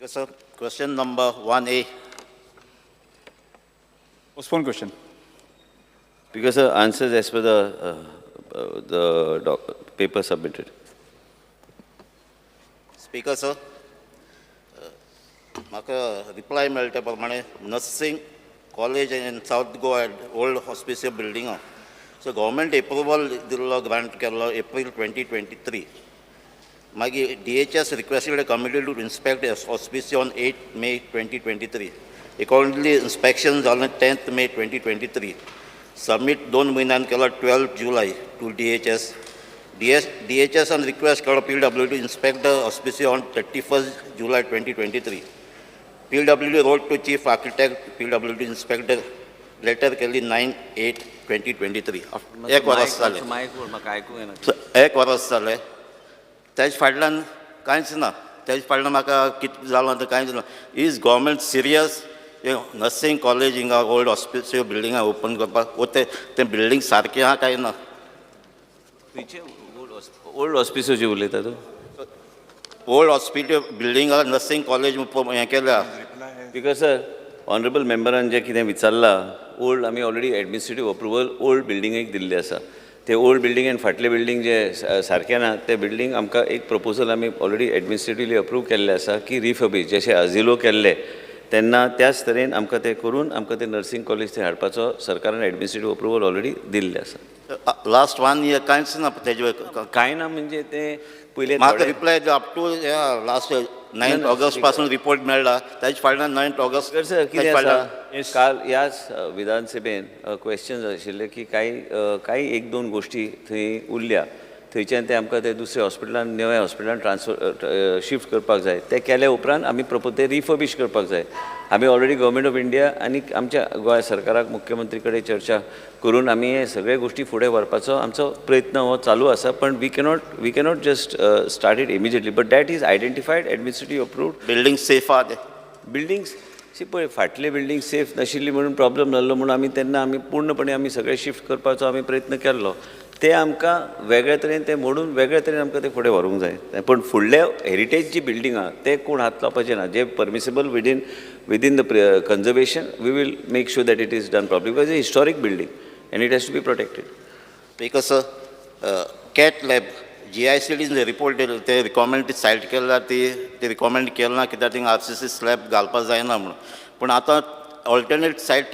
Yes, sir. Question number 1A. Postpone question. Because answers as per the paper submitted. Speaker, sir. म्हाका reply मेळटा प्रमाणे nursing college in South Goa old हॉस्पिसियल बिल्डिंगा so government approval दिल्लो grant केल्लो एप्रील 2023 मागीर DHS requested a committee to inspect the hospice on 8 May 2023. Accordingly, inspection on 10th May 2023. Submit 2 महिन्यान केला 12 July to DHS. DHS on request केलो PWD to inspect the hospice on 31st July 2023. PWD wrote to Chief Architect, PWD inspector, letter केली 9/8/2023. एक वर्स जालें. एक वर्स जालें. तेज फाटल्यान कांयच ना. तेज फाटल्यान म्हाका कितें जालो तें कांयच ना. Is government serious nursing college हिंगा ओल्ड हॉस्पिटल बिल्डिंगा ओपन करपाक वो तें बिल्डींग सारकें आहा काय ना. ओल्ड हॉस्पिसोची उलयता तूं? ओल्ड हॉस्पिटल बिल्डिंगा नर्सिंग कॉलेज हें केल्या. बिकॉज सर ऑनरेबल मेंबरान जें कितें विचारलां ओल्ड आमी ऑलरेडी एडमिनिस्ट्रेटीव अप्रुवल ओल्ड बिल्डिंगेक दिल्लें आसा. ते ओल्ड बिल्डिंग आनी फाटले बिल्डिंग जे सारकें ना ते बिल्डिंग आमकां एक प्रपोजल आमी ऑलरेडी एडमिनिस्ट्रेटिवली अप्रूव केल्लें आसा की रिफर्बिश जशें अजिलो केल्ले तेन्ना त्याच तरेन आमकां तें करून आमकां तें नर्सिंग कॉलेज थंय हाडपाचो सरकारान एडमिनिस्ट्रेटीव अप्रुवल ऑलरेडी दिल्लें आसा. लास्ट 1 year कांयच ना तेजे कांय ना म्हणजे तें पयलें म्हाका reply up to last 9 August पासून रिपोर्ट मेळ्ळा. तेज फाटल्यान 9 ऑगस्ट सर कितें आसा काल ह्याच विधानसभेन क्वेश्चन आशिल्ले की काही एक दोन गोश्टी थंय उरल्या थंयच्यान ते आमकां ते दुसऱ्या हॉस्पिटलान नव्या हॉस्पिटलान ट्रान्सफर शिफ्ट करपाक जाय. ते केल्या उपरांत आमी ते रिफर्बिश करपाक जाय. आमी ऑलरेडी गव्हर्मेंट ऑफ इंडिया आनी आमच्या गोंय सरकाराक मुख्यमंत्री कडेन चर्चा करून आमी हे सगळे गोश्टी फुडें व्हरपाचो आमचो प्रयत्न हो चालू आसा. पण we cannot just start it immediately but that is identified administrative approved. Building safe आहा ते बिल्डिंग्स पळय फाटले बिल्डींग सेफ नाशिल्ली म्हणून प्रॉब्लम जाल्लो म्हणून आमी तेन्ना आमी पूर्णपणे आमी सगळे शिफ्ट करपाचो आमी प्रयत्न केल्लो. ते आमकां वेगळे तरेन ते मोडून वेगळे तरेन आमकां ते फुडें व्हरूंक जाय. पण फुडले हेरिटेज जी बिल्डींग आहा ते कोण हात लावपाचे ना. जे permissible within the conservation we will make sure that it is done properly because historic building and it has to be protected. Because cat lab GICDन रिपोर्ट ते रिकमेंड सायट केल्या ते रिकमेंड केलें ना कित्याक थिंगा RCC स्लॅब घालपाक जायना म्हणून. पूण आतां ऑल्टरनेट सायट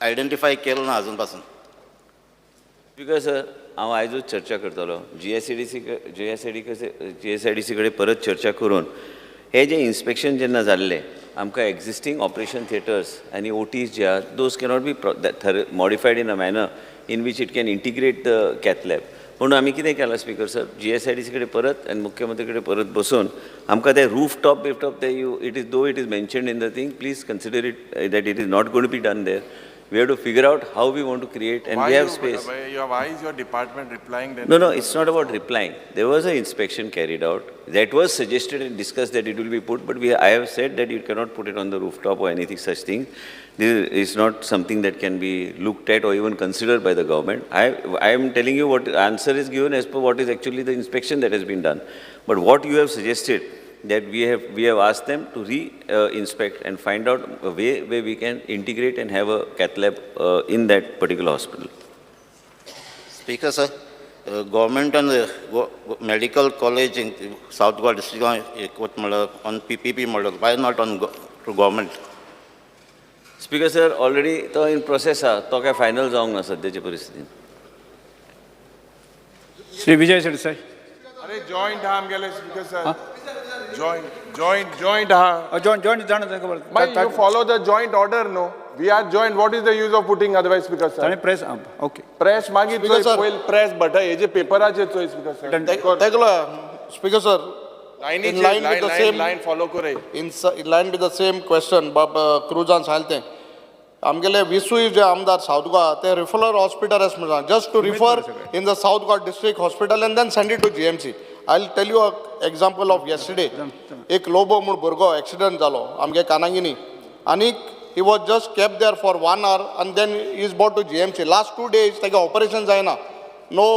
आयडेंटिफाय केलो ना अजून पासून. बिकॉज हांव आयजूच चर्चा करतलो GSIDC कडेन परत चर्चा करून हे जे इन्स्पेक्शन जेन्ना जाल्लें आमकां एक्झिस्टींग ऑपरेशन थिएटर्स आनी OTs जे आहा those cannot be modified in a manner in which it can integrate the cath lab. म्हणून आमी कितें केलां स्पीकर सर GSIDC कडेन परत आनी मुख्यमंत्री कडेन परत बसून आमकां ते रूफ टॉप ते it is mentioned in the thing please consider it that it is not going to be done there. We have to figure out how we want to create and we have space. Why is your department replying that? No, it's not about replying. There was an inspection carried out. That was suggested and discussed that it will be put, but I have said that you cannot put it on the rooftop or anything such thing. This is not something that can be looked at or even considered by the government. I am telling you what answer is given as per what is actually the inspection that has been done. But what you have suggested, that we have asked them to re-inspect and find out a way where we can integrate and have a cath lab in that particular hospital. Speaker, sir, government and medical college in South Goa district on PPP model, why not on to government? Speaker, sir, already तो in process हा, तो काय final जावंक ना सध्याच्या परिस्थितीन. श्री विजय सरदेसाई. अरे joint हा आमगेले speaker sir. Joint ha. Joint You follow the joint order, no? We are joint. What is the use of putting otherwise, speaker sir? press okay. Press magi press button. ये जे paper आज है speaker sir. Tegla, speaker sir. Line follow करे. In line with the same question, Cruzan salte. आमगेले विसुई जे आमदार south Goa ते referral hospital as just to refer in the South Goa district hospital and then send it to GMC. I'll tell you an example of yesterday. एक लोबो म्हूण भुरगो accident जालो आमगे कानांगिनी आनी he was just kept there for 1 hour and then he is brought to GMC. Last 2 days तेका operation जायना. No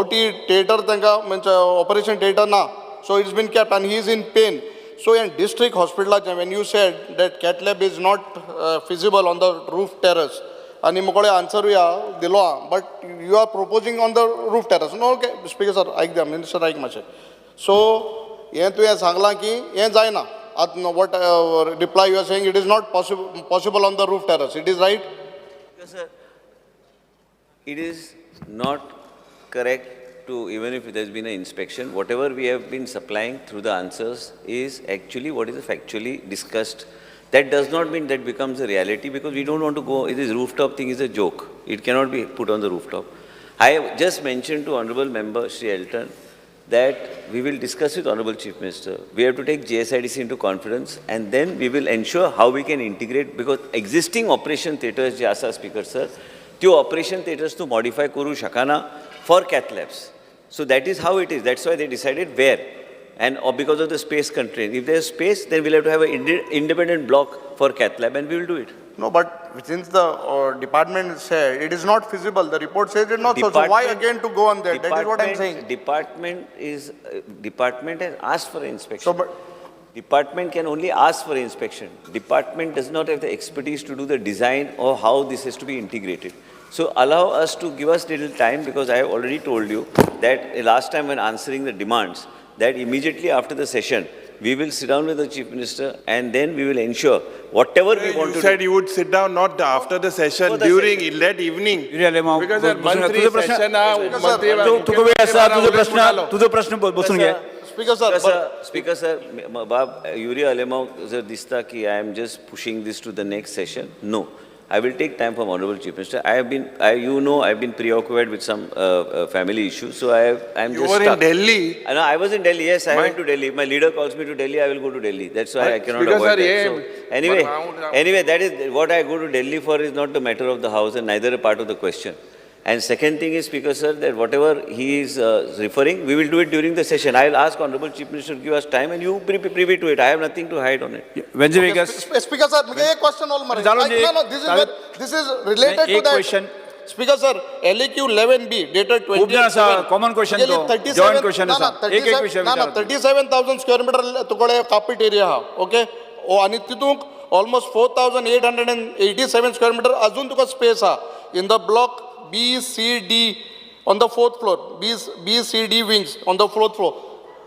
OT theater तेका म्हणजे operation theater ना. So it's been kept and he is in pain. So in district hospital, when you said that cath lab is not feasible on the roof terrace, आणि मुकोळे answer दिलो हा, but you are proposing on the roof terrace. No, okay, speaker sir, ऐक द्या, minister ऐक मातशें. So हें तुवें सांगलां की हें जायना. What reply you are saying, it is not possible on the roof terrace. It is right? Yes, sir. It is not correct to, even if there's been an inspection, whatever we have been supplying through the answers is actually what is factually discussed. That does not mean that becomes a reality, because we don't want to go, this rooftop thing is a joke. It cannot be put on the rooftop. I have just mentioned to Honorable Member Shri Elton that we will discuss with Honorable Chief Minister. We have to take GSIDC into confidence, and then we will ensure how we can integrate, because existing operation theatres je asa speaker sir, त्यो operation theatres to modify kuru shakana for cath labs. So that is how it is. That's why they decided where. And because of the space constraint. If there is space, then we'll have to have an independent block for cath lab, and we will do it. No, but since the department said it is not feasible, the report says it is not. So why again to go on that? That is what I'm saying. Department has asked for inspection. So, but Department can only ask for inspection. Department does not have the expertise to do the design or how this has to be integrated. So allow us to give us little time, because I have already told you that last time when answering the demands, that immediately after the session, we will sit down with the Chief Minister, and then we will ensure whatever we want to do. You said you would sit down not after the session, during that evening. Because the monthly session, तुका वेळ असा तुझा प्रश्न बसून घे. Speaker sir, Bab, Yuri Alemao sir dista ki I am just pushing this to the next session. No. I will take time from Honorable Chief Minister. I've been preoccupied with some family issues, so I'm just stuck. You were in Delhi? No, I was in Delhi, yes, I went to Delhi. If my leader calls me to Delhi, I will go to Delhi. That's why I cannot avoid that. So, anyway, that is what I go to Delhi for is not the matter of the House and neither a part of the question. And second thing is, Speaker sir, that whatever he is referring, we will do it during the session. I will ask Honorable Chief Minister to give us time, and you be privy to it. I have nothing to hide on it. Wenji Vegas. Speaker sir, एक question all mare. Jalo ji, No, this is related to एक that. question. Speaker sir, LAQ 11B dated 27. common question to, joint question ना, असा. एक विषय विचारा. 37,000 square meter तुकडे carpet area हा, okay? आणि तितून almost 4,887 square meter अजून तुका space हा in the block B, C, D on the 4th floor, B, C, D wings on the 4th floor,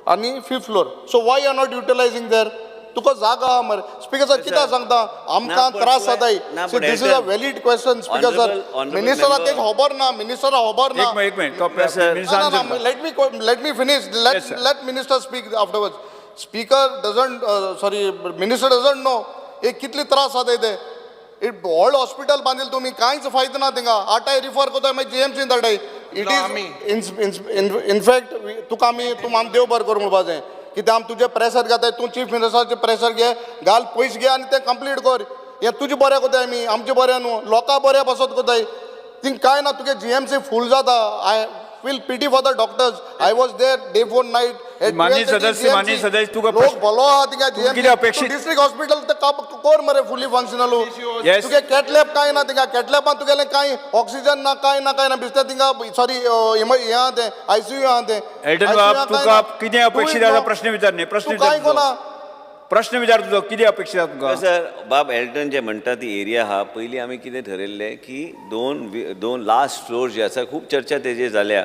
and 5th floor. So why you are not utilizing there? तुका जागा हा मरे. Speaker sir, किता सांगता? आमकां त्रास जाताय. So this is a valid question, Speaker sir. Minister तेच खबर ना, Minister खबर ना. एक minute. Let me finish. Let Minister speak afterwards. Speaker doesn't, Minister doesn't know. एक कितली त्रास जाताय ते. It all hospital बांधिल तुम्ही काहीच फायदा ना तिंगा. आटाय रिफर करतोय मागीर GMC धाडटाय. It is in fact तुका आम देव बर करूंक म्हणपा जाय. कित्याक आम तुजे प्रेशर घेताय, तूं चीफ मिनिस्टराचे प्रेशर घे, घाल पयशे घे आनी ते कंप्लीट कर. हे तुजे बरें कोताय आमी, आमचे बरें न्हू. लोकां बरें बसत कोताय. थिंग काय ना, तुगे GMC फूल जाता. I feel pity for the doctors. I was there day 4 night. माननीय सदस्य तुका लोक बोलो हा तिंगा GMC. कितें अपेक्षित? डिस्ट्रिक्ट हॉस्पिटल ते कोर मरे फुली फंक्शनल. Yes. तुगे कॅट लॅब काय ना तिंगा. कॅट लॅबान तुगेलें कांय ऑक्सिजन ना, काय ना बिस्ते तिंगा. सॉरी हे आहा ते ICU आहा ते. एल्टन बाब, तुका कितें अपेक्षित आसा प्रश्न विचारणे. तूं काय कोना. प्रश्न विचार तुजो कितें अपेक्षित आसा तुका? सर, बाब एल्टन जे म्हणटा ती एरिया हा, पयलीं आमी कितें ठरयल्लें की दोन लास्ट फ्लोर जे आसा, खूब चर्चा तेजेर जाल्या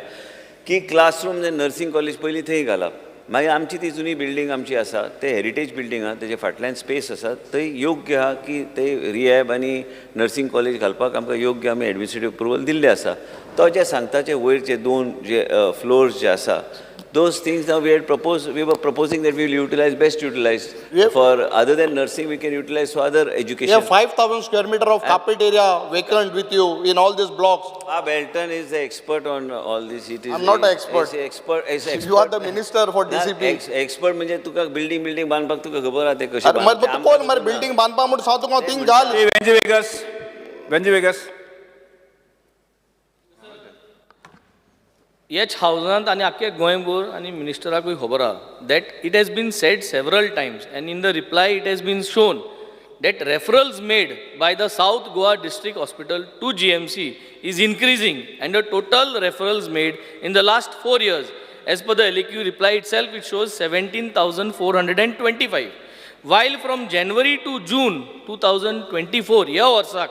की क्लासरूम जे नर्सिंग कॉलेज पयलीं थंय घालप. मागीर आमची ती जुनी बिल्डींग आमची आसा, ते हेरिटेज बिल्डींग आहा, तेजे फाटल्यान स्पेस आसा, थंय योग्य आहा की ते रिहॅब आनी नर्सिंग कॉलेज घालपाक आमकां योग्य आमी एडमिनिस्ट्रेटीव अप्रुवल दिल्ले आसा. तो जे सांगताचे वयरचे दोन जे फ्लोर्स जे आसा, those things now we were proposing that we will utilize, best utilized. For other than nursing, we can utilize for other education. You have 5,000 square meter of carpet area vacant with you in all these blocks. Elton is the expert on all this. I'm not an expert. You are the minister for DCP. Expert म्हणजे तुका building बांधपाक तुका खबर आहा ते कशें बांधतात. तू कोण मरे building बांधपा म्हणून सांग तुका थिंग घाल. वेंजी वेगस. ह्याच हावजांत आनी आख्खे गोंयभर आनी मिनिस्टराकूय खबर आहा that it has been said several times and in the reply it has been shown that referrals made by the South Goa District Hospital to GMC is increasing, and the total referrals made in the last 4 years As per the LAQ reply itself, it shows 17,425. While from January to June 2024, yeah, Varsak,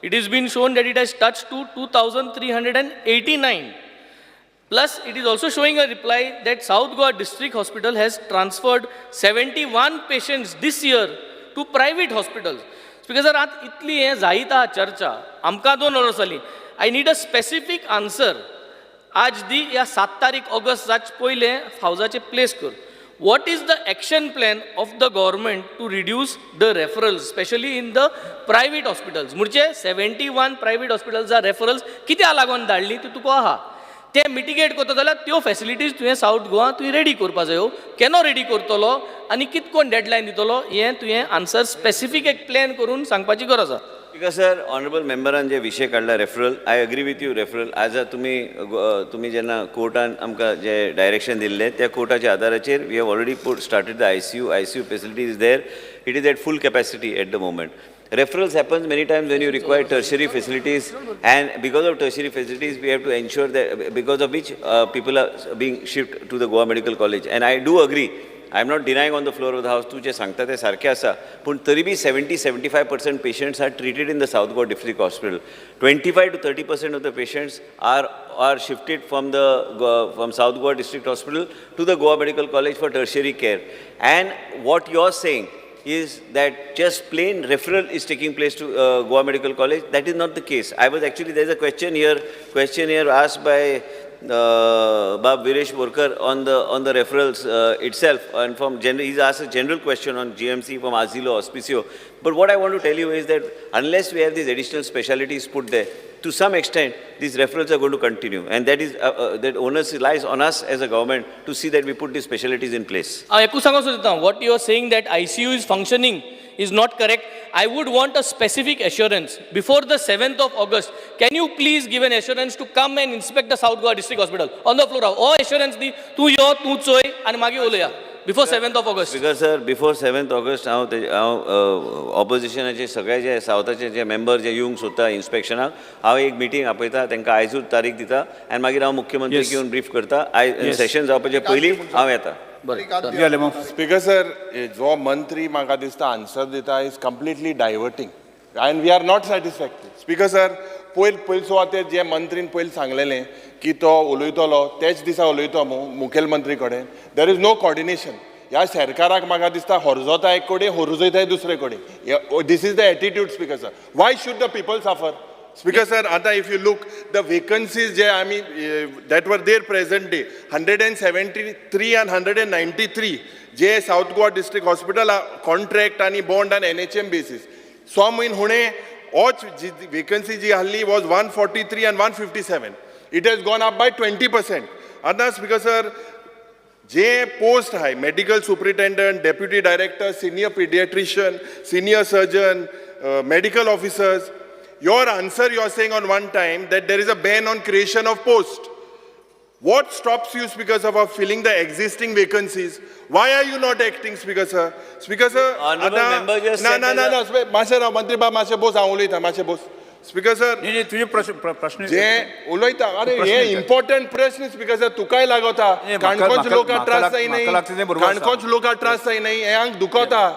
it has been shown that it has touched to 2,389. Plus, it is also showing a reply that South Goa District Hospital has transferred 71 patients this year to private hospitals. Because sir, आत इतली हे जायता चर्चा, आमकां 2 वरां जालीं. I need a specific answer. आज दी या 7 तारीख August जाच पयले हावजाचे प्लेस कर. What is the action plan of the government to reduce the referrals, especially in the private hospitals? मुरचे 71 private hospitals are referrals कित्या लागून धाडली ती तुका आहा. ते मिटिगेट करता जाल्यार त्यो फॅसिलिटीज तुवें सावथ गोवा तुवें रेडी करपा जायो. केन्ना रेडी करतलो आनी कितकोन डेडलायन दितलो हें तुवें आन्सर स्पेसिफीक एक प्लॅन करून सांगपाची गरज आसा. बिकॉज सर ऑनरेबल मेंबरान जे विशय काडला referral, I agree with you referral. आज तुम्ही जेन्ना कोर्टान आमकां जे डायरेक्शन दिल्लें त्या कोर्टाच्या आदाराचेर we have already started the ICU facility is there. It is at full capacity at the moment. Referrals happens many times when you require tertiary facilities, and because of tertiary facilities we have to ensure that because of which people are being shifted to the Goa Medical College. And I do agree, I am not denying on the floor of the house, तू जे सांगता ते सारकें आसा, पूण तरी बी 70-75% patients are treated in the South Goa District Hospital. 25 to 30% of the patients are shifted from South Goa District Hospital to the Goa Medical College for tertiary care. And what you are saying is that just plain referral is taking place to Goa Medical College. That is not the case. There's a question here asked by Bab Viresh Borkar on the referrals itself, and he's asked a general question on GMC from Asilo Auspicio. But what I want to tell you is that unless we have these additional specialties put there, to some extent these referrals are going to continue, and that onus lies on us as a government to see that we put these specialties in place. एकू सांगो सोदता, what you are saying that ICU is functioning is not correct. I would want a specific assurance. Before the 7th of August, can you please give an assurance to come and inspect the South Goa District Hospital on the floor? Oh, assurance di, tu yo, tu choy, and magi oloya. Before 7th of August. Because sir, before 7th August, ऑपोजिशनाचे सगळे जे सावथाचे जे member जे येवंक सोदता इन्स्पेक्शनाक, हांव एक meeting आपयता, तांकां आयजूच तारीख दिता, आनी मागीर हांव मुख्यमंत्री घेवन ब्रीफ करता. सेशन जावपाचे पयलीं हांव येता. Speaker sir, जो मंत्री म्हाका दिसता आन्सर दिता is completely diverting and we are not satisfactory. Speaker sir, पयलीं सुवातेर जे मंत्रीन पयलीं सांगलेलें की तो उलयतलो तेच दिसा उलयतो मुखेलमंत्री कडेन. There is no coordination. ह्या सरकाराक म्हाका दिसता होरजोता एक कडेन, होरजयताय दुसरे कडेन. This is the attitude speaker sir. Why should the people suffer? Speaker sir, आता if you look the vacancies जे आमी that were there present day 173 and 193 जे South Goa District Hospital contract आणि bond and NHM basis. So म्हण हुणे ऑच vacancy जी हल्ली was 143 and 157. It has gone up by 20%. आता Speaker sir, जे post आहे medical superintendent, deputy director, senior pediatrician, senior surgeon, medical officers. Your answer, you are saying on one time that there is a ban on creation of post. What stops you, Speaker sir, of filling the existing vacancies? Why are you not acting, Speaker sir? Speaker sir, Honorable member just said no. माशे राव मंत्री बा माशे बोस हांव उलयता माशे Bose. Speaker sir, नाही तुझे प्रश्न जे उलयता अरे हे इम्पॉर्टंट प्रश्न Speaker sir तुकाय लागोता. काणकोच लोकांक त्रास जाय नाही, काणकोच लोकांक त्रास जाय नाही, हे हांग दुखोता,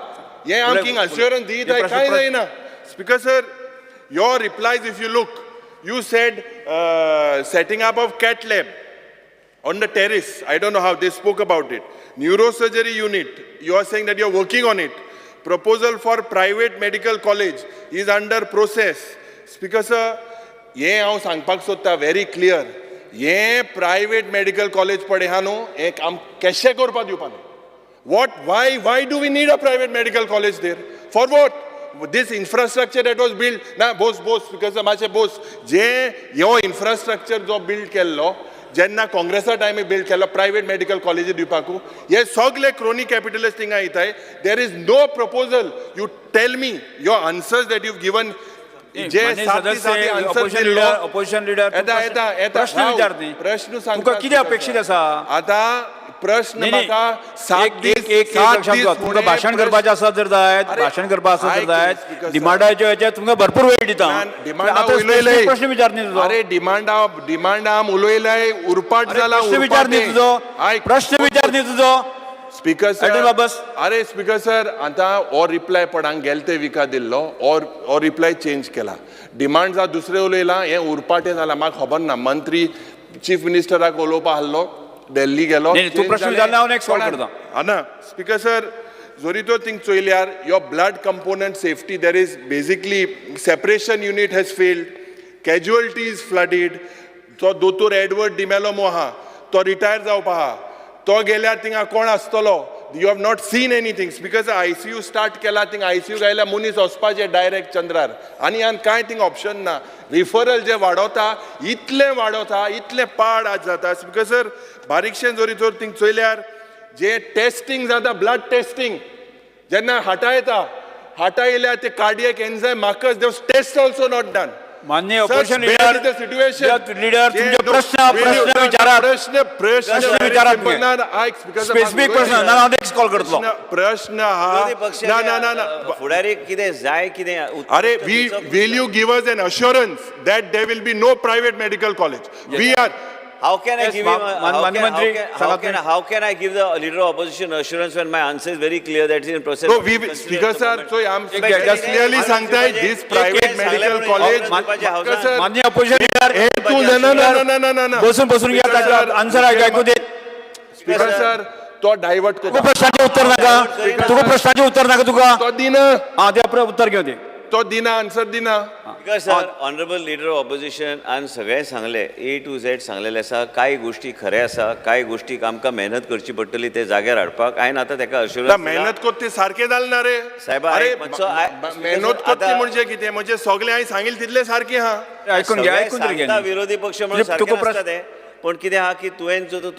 हे हांव किंग अश्युरन्स दिता काय जायना. Speaker sir, your replies, if you look, you said setting up of CAT lab on the terrace. I don't know how they spoke about it. Neurosurgery unit, you are saying that you are working on it. Proposal for private medical college is under process. Speaker sir, ये हांव सांगपाक सोदता very clear. ये private medical college पडे हा न्हू, एक आम कशें करपा दिवपा न्हू. What? Why do we need a private medical college there? For what? This infrastructure that was built, na boss, because माचे boss, जे ह्यो infrastructure जो build केल्लो, जेन्ना काँग्रेसा टायमी build केल्लो private medical college दिवपाकू, हे सगळे crony capitalist थिंगा येताय. There is no proposal. You tell me your answers that you've given. जे ऑपोजिशन लीडर प्रश्न विचारते, प्रश्न तुका कितें अपेक्षीत आसा? आता प्रश्न नाही, नाही. म्हाका 7 एक दीस एक एक 7 लक्षात दीस घ्या. तुमकां फुडें भाशण प्रश्न- करपाचें आसा जर जायत अरे, भाशण करपाचें आसा आयक जर जायत speaker sir. डिमांडाच्या हेचेर तुमकां भरपूर वेळ दिता डिमांडा आतां उलयलय specific प्रश्न विचार न्ही तुजो अरे डिमांडा उलयलय उरपाट अरे, जाला प्रश्न विचार न्ही तुजो प्रश्न विचार न्ही तुजो स्पीकर अटल सर बाबस. अरे स्पीकर सर आतां हो रिप्लाय पडांक गेल ते विका दिल्लो हो रिप्लाय चेंज केला डिमांड जा दुसरें उलयलां हें उरपाटें जालां म्हाका खबर ना मंत्री चीफ मिनिस्टराक उलोवपा आहलो दिल्ली गेलो नाही, तू प्रश्न विचारला, हांव next call करतां. ना स्पीकर सर जोरी तो थिंग चोयल्यार your blood component safety there is basically separation unit has failed casualties flooded तो दोतोर एडवर्ड डिमेलोमो आहा तो रिटायर जावपा आहा तो गेल्यार थिंगा कोण आसतलो you have not seen anything because ICU start केला थिंग ICU गायल्यार मनीस वचपाचे डायरेक्ट चंद्रार आनी आन कांय थिंग ऑप्शन ना रिफरल जे वाडोता इतलें पाड आज जाता बिकॉज सर बारीकशें जोरी जोर थिंग चोयल्यार जे टेस्टिंग जाता ब्लड टेस्टिंग जेन्ना हार्टा येयल्यार ते cardiac enzyme markers they've test also not done मान्य ऑपोजिशन लीडर तुमचे प्रश्न विचारात प्रश्न विचारात तुम्ही. स्पेसिफिक प्रश्न ना हांव नेक्स्ट कॉल करतलो प्रश्न हा विरोधी पक्ष ना फुडारीक कितें जाय कितें अरे will you give us an assurance that there will be no private medical college we are How can I Yes, give him? माननीय मंत्री, How can I give the leader of opposition assurance when my answer is very clear that it's in process? so of we considered speaker sir government? so I'm just clearly सांगताय this private medical college Speaker sir मान्य opposition leader हे तू ना बसून घ्या ताका answer ऐकू दे speaker sir तो divert तुका करता प्रश्नाचे उत्तर नाका तुका प्रश्नाचे उत्तर नाका तुका तो दिना हां ते उत्तर घेऊ दे तो दिना आन्सर दिना Because sir, honorable leader of opposition आणि सगळे सांगले A to Z सांगलेले आसा कांय गोष्टी खरे आसा कांय गोष्टीक आमकां मेहनत करची पडटली ते जाग्यार हाडपाक हांवें आतां ताका अश्युरन्स मेहनत कोत्ती सारखे जाले ना रे साहेब, अरे मातसो मेहनत कोत्ती आतां- म्हणजे कितें म्हणजे सगळे हांवें सांगिल्लें तितलें सारकें हा ऐकून घ्या ऐकून तरी सांगता घ्या विरोधी पक्ष म्हणून तुका सारखे प्रश्न- नसता ते पण कितें आहा की तुवें जो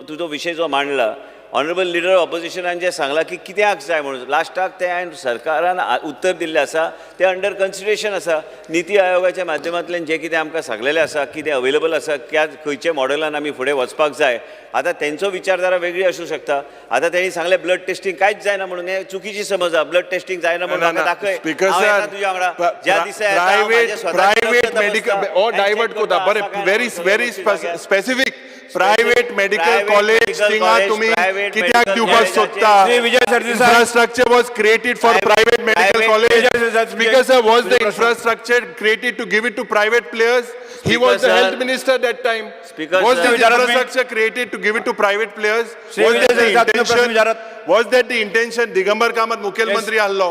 तुजो विशय जो मांडला ऑनरेबल लिडर ऑपोजिशनान जे सांगला की कित्याक जाय म्हणून लास्टाक ते हांवें सरकारान उत्तर दिल्लें आसा ते अंडर कन्सिडरेशन आसा निती आयोगाच्या माध्यमांतल्यान जे कितें आमकां सांगलेलें आसा कितें अवेलेबल आसा खंयचे मॉडेलान आमी फुडें वचपाक जाय आतां तेंचो विचारधारा वेगळी आसूं शकता आतां तेणी सांगलें ब्लड टेस्टिंग कांयच जायना म्हणून हें चुकीची समज आहा ब्लड टेस्टिंग जायना म्हणून म्हाका दाखय स्पीकर हांव सर येता तुज्या वांगडा ज्या दिसा येता हांव म्हाजे स्वताचे प्रायवेट रक्त मेडिकल तपासता, ओ and डायवर्ट check कोता करता, बरें काय व्हेरी ना, व्हेरी जाग्यार. Specific private medical Private college medical थिंगा college, तुम्ही private कित्याक medical दिवपाक college सोदता Shri Vijay Sardesai. infrastructure was created for private medical private college medical- speaker sir was the infrastructure created to give it to private players he Speaker was the sir. health minister that time Speaker was sir. the विचारत मी. infrastructure created to give it to private players Shri was Vijay that the Sardesai, तुम्ही प्रश्न विचारत. was that the intention Digambar Kamat मुखेलमंत्री आल्लो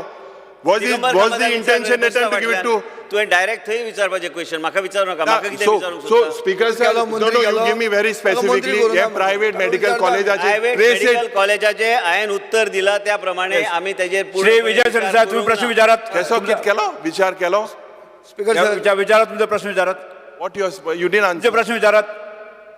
was the intention that time to give it to तुवें direct थंय विचारपाचें question म्हाका विचारूं नाका म्हाका कितें विचारूंक so सोदता speaker sir no you give me very specifically हे private medical collegeचे प्रायव्हेट trace मेडिकल it कॉलेजाचे हांवें उत्तर दिला त्या प्रमाणे आमी तेजेर पूर्ण श्री विजय सरदेसाई तुम्ही प्रश्न विचारात केसो कित केलो विचार केलो विचारात तुमचे प्रश्न विचारात what you didn't तुमचे answer प्रश्न विचारात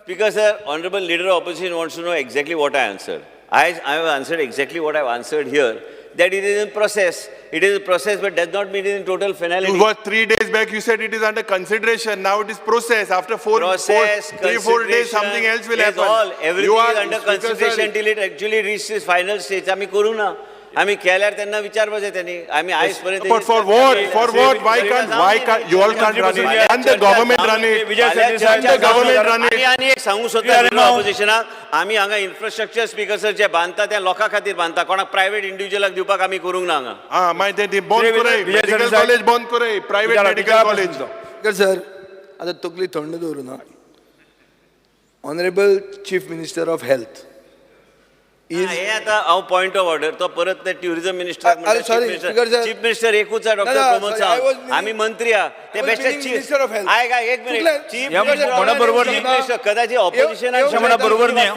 Because sir, honorable leader of opposition wants to know exactly what I answered. I have answered exactly what I have answered here. That it is in process. It is a process, but does not mean it is in total finality. you were 3 days back you said it is under consideration now it is process after 3-4 Process, days something else will is happen all. Everything is under Speaker, sir, consideration till it actually reaches final stage. आम्ही करू ना. आम्ही केल्यार त्यांना विचारपाचें त्यांनी. आम्ही आयज पर्यंत but for what why can't you all can't run it and the government run it Vijay Sardesai and the government run it आणि एक सांगू सोदता ऑपोजिशनाक आमी हांगा इन्फ्रास्ट्रक्चर स्पीकर सर जे बांदता ते लोकां खातीर बांदता कोणाक प्रायव्हेट इंडिव्हिज्युअलाक दिवपाक आमी करूंक ना हांगा ah माहिती ते बंद विजय- करूय विजय मेडिकल सरदेसाई. कॉलेज बंद करूय प्रायव्हेट विचारा- मेडिकल विचारा कॉलेज प्रश्न तुमचो. स्पीकर सर आता तकली थंड दवरू ना honourable chief minister of health is हे आता हांव पॉयंट ऑफ ऑर्डर तो परत ते टुरिझम मिनिस्टर अरे, sorry, speaker sir. Chief minister एकूच आहे No, doctor no, Pramod sorry, I was Sawant meaning- आम्ही मंत्री आहा ते I was best meaning Minister of Health. I काय एक मिनिट कुठल्या- चीफ या Speaker sir, म्हणा बरोबर ऑनरेबल नाही. कदाचित ऑपोजिशन अशें म्हणा बरोबर नाही.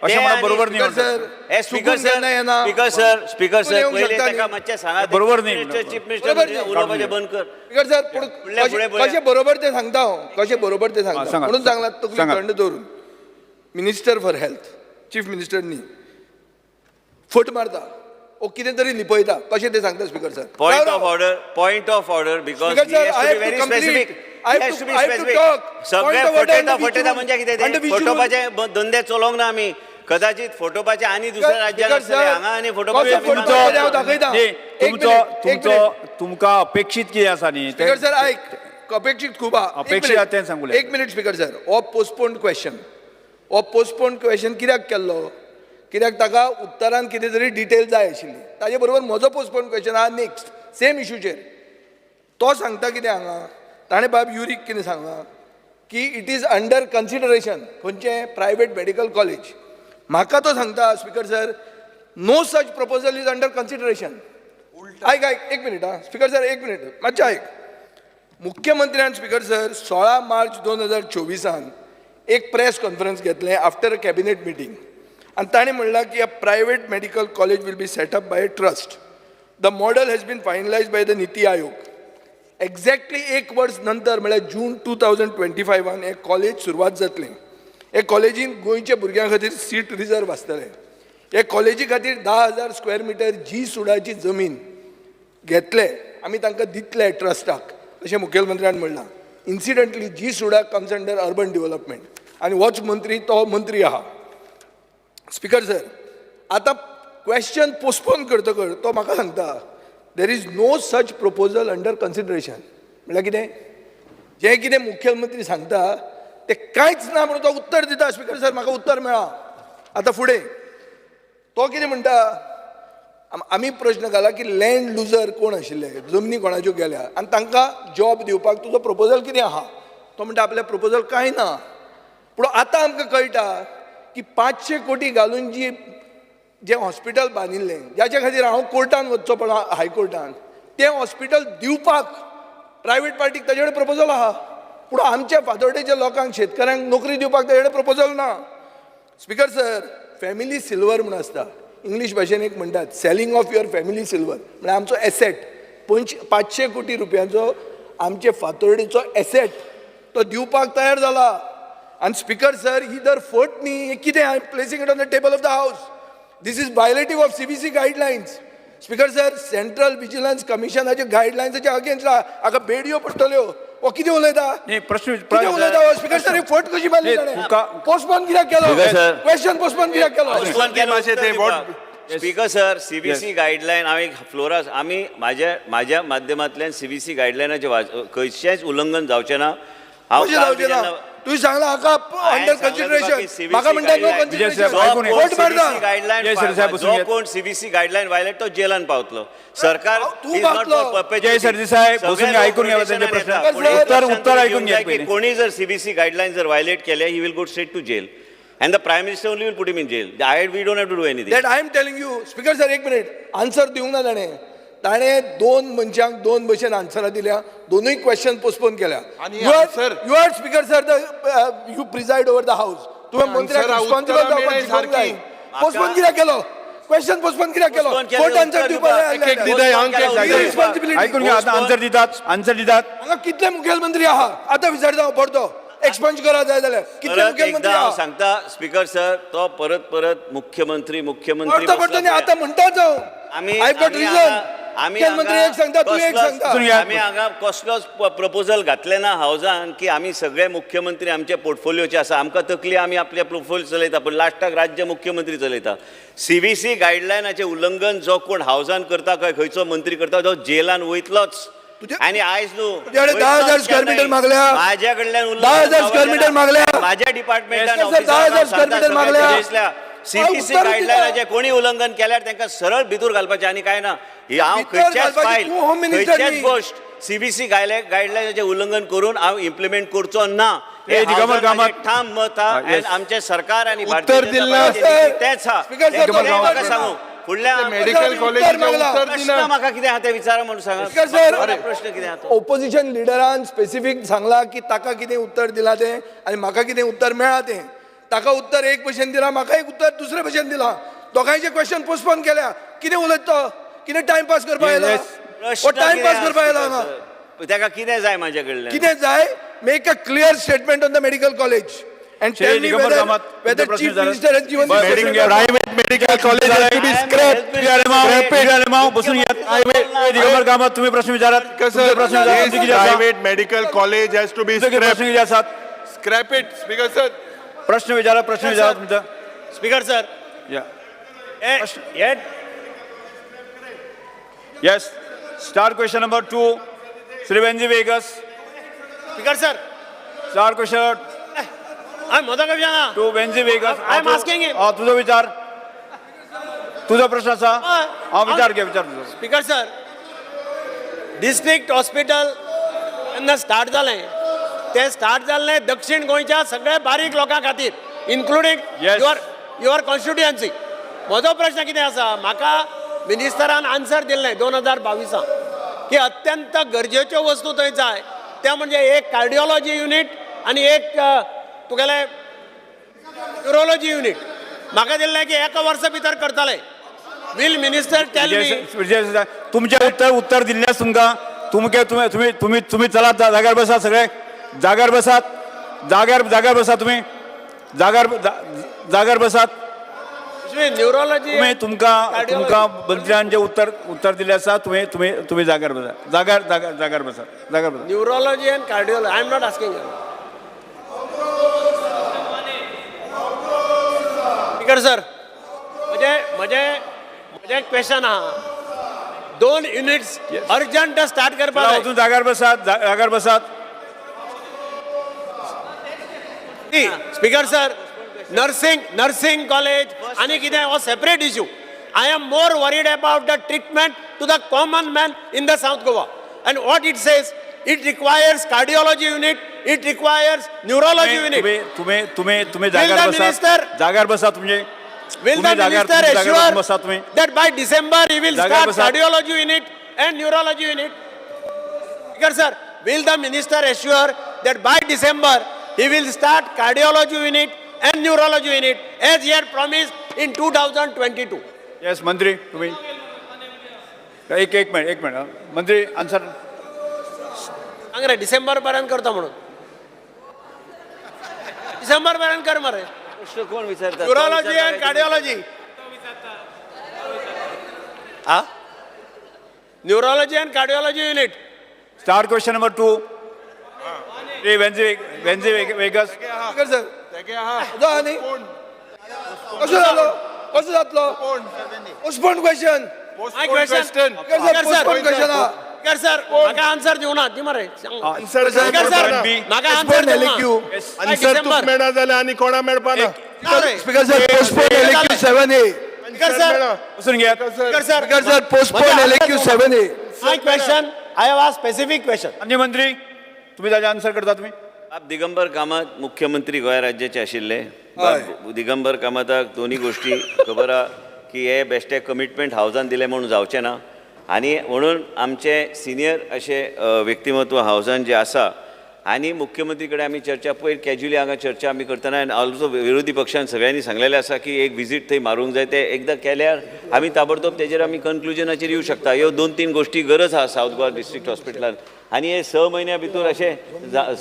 अशें म्हणा बरोबर नाही. स्पीकर चुकून केन्ना येना. स्पीकर चुकून सर येवंक पहिले शकता ताका न्ही. मातशें सांगात बरोबर नाही. चीफ मिनिस्टर बरोबर नाही. उलोवपाचें बंद कर स्पीकर सर फुडल्या फुडें पळया. कशें बरोबर ते सांगता हांव कशें बरोबर ते सांगता सांगा. म्हणून सांगला तकली सांगा. थंड दवरून minister for health chief minister न्ही फट मारता ओ कितें तरी लिपयता कशें ते सांगता speaker sir Point of order, because Speaker he sir, has I to be have to very complete. specific. I have He has to- to be I have to specific. talk. सगळे Point of order फटयता and the फटयता विचारून- म्हणजे कितें and the ते विचारून- फटोवपाचे धंदे चलोवंक ना आमी कदाचित फोटोपाचे आणि दुसऱ्या राज्यात Speaker, असतले sir, हांगा आणि कसो फोटोपाचे फोटो तुमचो काढले हांव दाखयतां. न्ही, एक तुमचो minute, एक तुमचो minute. तुमकां अपेक्षीत कितें आसा न्ही ते- स्पीकर सर आयक अपेक्षीत खूब आहा. एक अपेक्षीत minute. आहा तें सांगूं एक मिनिट स्पीकर सर हो पोस्टपोन्ड क्वेश्चन हो पोस्टपोन्ड क्वेश्चन कित्याक केल्लो कित्याक ताका उत्तरान कितें तरी डिटेल जाय आशिल्ली ताजे बरोबर म्हजो पोस्टपोन्ड क्वेश्चन आहा नेक्स्ट सेम इशूचेर तो सांगता कितें हांगा ताणें बाब युरीक कितें सांगलां की इट इज अंडर कन्सिडरेशन खंयचें प्रायवेट मेडिकल कॉलेज म्हाका तो सांगता speaker sir no such proposal is under consideration आयक आयक एक मिनिट आं स्पीकर सर एक मिनिट मातशें आयक मुख्यमंत्र्यान स्पीकर सर 16 मार्च 2024 एक प्रेस कॉन्फरन्स घेतलें आफ्टर अ कॅबिनेट मिटींग आनी ताणें म्हणलां की a private medical college will be set up by a trust the model has been finalise by the Niti आयोग एक्झॅक्टली एक वर्स नंतर म्हळ्यार जून 2025 हें कॉलेज सुरवात जातलें हे कॉलेजीन गोंयच्या भुरग्यां खातीर सीट रिजर्व आसतलें हे कॉलेजी खातीर 10,000 स्क्वेअर मिटर जी सुडाची जमीन घेतले आमी तांकां दितले ट्रस्टाक अशें मुखेलमंत्र्यान म्हणलां incidentally G SUDA comes under urban development आनी होच मंत्री तो मंत्री आहा स्पीकर सर आतां क्वेश्चन पोस्टपोन करतकच तो म्हाका सांगता there is no such proposal under consideration म्हळ्यार कितें जें कितें मुखेलमंत्री सांगता तें कांयच ना म्हणून तो उत्तर दिता स्पीकर सर म्हाका उत्तर मेळ्ळा आतां फुडें तो कितें म्हणटा आमी प्रश्न घाला की लँड लुजर कोण आशिल्ले जमनी कोणाच्यो गेल्या आनी तांकां जॉब दिवपाक तुजो प्रपोजल कितें आहा तो म्हणटा आपल्या प्रपोजल कांय ना पूण आतां आमकां कळटा की 500 कोटी घालून जें हॉस्पिटल बांदिल्लें ज्याच्या खातीर हांव कोर्टान वचचो पडला हायकोर्टान तें हॉस्पिटल दिवपाक प्रायवेट पार्टीक ताचे कडेन प्रपोजल आहा पूण आमच्या फातोर्डेच्या लोकांक शेतकऱ्यांक नोकरी दिवपाक ताचे कडेन प्रपोजल ना स्पीकर सर फॅमिली सिल्वर म्हूण आसता इंग्लीश भाशेन एक म्हणटात selling of your family silver म्हळ्यार आमचो एसेट 500 कोटी रुपयांचो आमचे फातोर्डेचो एसेट तो दिवपाक तयार जाला आनी स्पीकर सर ही जर फट न्ही हें कितें I am placing it on the table of the house this is violative of CBC guidelines speaker sir central vigilance कमिशनाच्या गायडलायन्साच्या अगेन्स्ट हाका बेडयो पडटल्यो हो कितें उलयता न्ही, प्रश्न कितें उलयता हो स्पीकर सर ही फट कशी मारली न्ही, ताणें तुका- पोस्टपोन कित्याक केलो Speaker sir. क्वेश्चन पोस्टपोन कित्याक केलो स्पीकर सर CBC गायडलायन हांव एक फ्लोरास आमी म्हाज्या माध्यमांतल्यान CBC गायडलायनाचें खंयचेंच उल्लंघन जावचें ना हांव कशें काल जावचें ना जेन्ना- तुवें सांगला हाका अंडर कन्सिडरेशन म्हाका म्हणटा नो कन्सिडरेशन आयकून घे. फट मारता जय सर, साहेब, बसून जो घेत. कोण CBC गायडलायन वायलेट तो जेलान पावतलो सरकार तू is not पावतलो. for perpetuity. जय सरदेसाई, बसून सगळे घे, ऐकून घ्या लोक त्यांचे प्रश्न. येतात. पुढे उत्तर- लक्षात उत्तर ऐकून घेऊन घ्या घ्या की पहिले. कोणी जर CBC गायडलाईन जर वायलेट केले he will go straight to jail and the prime minister only will put him in jail we don't have to do anything that I am telling you speaker sir एक minute answer दिवंक ना ताणें 2 मनशांक 2 भशेन आन्सरां दिल्या दोनूय question postpone केल्या आणि you answer- are speaker sir you preside over the house तुवें मंत्र्याक answer रिस्पॉन्सिबल उत्तरां जावपाक मेळ्ळाय शिकोवंक जाय सारकी. पोस्टपोन कित्याक केलो क्वेश्चन पोस्टपोन कित्याक केलो Postpone केलं, कोर्ट आन्सर उत्तर दिवपाक दिवपाक. आयल्ले. एक-एक दिता, हांव केलं, ही उत्तर responsibility. ऐकून घ्या आता आन्सर दितात हांगा कितले मुखेलमंत्री आहा आतां विचारता हांव परतो एक्सपंज करा जाय जाल्यार कितले परत मुखेलमंत्री एकदा हांव आहा सांगता स्पीकर सर तो परत मुख्यमंत्री परतो परतो न्ही बसला आतां म्हणटाच हांव आमी आय गॉट आमी रिजन हांगा- आमी मुखेलमंत्री हांगा एक सांगता तूं एक कसलोच- सांगता आमी हांगा कसलोच प्रपोजल घातले ना हावजान की आमी सगळे मुख्यमंत्री आमचे पोर्टफोलिओचे आसा आमकां तकली आमी आपले पोर्टफोलिओ चलयता पण लास्टाक राज्य मुख्यमंत्री चलयता CBC गायडलायनाचें उल्लंघन जो कोण हावजान करता काय खंयचो मंत्री करता तो जेलान वयतलोच आणि आयज न्हू तुजे कडेन 10,000 स्क्वेअर मिटर मागल्या. माझ्या कडल्यान 10,000 स्क्वेअर मिटर मागल्या. माझ्या डिपार्टमेंटान Yes, sir, 10,000 स्क्वेअर मिटर मागल्या. CBC उत्तर गायडलायनाचे कोणी उल्लंघन केल्यार तांकां सरळ भितूर घालपाचें आनी काय ना ही हांव भितर खंयच्याच घालपाची फायल तूं होम मिनिस्टर खंयच्याच न्ही. गोश्ट CBC गायडलायनाचें उल्लंघन करून हांव इम्प्लिमेंट करचो ना हे दिगंबर कामत. ठाम मत हा yes. and आमचे सरकार आणि उत्तर भारतीय जनता दिलं, पार्टीचे sir. नीती तेच हा Speaker, sir, तें तो म्हाका उत्तर सांगू फुडल्या मेडिकल कॉलेजीचं मागला. उत्तर प्रश्न दिना म्हाका कितें आहा तें विचारा म्हणून सांगा Speaker, sir. फुडलो प्रश्न कितें आहा तो ओपोजिशन लिडरान स्पेसिफीक सांगला की ताका कितें उत्तर दिलां तें आनी म्हाका कितें उत्तर मेळ्ळा तें ताका उत्तर एक भशेन दिलां म्हाका एक उत्तर दुसरे भशेन दिलां दोगांयचे क्वेश्चन पोस्टपोन केल्या कितें उलयता तो कितें टायमपास करपाक येयला प्रश्न हो कितें टायमपास आहा, करपाक येयला speaker, हांगा sir? ताका कितें जाय म्हाजे कडल्यान कितें जाय make a clear statement on the medical college and Shri tell me Digambar Kamat, whether तुमचा प्रश्न चीफ विचारा. Minister has given private medical college I am scrap बसून घ्या दिगंबर कामत तुम्ही प्रश्न विचारात तुमचे प्रश्न विचारा. तुमचे किती आसा? Private medical college has to be तुमचे किती प्रश्न किती आसात स्क्रॅप इट स्पीकर सर प्रश्न विचारा तुमचा speaker sir Yes. Start question number 2. Sri Benji Vegas. Speaker sir Start question हांवें म्हजो काय विचारना 2 Benji Vegas. I'm asking him. तुझो विचार. तुझा प्रश्न असा. विचार घे विचार तुझो. स्पीकर सर डिस्ट्रिक्ट हॉस्पिटल जेन्ना स्टार्ट जालें तें स्टार्ट जाल्लें दक्षिण गोंयच्या सगळ्या बारीक लोकां खातीर इन्क्लुडींग Yes. Your constituency. म्हजो प्रश्न कितें आसा म्हाका मिनिस्टरान आन्सर दिल्लें 2022 की अत्यंत गरजेच्यो वस्तू थंय जाय त्या म्हणजे एक कार्डिओलॉजी युनिट आनी एक तुगेलें न्युरोलॉजी युनिट म्हाका दिल्लें की एका वर्सा भितर करतले. विल मिनिस्टर टेल मी तुमचे उत्तर दिल्ल्यास तुमकां तुम्ही चला जाग्यार बसा सगळे जाग्यार बसात जाग्यार बसा तुम्ही जाग्यार बसात. न्युरोलॉजी तुमकां मंत्र्यान जे उत्तर दिले आसा तुम्ही जाग्यार बसा जाग्यार बसा. Neurology and cardiology I am not asking. Speaker sir म्हजे क्वेश्चन आहा 2 युनिट्स अर्जंट स्टार्ट करपाक जाय. तुम्ही जाग्यार बसात. स्पीकर सर नर्सिंग कॉलेज आणि कितें हो separate issue. I am more worried about the treatment to the common man in the south Goa and what it says it requires cardiology unit it requires neurology unit. तुम्ही जाग्यार बसा तुम्ही. Will the minister assure that by December he will start cardiology unit and neurology unit? Speaker sir, will the minister assure that by December he will start cardiology unit and neurology unit as he had promised in 2022? Yes, मंत्री तुम्ही एक minute मंत्री answer सांग रे डिसेंबर पर्यंत करतो म्हणून. डिसेंबर पर्यंत कर मरे. प्रश्न कोण विचारतात? Neurology and cardiology. Neurology and cardiology unit. Start question number 2. Sri Benji Vegas. Speaker sir न्ही कसो जातलो postpone question. My question speaker sir म्हाका आन्सर दिवना ती मरे. आन्सर स्पीकर सर म्हाका आन्सर दिवना. आन्सर तुका मेळना जाल्यार आनी कोणा मेळपा ना. Speaker sir postpone LQ 7A. Speaker sir बसून घ्या. Speaker sir postpone LQ 7A. My question I have asked specific question. अन्य मंत्री तुम्ही त्याचे आन्सर करता तुम्ही. आप दिगंबर कामत मुख्यमंत्री गोंय राज्याचे आशिल्ले. दिगंबर कामताक दोन्ही गोष्टी खबर आहा की हे बेश्टे कमिटमेंट हावजान दिले म्हणून जावचें ना आनी म्हणून आमचे सिनियर अशे व्यक्तिमत्व हावजान जे आसा आनी मुख्यमंत्री कडेन आमी चर्चा पयर कॅज्युअली हांगा चर्चा आमी करतना आनी ऑल्सो विरोधी पक्षान सगळ्यांनी सांगलेलें आसा की एक विजीट थंय मारूंक जाय. ते एकदां केल्यार आमी ताबडतोब तेजेर आमी कन्क्लुजनाचेर येवं शकता. ह्यो 2-3 गोश्टी गरज आहा साऊथ गोवा डिस्ट्रिक्ट हॉस्पिटलान आनी हे 6 म्हयन्या भितर अशें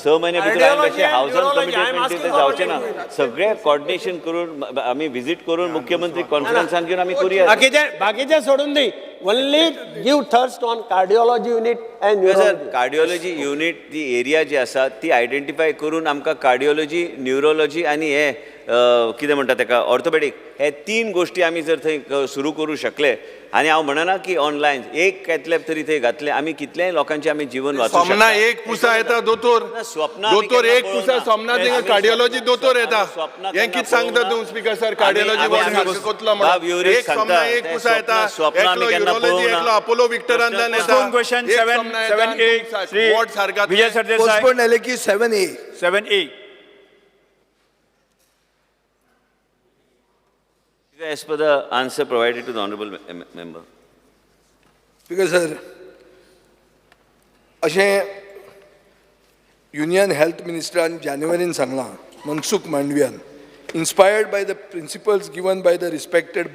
6 म्हयन्या भितर आमी अशें हावजान कमिटमेंट जावचें ना. सगळें कॉर्डिनेशन करून आमी विजीट करून मुख्यमंत्री कॉन्फरन्सान घेवन आमी करुया. बाकीचे सोडून दी. Only give thrust on cardiology unit and neurology. Cardiology unit ती एरिया जी आसा ती आयडेंटिफाय करून आमकां कार्डिओलॉजी न्युरोलॉजी आनी हे कितें म्हणटा ताका ऑर्थोपेडीक हे 3 गोश्टी आमी जर थंय सुरू करूं शकले आनी हांव म्हणना की ऑनलायन एक केतले तरी थंय घातले आमी कितलेय लोकांचें आमी जीवन वाचूं शकता. सोमना एक पुसा येता दोतोर एक पुसा सोमना थिंगा कार्डिओलॉजी दोतोर येता. हें कितें सांगता तूं स्पीकर सर कार्डिओलॉजी वॉर्ड कोतलो म्हणून एक सोमना एक पुसा येता. एकलो न्युरोलॉजी एकलो अपोलो विक्टरांतल्यान येता. Question 7A. वॉर्ड सारका Vijay Sardesai. Postpone LQ 7A. 7A. As per the answer provided to the honorable member. Speaker sir अशें युनियन हेल्थ मिनिस्टरान जानेवारीन सांगलां मनसुख मांडवियान inspired by the principles given by the respected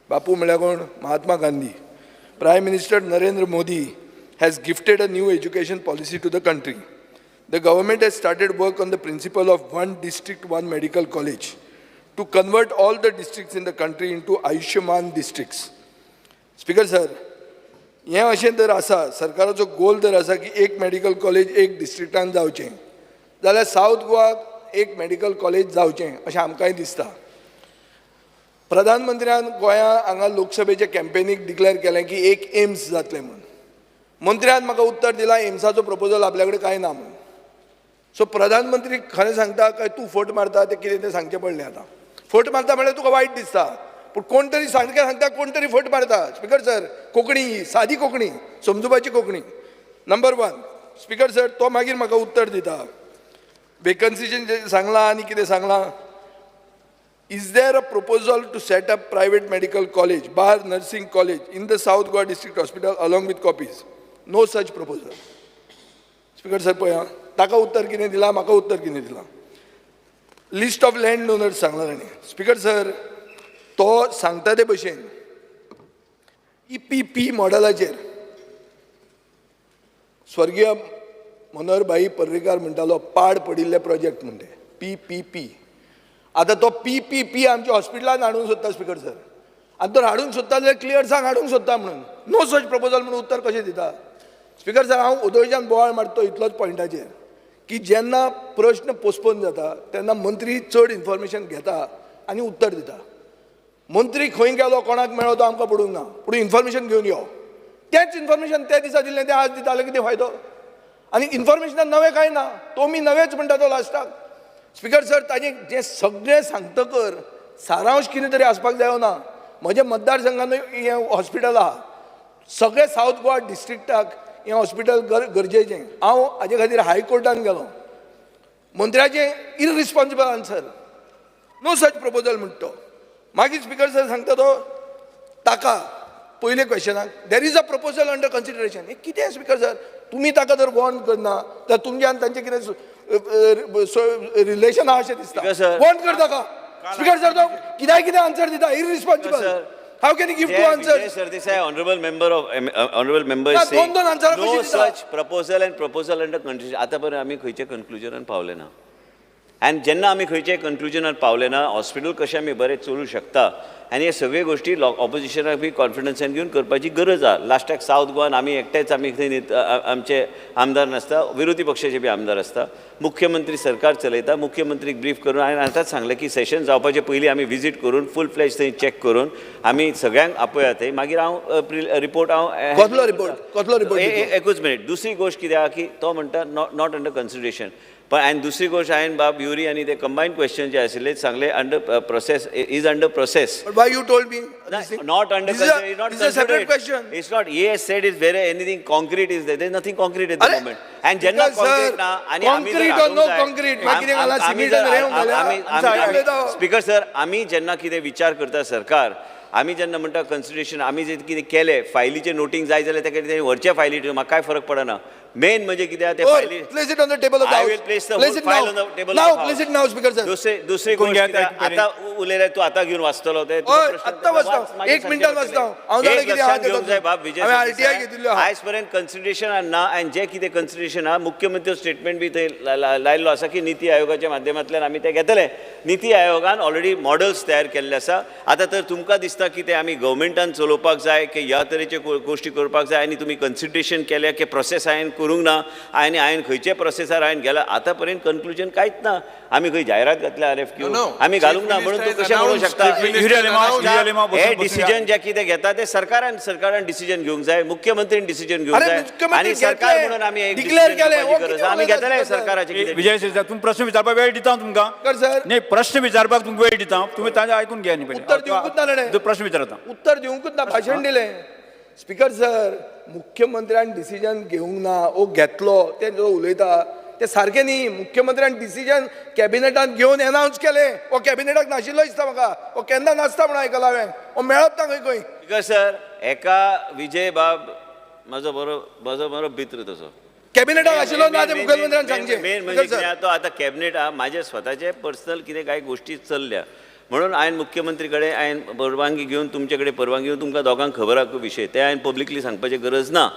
Bapu म्हळ्यार कोण Mahatma Gandhi. Prime minister Narendra Modi has gifted a new education policy to the country. The government has started work on the principle of one district, one medical college to convert all the districts in the country into Ayushman districts. Speaker sir, हें अशें जर आसा सरकाराचो गोल जर आसा की एक medical college एक डिस्ट्रिक्टान जावचें जाल्यार साऊथ गोवाक एक मेडिकल कॉलेज जावचें अशें आमकांय दिसता. प्रधानमंत्र्यान गोंया हांगा लोकसभेचे कॅम्पेनीक डिक्लेअर केलें की एक एम्स जातलें म्हणून. मंत्र्यान म्हाका उत्तर दिलां एम्साचो प्रपोजल आपल्या कडेन कांय ना म्हणून. सो प्रधानमंत्री खरें सांगता काय तूं फट मारता तें कितें तें सांगचें पडलें आतां. फट मारता म्हळ्यार तुका वायट दिसता, पूण कोण तरी सारकें सांगता कोण तरी फट मारता. स्पिकर सर, कोंकणी ही सादी कोंकणी, समजुपाची कोंकणी. नंबर 1, स्पिकर सर तो मागीर म्हाका उत्तर दिता. वेकन्सीचें सांगलां आनी कितें सांगलां. Is there a proposal to set up private medical college, bar nursing college in the South Goa District Hospital along with copies? No such proposal. Speaker sir, पळया ताका उत्तर कितें दिलां, म्हाका उत्तर कितें दिलां. लिस्ट ऑफ लँड डोनर्स सांगला ताणें. स्पिकर सर, तो सांगता ते भशेन EPP मॉडेलाचेर स्वर्गीय मनोहरभाई पर्रीकार म्हणटालो पाड पडिल्ले प्रोजेक्ट म्हणटे PPP. आतां तो PPP आमच्या हॉस्पिटलान हाडूंक सोदता स्पिकर सर. आनी तो हाडूंक सोदता जाल्यार क्लियर सांग हाडूंक सोदता म्हणून. नो सच प्रपोजल म्हणून उत्तर कशें दिता. स्पिकर सर, हांव उदयच्यान बोवाळ मारतो इतलोच पॉयंटाचेर की जेन्ना प्रश्न पोस्टपोन जाता तेन्ना मंत्री चड इन्फॉर्मेशन घेता आनी उत्तर दिता. मंत्री खंय गेलो, कोणाक मेळ्ळो तो आमकां पडूंक ना, पूण इन्फॉर्मेशन घेवन यो. तेंच इन्फॉर्मेशन त्या दिसा दिलें तें आज दिता जाल्यार कितें फायदो. आनी इन्फॉर्मेशनान नवें कांय ना, तो मी नवेंच म्हणटा तो लास्टाक. स्पिकर सर, ताजें जें सगळें सांगतकर सारांश कितें तरी आसपाक जायो ना. म्हज्या मतदारसंघान हें हॉस्पिटल आहा, सगळे सावथ गोवा डिस्ट्रिक्टाक हें हॉस्पिटल गरजेचें. हांव हाजे खातीर हायकोर्टान गेलो. मंत्र्याचें irresponsible answer, no such proposal म्हणटा तो. मागीर स्पिकर सर सांगता तो ताका पयले क्वेश्चनाक there is a proposal under consideration. हें कितें स्पिकर सर? तुमी ताका जर वॉर्न करना जाल्यार तुमचे आनी तांचें कितें रिलेशन आहा अशें दिसता. Speaker sir. वॉर्न कर ताका. स्पिकर सर, तो कितें आन्सर दिता, irresponsible. How can you give two answers? Sardesai, honorable member ना, is saying दोन answer no कशी दिता? such proposal and proposal under consideration. आता पर्यंत आमी खंयच्या कन्क्लुजनान पावले ना. आनी जेन्ना आमी खंयच्या कन्क्लुजनार पावले ना, हॉस्पिटल कशें आमी बरें चलूंक शकता आनी हे सगळे गोश्टी ऑपोजिशनाक बी कॉन्फिडन्सान घेवन करपाची गरज आहा. लास्टाक सावथ गोवान आमी एकटेच आमी थंय आमचे आमदार नासता, विरोधी पक्षाचे बी आमदार आसता. मुख्यमंत्री सरकार चलयता, मुख्यमंत्रीक ब्रीफ करून हांवें आतांच सांगलें की सेशन जावपाचे पयलीं आमी विजीट करून फूल फ्लॅश थंय चॅक करून आमी सगळ्यांक आपया थंय. मागीर हांव रिपोर्ट कसलो रिपोर्ट? एकूच मिनीट. दुसरी गोश्ट कितें आहा की तो म्हणटा नॉट अंडर कन्सिडरेशन. पण आनी दुसरी गोष्ट हांवें बाब युरी आनी ते कंबायन क्वेश्चन जे आशिल्ले सांगले under process, is under process. But why you told me? Not under This is a- consider- not this is a separate considered. question. It's not. He has said is very anything concrete is there. There is nothing concrete at the Arre, moment. And jenna because, sir, concrete na आणि आम्ही जर concrete or no हाडूंक जाय- concrete, आम- मागीर घाला, आम- आम्ही cement जर- and रेंव घाला. आम्ही स्पीकर सर, आम्ही जेन्ना कितें विचार करता सरकार, आम्ही जेन्ना म्हणटा कन्सिडरेशन, आम्ही जे कितें केलें फायलीचें नोटींग जाय जाल्यार तेका कितें व्हरचे फायली म्हाका काय फरक पडना. मेन म्हणजे कितें ते फायली Place it on the table of the I House. will place the Place whole it file now. on the table Now, of the House. place it now, Speaker sir. दुसरी कोण गोष्ट घ्या कितें आता उलयले तू आता घेवन वाचतलो ते हय, आत्तां वाचता. एक मिनटान वाचता. हांव जाणा कितें आहा तें जाय बाब विजय हांवें RTI घेतिल्लो आहा. आयज पर्यंत कन्सिडरेशन ना. आनी जे कितें कन्सिडरेशन आहा मुख्यमंत्री स्टेटमेंट बी थंय लायल्लो आसा की निती आयोगाच्या माध्यमांतल्यान आमी ते घेतले. निती आयोगान ऑलरेडी मॉडेल्स तयार केल्ले आसा. आतां तर तुमकां दिसता की ते आमी गव्हर्मेंटान चलोवपाक जाय की ह्या तरेचे गोश्टी करपाक जाय आनी तुमी कन्सिडरेशन केल्या की प्रोसेस हांवें करूंक ना आनी हांवें खंयचे प्रोसेसार हांवें गेला. आतां पर्यंत कन्क्लुजन कांयच ना. आमी खंय जायरात घातल्या RFQ आमी घालूंक ना म्हणून तूं कशें म्हणूंक शकता. हे डिसिजन जे कितें घेता ते सरकारान डिसिजन घेवंक जाय, मुख्यमंत्रीन डिसिजन घेवंक अरे, जाय मुख्यमंत्री आनी सरकार घेतले, म्हणून आमी एक declare decision केले, घेवपाची हो, गरज कितें आहा. आमी उलयता घेतले सर? सरकाराचे कितें. विजय शिरसाट, तुम्ही प्रश्न विचारपाक वेळ दिता तुमकां. कर सर. नाही, प्रश्न विचारपाक तुमकां वेळ दिता. तुम्ही ताजें आयकून घ्या न्ही उत्तर दिवंकूच ना ताणें. तो प्रश्न विचारता. उत्तर दिवंकूच ना, भाशण दिलें. स्पिकर सर, मुख्यमंत्र्यान डिसिजन घेवंक ना ओ घेतलो ते जो उलयता ते सारकें न्ही. मुख्यमंत्र्यान डिसिजन कॅबिनेटान घेवन एनावन्स केलें. ओ कॅबिनेटाक नाशिल्लो दिसता म्हाका. ओ केन्ना नासता म्हणून आयकलां हांवें. ओ मेळप ना खंय खंय. स्पीकर सर, एका विजय बाब म्हजो बरो मित्र तसो. कॅबिनेटाक आशिल्लो ना ते मुख्यमंत्र्यान सांगचें. मेन म्हणजे कितें आहा, तो आतां कॅबिनेट आहा, म्हाजे स्वताचे पर्सनल कितें कांय गोश्टी चल्ल्या म्हणून हांवें मुख्यमंत्री कडेन हांवें परवानगी घेवन तुमचे कडेन परवानगी घेवन तुमकां दोगांक खबर आहा विशय ते हांवें पब्लिकली सांगपाची गरज ना.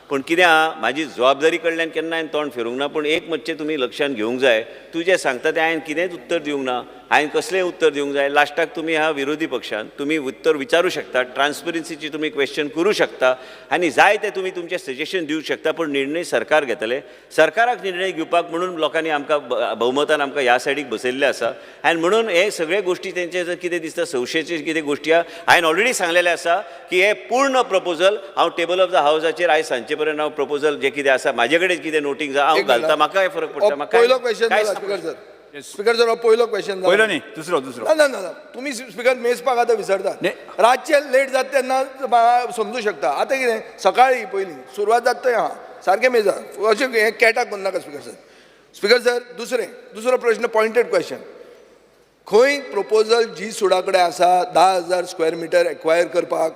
पूण कितें आहा, म्हाजी जबाबदारी कडल्यान केन्ना हांवें तोंड फिरूंक ना. पूण एक मातशें तुमी लक्षांत घेवंक जाय, तूं जें सांगता तें हांवें कितेंच उत्तर दिवंक ना. हांवें कसलेंय उत्तर दिवंक जाय. लास्टाक तुमी ह्या विरोधी पक्षान तुमी उत्तर विचारूं शकता, ट्रान्सपरन्सीची तुमी क्वेश्चन करूं शकता आनी जाय ते तुमी तुमचें सजेशन दिवंक शकता, पूण निर्णय सरकार घेतले. सरकाराक निर्णय घेवपाक म्हणून लोकांनी आमकां भोवमतान आमकां ह्या सायडीक बसयल्ले आसा आनी म्हणून हे सगळे गोश्टी तेंचे जर कितें दिसता संशयाचे कितें गोश्टी आहा, हांवें ऑलरेडी सांगलेलें आसा की हे पूर्ण प्रपोजल हांव टेबल ऑफ द हावसाचेर आयज सांजचे पर्यंत हांव प्रपोजल जे कितें आसा म्हाजे कडेन कितें नोटींग जा हांव घालता, म्हाका काय फरक पडटा. म्हाका पहिलो क्वेश्चन काय स्पीकर सर, स्पीकर सर पहिलो क्वेश्चन पहिलं नाही दुसरं दुसरं ना ना ना तुम्ही स्पीकर मेजपाक आतां विसरता. रातचे लेट जाता तेन्ना समजू शकता. आतां कितें सकाळी पयलीं सुरवात जाता थंय आहा सारकें मेजा अशें हें कॅटाक करूं नाका स्पीकर सर. स्पीकर सर दुसरो प्रश्न पॉयंटेड क्वेश्चन. खंय प्रपोजल जी सुडा कडेन आसा 10,000 स्क्वेअर मिटर एक्वायर करपाक?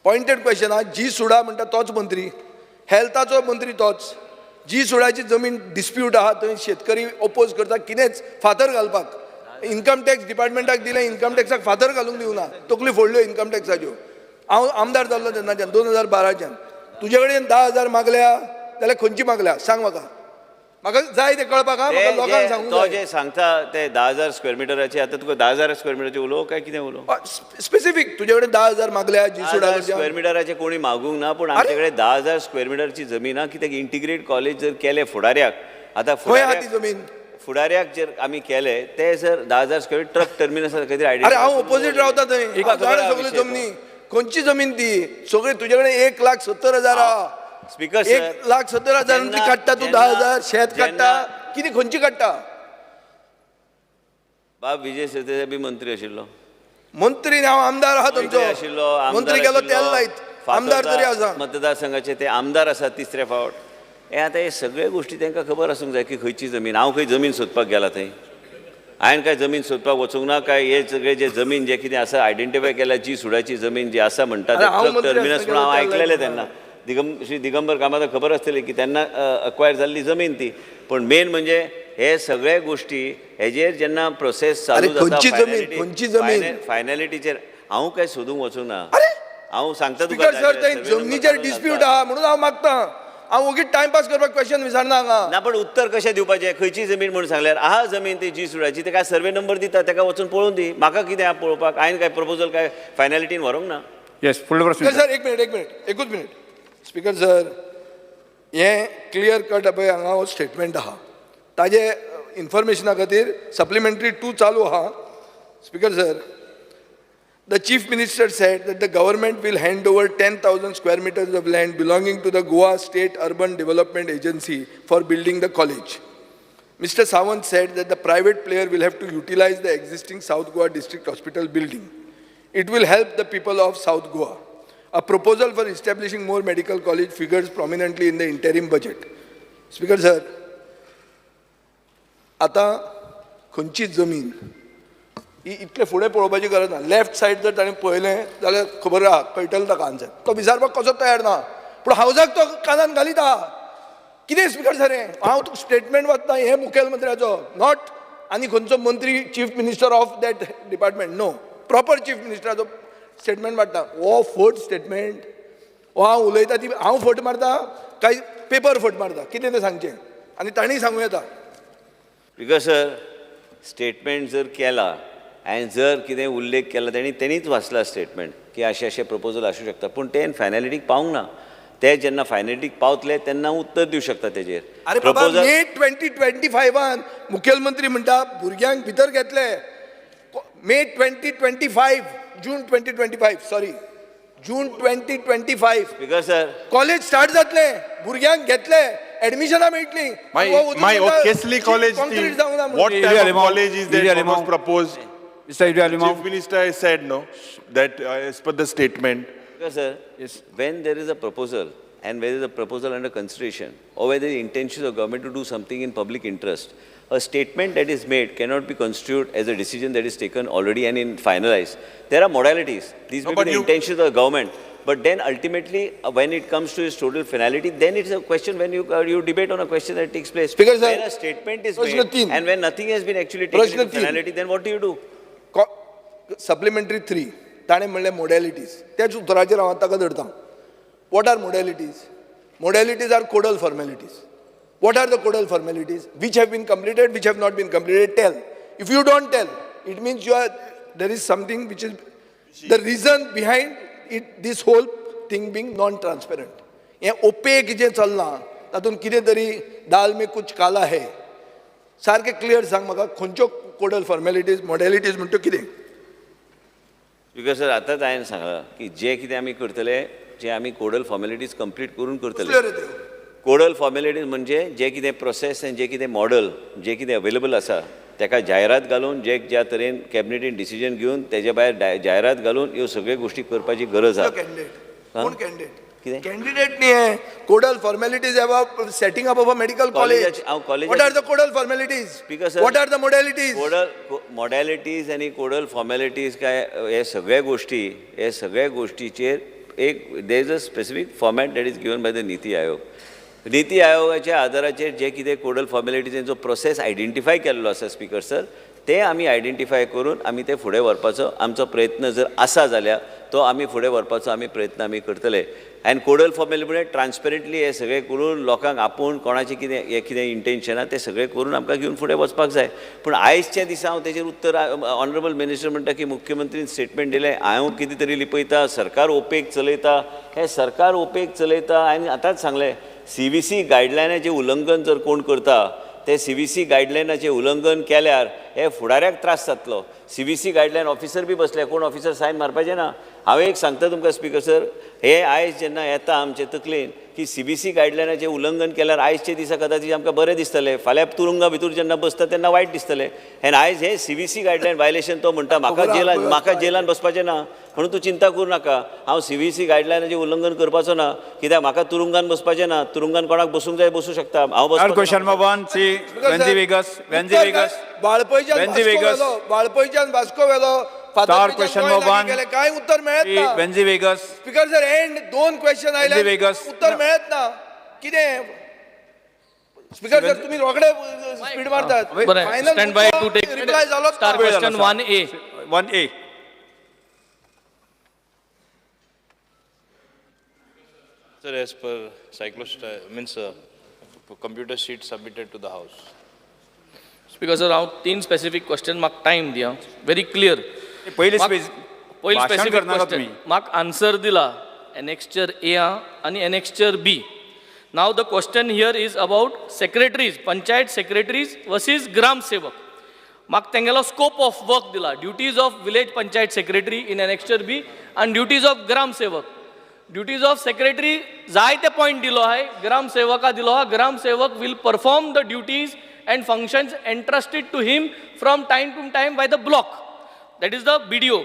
पॉयंटेड क्वेश्चन आहा. जी सुडा म्हणटा तोच मंत्री, हेल्थाचो मंत्री तोच. जी सुडाची जमीन डिस्प्यूट आहा थंय शेतकरी ओपोज करता कितेंच फातर घालपाक. इन्कम टॅक्स डिपार्टमेंटाक दिलें, इन्कम टॅक्साक फातर घालूंक दिवना, तकली फोडल्यो इन्कम टॅक्साच्यो. हांव आमदार जाल्लो तेन्नाच्यान 2012च्यान तुजे कडेन 10,000 मागल्या जाल्यार खंयची मागल्या सांग म्हाका जाय तें कळपाक हा. म्हाका लोकांक सांगूंक तो जाय. जे सांगता ते 10,000 स्क्वेअर मिटराचे, आतां तुका 10,000 स्क्वेअर मिटराचे उलोवं काय कितें उलोवं? स्पेसिफीक तुजे कडेन 10,000 मागल्या जी 10,000 सुडा स्क्वेअर मिटराचे कोणी मागूंक ना, पूण आमचे कडेन 10,000 स्क्वेअर मिटरची जमीन हा. कित्याक इंटिग्रेट कॉलेज जर केलें फुडाऱ्याक, आतां खंय आहा ती जमीन? फुडाऱ्याक जर आमी केले ते जर 10,000 स्क्वेअर ट्रक टर्मिनस खंय अरे हांव ओपोजीट रावता थंय, सगळ्यो जमनी. खंयची जमीन ती? सगळी तुजे कडेन 1,70,000 आहा. स्पीकर सर 1,70,000 काडटा तूं 10,000 शेत काडटा कितें खंयची काडटा? बाब विजय सरदेसाय बी मंत्री आशिल्लो. मंत्री हांव आमदार आहा तुमचो. आशिल्लो मंत्री गेलो तेल लायत आमदार तरी आसा. मतदारसंघाचे ते आमदार आसात तिसरे फावट. हे आतां हे सगळे गोश्टी तांकां खबर आसूंक जाय की खंयची जमीन. हांव खंय जमीन सोदपाक गेला थंय, हांवें काय जमीन सोदपाक वचूंक ना काय. हे सगळे जे जमीन जे कितें आसा आयडेंटिफाय केल्या जी सुडाची जमीन जी आसा म्हणटा ते ट्रक टर्मिनस म्हणून हांव आयकलेलें तेन्ना. श्री दिगंबर कामत खबर आसतली की तेन्ना अक्वायर जाल्ली जमीन ती. पण मेन म्हणजे हे सगळे गोश्टी हेजेर जेन्ना प्रोसेस चालू जाता फायनलिटीचेर हांव काय सोदूंक वचूंक ना. हांव सांगता तुका सर थंय जमनीचेर डिस्प्यूट आहा म्हणून हांव मागता. हांव ओगीच टायमपास करपाक क्वेश्चन विचारना हांगा. ना पण उत्तर कशें दिवपाचें? खंयची जमीन म्हणून सांगल्यार आहा जमीन ती जी सुडाची ते काय सर्वे नंबर दिता ताका वचून पळोवन दी. म्हाका कितें आहा पळोवपाक? हांवें काय प्रपोजल काय फायनलिटीन व्हरूंक ना. येस फुडलो प्रश्न सर एक मिनिट एकूच मिनिट. स्पीकर सर हें क्लियर कट पळय हांगा हो स्टेटमेंट आहा ताजे इन्फॉर्मेशना खातीर सप्लिमेंटरी 2 चालू आहा. Speaker sir the chief minister said that the government will hand over 10,000 square meters of land belonging to the Goa State Urban Development Agency for building the college. Mr. Sawant said that the private player will have to utilize the existing South Goa District Hospital building. It will help the people of South Goa. A proposal for establishing more medical college figures prominently in the interim budget. Speaker sir, आता खंयची जमीन इतले फुडें पळोवपाची गरज ना. Left said जर ताणें पळयलें जाल्यार खबर आहा कळटलो ताका आन्सर. तो विचारपाक कसो तयार ना, पूण हावजाक तो कानान घालीत आहा. कितें स्पीकर सर हें? हांव तुका स्टेटमेंट वाचता हें मुखेलमंत्र्याचो, नॉट आनी खंयचो मंत्री chief minister of that department. No, proper chief मिनिस्टराचो स्टेटमेंट वाडटा. हो फट स्टेटमेंट हो हांव उलयता ती हांव फट मारता काय पेपर फट मारता कितें तें सांगचें आनी ताणीय सांगूं येता. बिकॉज सर स्टेटमेंट जर केला आनी जर कितें उल्लेख केला तेणीच वाचला स्टेटमेंट की अशें प्रपोजल आसूं शकता, पूण तें फायनलिटीक पावूंक ना. ते जेन्ना फायनलिटीक पावतले तेन्ना उत्तर दिवंक शकता तेजेर. अरे बाबा मे 2025 मुखेलमंत्री म्हणटा भुरग्यांक भितर घेतले. मे 2025 जून 2025 sorry June 2025 because sir college start जातले, भुरग्यांक घेतले, एडमिशनां मेळटलीं. Kesley College team, what type of college is that was proposed? Mr. Idris Ali Chief Minister has said no, that as per the statement. Because sir, yes, when there is a proposal and whether the proposal under consideration or whether the intention of government to do something in public interest, a statement that is made cannot be construed as a decision that is taken already and in finalized. There are modalities. These may be the intentions of the government. But then ultimately, when it comes to its total finality, then it's a question when you debate on a question that takes place. Because when a statement is made and when nothing has been actually taken into finality, then what do you do? Supplementary 3, ताणें म्हणलें modalities. त्याच उतराचेर हांव ताका धरतां. What are modalities? Modalities are codal formalities. What are the codal formalities? Which have been completed, which have not been completed? Tell. If you don't tell, it means there is something which is the reason behind it, this whole thing being non-transparent. हे OPEC जे चल्लां तातूंत कितें तरी दाल में कुछ काला है सारकें क्लियर सांग म्हाका खंयच्यो कोडल फॉर्मेलिटीज मॉडेलिटीज म्हणटा कितें स्पीकर सर आतांच हांवें सांगलां की जे कितें आमी करतले जे आमी कोडल फॉर्मेलिटीज कंप्लीट करून करतले क्लियर येते कोडल फॉर्मेलिटीज म्हणजे जे कितें प्रोसेस आनी जे कितें मॉडल जे कितें अवेलेबल आसा ताका जायरात घालून जे ज्या तरेन कॅबिनेटीन डिसिजन घेवन तेजे भायर जायरात घालून ह्यो सगळ्यो गोश्टी करपाची गरज आसा कॅन्डिडेट कोण कॅन्डिडेट कितें कॅन्डिडेट न्ही हे codal formalities about setting up of a medical college हांव college what are the codal formalities Speaker, sir. What are the modalities codal modalities आनी कोडल फॉर्मेलिटीज काय हे सगळ्या गोश्टीचेर एक there is a specific format that is given by the Niti Aayog Niti आयोगाच्या आदाराचेर जे कितें कोडल फॉर्मेलिटीजो प्रोसेस आयडेंटिफाय केल्लो आसा स्पीकर सर ते आमी आयडेंटिफाय करून आमी ते फुडें व्हरपाचो आमचो प्रयत्न जर आसा जाल्यार तो आमी फुडें व्हरपाचो आमी प्रयत्न आमी करतले आनी कोडल फॉर्मेलिटी म्हणजे ट्रान्सपेरंटली हे सगळें करून लोकांक आपूण कोणाचें कितें हे कितें इंटेन्शनां तें सगळें करून आमकां घेवन फुडें वचपाक जाय पूण आयजच्या दिसा हांव तेजेर उत्तर ऑनरेबल मिनिस्टर म्हणटा की मुख्यमंत्रीन स्टेटमेंट दिलें हांव कितें तरी लिपयता सरकार ओपेक चलयता हें सरकार ओपेक चलयता आनी आतांच सांगलें CVC गायडलायनाचें उल्लंघन जर कोण करता ते CVC गायडलायनाचें उल्लंघन केल्यार हे फुडाऱ्याक त्रास जातलो CVC गायडलायन ऑफिसर बी बसले कोण ऑफिसर सायन मारपाचें ना हांव एक सांगता तुमकां स्पीकर सर हे आयज जेन्ना येता आमचे तकलेन की CVC गायडलायनाचें उल्लंघन केल्यार आयजचे दिसा कदाचित आमकां बरें दिसतलें फाल्यां तुरुंगा भितर जेन्ना बसता तेन्ना वायट दिसतलें आनी आयज हे CVC गायडलायन वायलेशन तो म्हणटा म्हाका जेलान बसपाचें ना म्हणून तूं चिंता करूं नाका हांव CVC गायडलायनाचें उल्लंघन करपाचो ना कित्याक म्हाका तुरुंगान बसपाचें ना तुरुंगान कोणाक बसूंक जाय बसूं शकता हांव क्वेश्चन मोबान सी वेंजी वेगस बाळपयच्यान वास्को वेलो Star question number one. काय उत्तर मेळत ना Venzy Viegas speaker sir and दोन क्वेश्चन आयले वेगस. उत्तर मेळत ना कितें स्पीकर सर तुम्ही रोखडे स्पीड मारतात बरें stand by to take reply झालो star question 1A 1A Sir, as per computer sheet submitted to the House. Speaker sir हांव 3 स्पेसिफीक क्वेश्चन म्हाका टायम दिया व्हेरी क्लियर पयली पयली स्पेसिफीक क्वेश्चन म्हाका आन्सर दिला एनेक्स्चर A आनी annexure B. Now the question here is about secretaries panchayat secretaries versus gram sevak म्हाका तेंगेलो स्कोप ऑफ वर्क दिला duties of village panchayat secretary in annexure B आनी duties of gram sevak duties of secretary जायते point दिलो आहाय ग्राम सेवका दिलो आहा ग्राम सेवक will perform the duties and functions entrusted to him from time to time by the block. That is the BDO.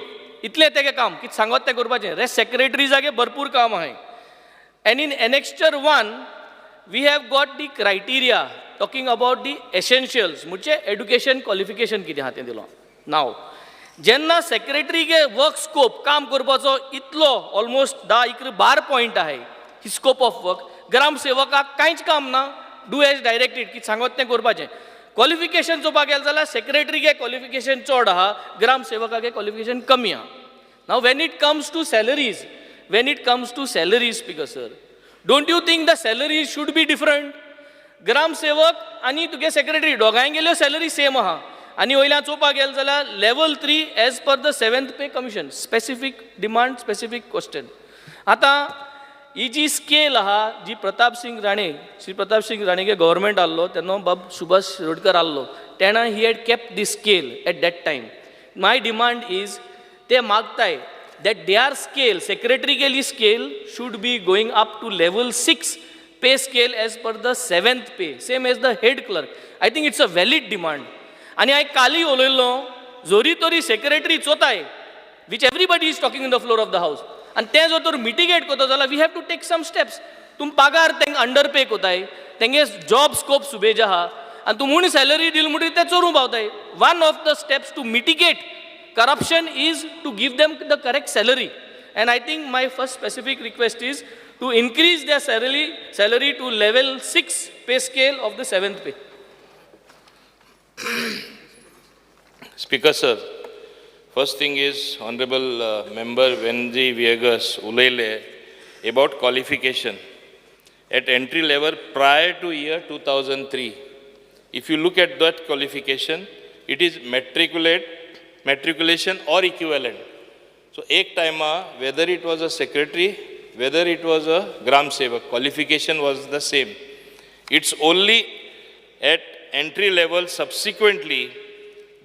इतले तेगे काम कित सांगत ते करपाचें रेस्ट सेक्रेटरी जागे भरपूर काम आहाय. And in annexure 1 we have got the criteria talking about the essentials म्हणजे education qualification कितें आहा तें दिलो. Now जेन्ना सेक्रेटरी गे वर्क स्कोप काम करपाचो इतलो ऑलमोस्ट 10-12 पॉयंट आहाय ही स्कोप ऑफ वर्क ग्राम सेवकाक कांयच काम ना डू एज डायरेक्टेड की सांगत तें करपाचें क्वॉलिफिकेशन चोवपाक गेलें जाल्यार सेक्रेटरी गे क्वॉलिफिकेशन चड आहा ग्राम सेवकागे क्वॉलिफिकेशन कमी आहा now when it comes to salaries speaker sir don't you think the salaries should be different gram sevak आनी तुगे सेक्रेटरी दोगांय गेल्यो सॅलरी सेम आहा आनी वयल्यान चोवपाक गेलें जाल्यार level 3 as per the 7th pay commission specific demand specific question आतां ही जी स्केल आहा जी श्री प्रताप सिंग राणेगे गव्हर्मेंट आल्लो तेन्ना बाब सुभाष शिरोडकर आल्लो तेन्ना he had kept the scale at that time my demand is ते मागताय that they are scale secretary गेली scale should be going up to level 6 pay scale as per the 7th pay same age the head clerk I think it's a valid demand आनी हांवें काली उलयल्लो जोरी तोरी secretary चोताय which everybody is talking in the floor of the house आनी तें जर तर मिटिगेट करता जाल्यार we have to take some steps तुम पगार तेंक अंडर पे कोताय तेंगे जॉब स्कोप सुबेज आहा आनी तूं म्हूण सॅलरी दिल म्हणटरी ते चोरूं पावताय one of the steps to mitigate corruption is to give them the correct salary and I think my first specific request is to increase their salary to level 6 pay scale of the 7th pay. Speaker sir, first thing is Honorable Member Venji Viegas Ulele about qualification at entry level prior to year 2003. If you look at that qualification, it is matriculation or equivalent. So एक time whether it was a secretary, whether it was a gram sevak, qualification was the same. It's only at entry level subsequently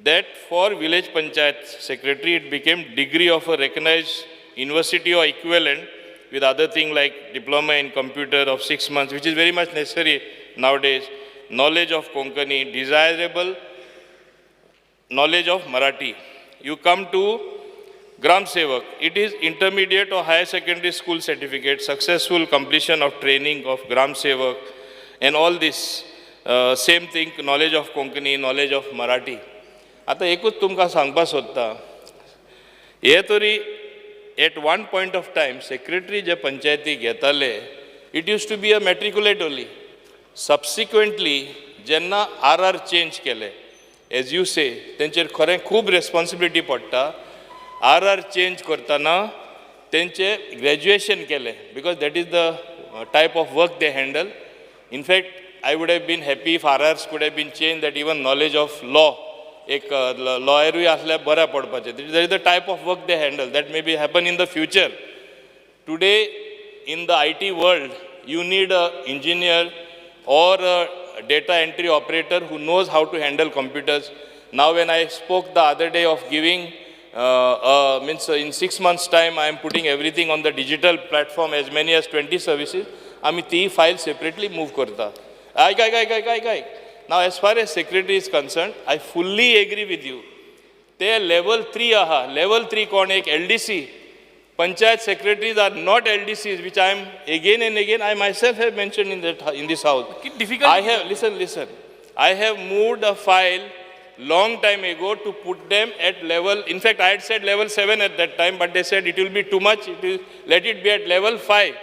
that for village panchayat secretary it became degree of a recognized university or equivalent with other thing like diploma in computer of 6 months, which is very much necessary nowadays, knowledge of Konkani, desirable knowledge of Marathi. You come to Gram Sevak, it is intermediate or higher secondary school certificate, successful completion of training of Gram Sevak, and all this, same thing, knowledge of Konkani, knowledge of Marathi. आता एकूच तुमकां सांगपा सोदता, हे तरी at one point of time, secretary जे पंचायती घेताले, it used to be a matriculate only. Subsequently, जेन्ना RR change केले, as you say, तेंचेर खरें खूब responsibility पडटा. RR change करताना तेंचे graduation केले, because that is the type of work they handle. In fact, I would have been happy if RRs could have been changed, that even knowledge of law, एक लॉयरूय आसल्यार बऱ्या पडपाचें. That is the type of work they handle. That may be happen in the future. Today, in the IT world, you need an engineer or a data entry operator who knows how to handle computers. Now, when I spoke the other day of giving, means in 6 months' time, I am putting everything on the digital platform, as many as 20 services. आमी ती file separately move करता. Now, as far as secretary is concerned, I fully agree with you. They level 3 aha. Level 3 कौन एक LDC. Panchayat secretaries are not LDCs, which I am again and again, I myself have mentioned in this house. Difficult. I have, listen. I have moved a file long time ago to put them at level, in fact, I had said level 7 at that time, but they said it will be too much, let it be at level 5.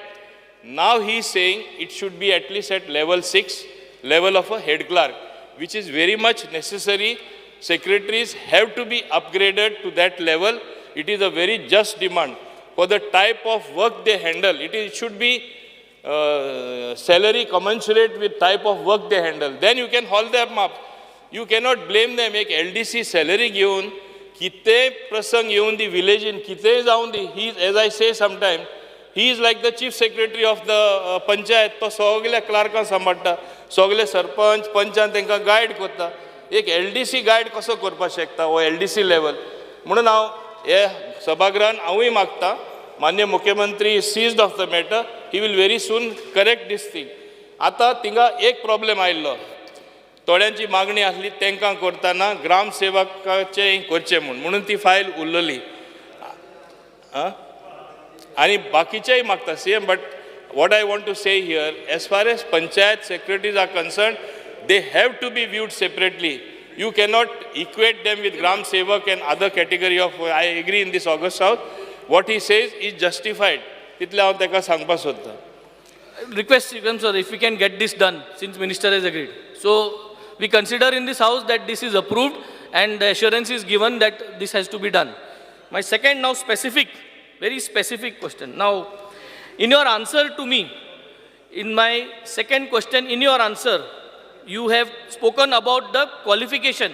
Now he is saying it should be at least at level 6, level of a head clerk, which is very much necessary. Secretaries have to be upgraded to that level. It is a very just demand. For the type of work they handle, it should be salary commensurate with type of work they handle. Then you can hold them up. You cannot blame them. एक LDC salary घेऊन किते प्रसंग येऊन दी village in किते जाऊन दी. He, as I say sometimes, he is like the chief secretary of the panchayat. तो सगळ्या क्लार्कां सांबाळटा, सगळे सरपंच पंचान तांकां गायड करता. एक LDC गायड कसो करपाक शकता हो LDC लेवल. म्हणून हांव हे सभागृहान हांवूय मागता, मान्य मुख्यमंत्री seized of the matter, he will very soon correct this thing. आतां थिंगा एक प्रॉब्लेम आयिल्लो, थोड्यांची मागणी आसली तांकां करतना ग्रामसेवकाचें करचें म्हणून ती फायल उरलेली. आनी बाकीचेय मागता CM. But what I want to say here, as far as panchayat secretaries are concerned, they have to be viewed separately. You cannot equate them with Gram Sevak and other category of, I agree in this August South, what he says is justified. तितले हांव ताका सांगपाक सोदतां. Request, sir, if we can get this done, since minister has agreed. So, we consider in this house that this is approved and the assurance is given that this has to be done. My second now specific, very specific question. Now, in your answer to me, in my second question, in your answer, you have spoken about the qualification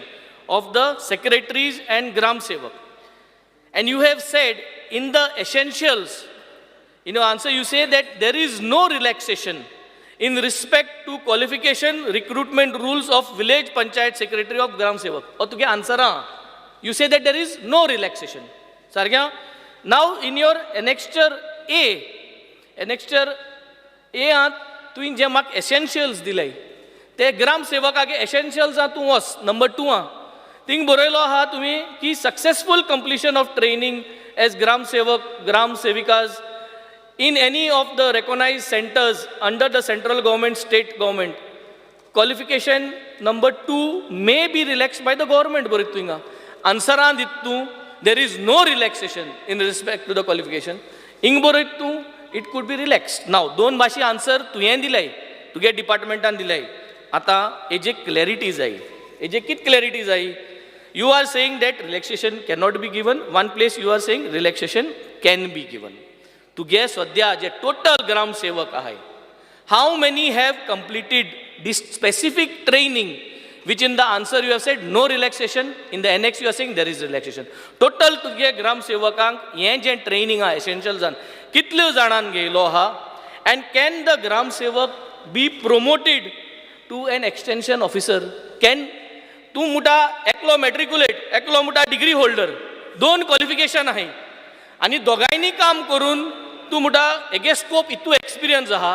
of the secretaries and Gram Sevak. And you have said in the essentials, in your answer you say that there is no relaxation in respect to qualification recruitment rules of village panchayat secretary of Gram Sevak. Or to get answer, you say that there is no relaxation. Sargya, now in your annexure A, तुवें जे म्हाका एसेन्शियल्स दिले ते ग्राम सेवकागे एसेन्शियल्स तूं वच number 2 thing बरयलो आहा तुमी की successful completion of training as gram sevak gram सेविकाज in any of the recognized centers under the central government, state government. Qualification number 2 may be relaxed by the government. Ansaran dittu, there is no relaxation in respect to the qualification. Ing borittu, it could be relaxed. Now, don bashi answer tuyen dilai, to get department an dilai. Ata, eje clarity zai. Eje kit clarity zai. You are saying that relaxation cannot be given. One place you are saying relaxation can be given. To guess Swadhya, je total Gram Sevak hai. How many have completed this specific training which in the answer you have said no relaxation, in the annex you are saying there is relaxation. Total तुगे ग्राम सेवकांक हे जे training हा essentials an कितल्यो जाणांन घेयलो हा, and can the gram sevak be promoted to an extension officer? Can तूं मुटा एकलो matriculate, एकलो मुटा degree holder, 2 qualification आहे आणि दोगांयनी काम करून तूं मुटा हेगे स्कोप इतू एक्सपिरियन्स आहा,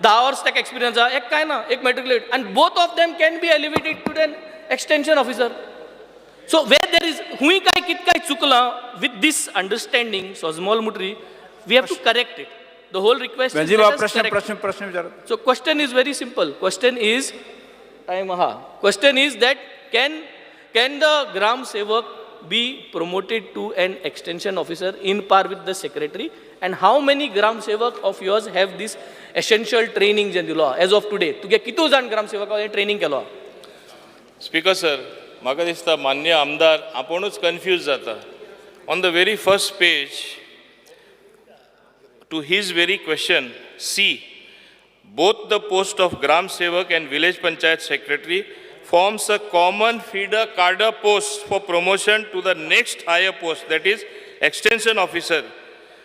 10 वर्स ताका एक्सपिरियन्स आहा, एक काय ना, एक matriculate, and both of them can be elevated to an extension officer. So where there is हुई काय कित काय चुकला, with this understanding Sozmol Mutri, we have to correct it. The whole request is Ranji let बाबा us प्रश्न correct. प्रश्न प्रश्न विचारा. So question is very simple. Question is, question is that can the Gram Sevak be promoted to an extension officer in par with the secretary? And how many Gram Sevak of yours have this essential training in the law as of today? तुगे कितू जाण Gram Sevak training केलो? Speaker sir, म्हाका दिसता मान्य आमदार आपुणूच confuse जाता. On the very first page, to his very question, C, both the post of Gram Sevak and Village Panchayat Secretary forms a common feeder cadre post for promotion to the next higher post, that is Extension Officer,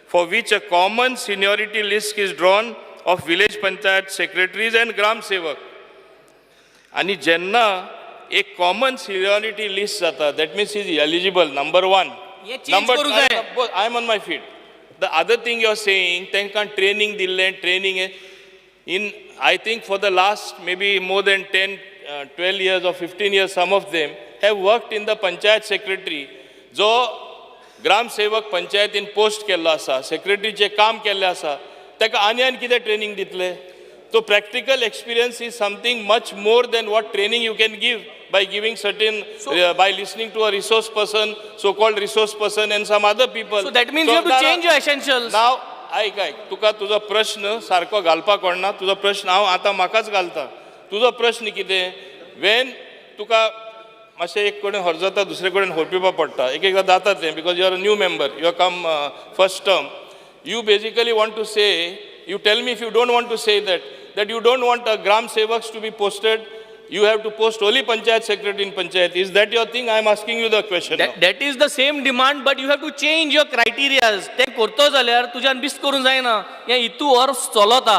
for which a common seniority list is drawn of Village Panchayat Secretaries and Gram Sevak. आणि जेन्ना एक common seniority list जाता, that means he is eligible, number 1. हे change करूं जाय. I am on my feet. The other thing you are saying, तांकां training दिल्लें, training in, I think for the last maybe more than 10, 12 years or 15 years, some of them have worked in the Panchayat Secretary. जो ग्राम सेवक पंचायतीन post केल्लो आसा, सेक्रेटरीचें काम केल्लें आसा, ताका आनी कितें ट्रेनिंग दितले? So practical experience is something much more than what training you can give by giving certain, by listening to a resource person, so-called resource person and some other people. So that means you have to change your essentials. Now, तुका तुझो प्रश्न सारको घालपाक कळना, तुझो प्रश्न हांव आतां म्हाकाच घालता. तुझो प्रश्न कितें? वेन तुका मातशें एक कडेन हरजता, दुसरे कडेन होरपिवपा पडटा, एकदां जाता तें, because you are a new member, you have come first term. You basically want to say, you tell me if you don't want to say that you don't want Gram Sevaks to be posted, you have to post only Panchayat Secretary in Panchayat. Is that your thing? I am asking you the question now. That is the same demand, but you have to change your criteria. ते करतो जाल्यार तुज्यान बिस्त करूंक जायना. हे इतू वर्स चलता,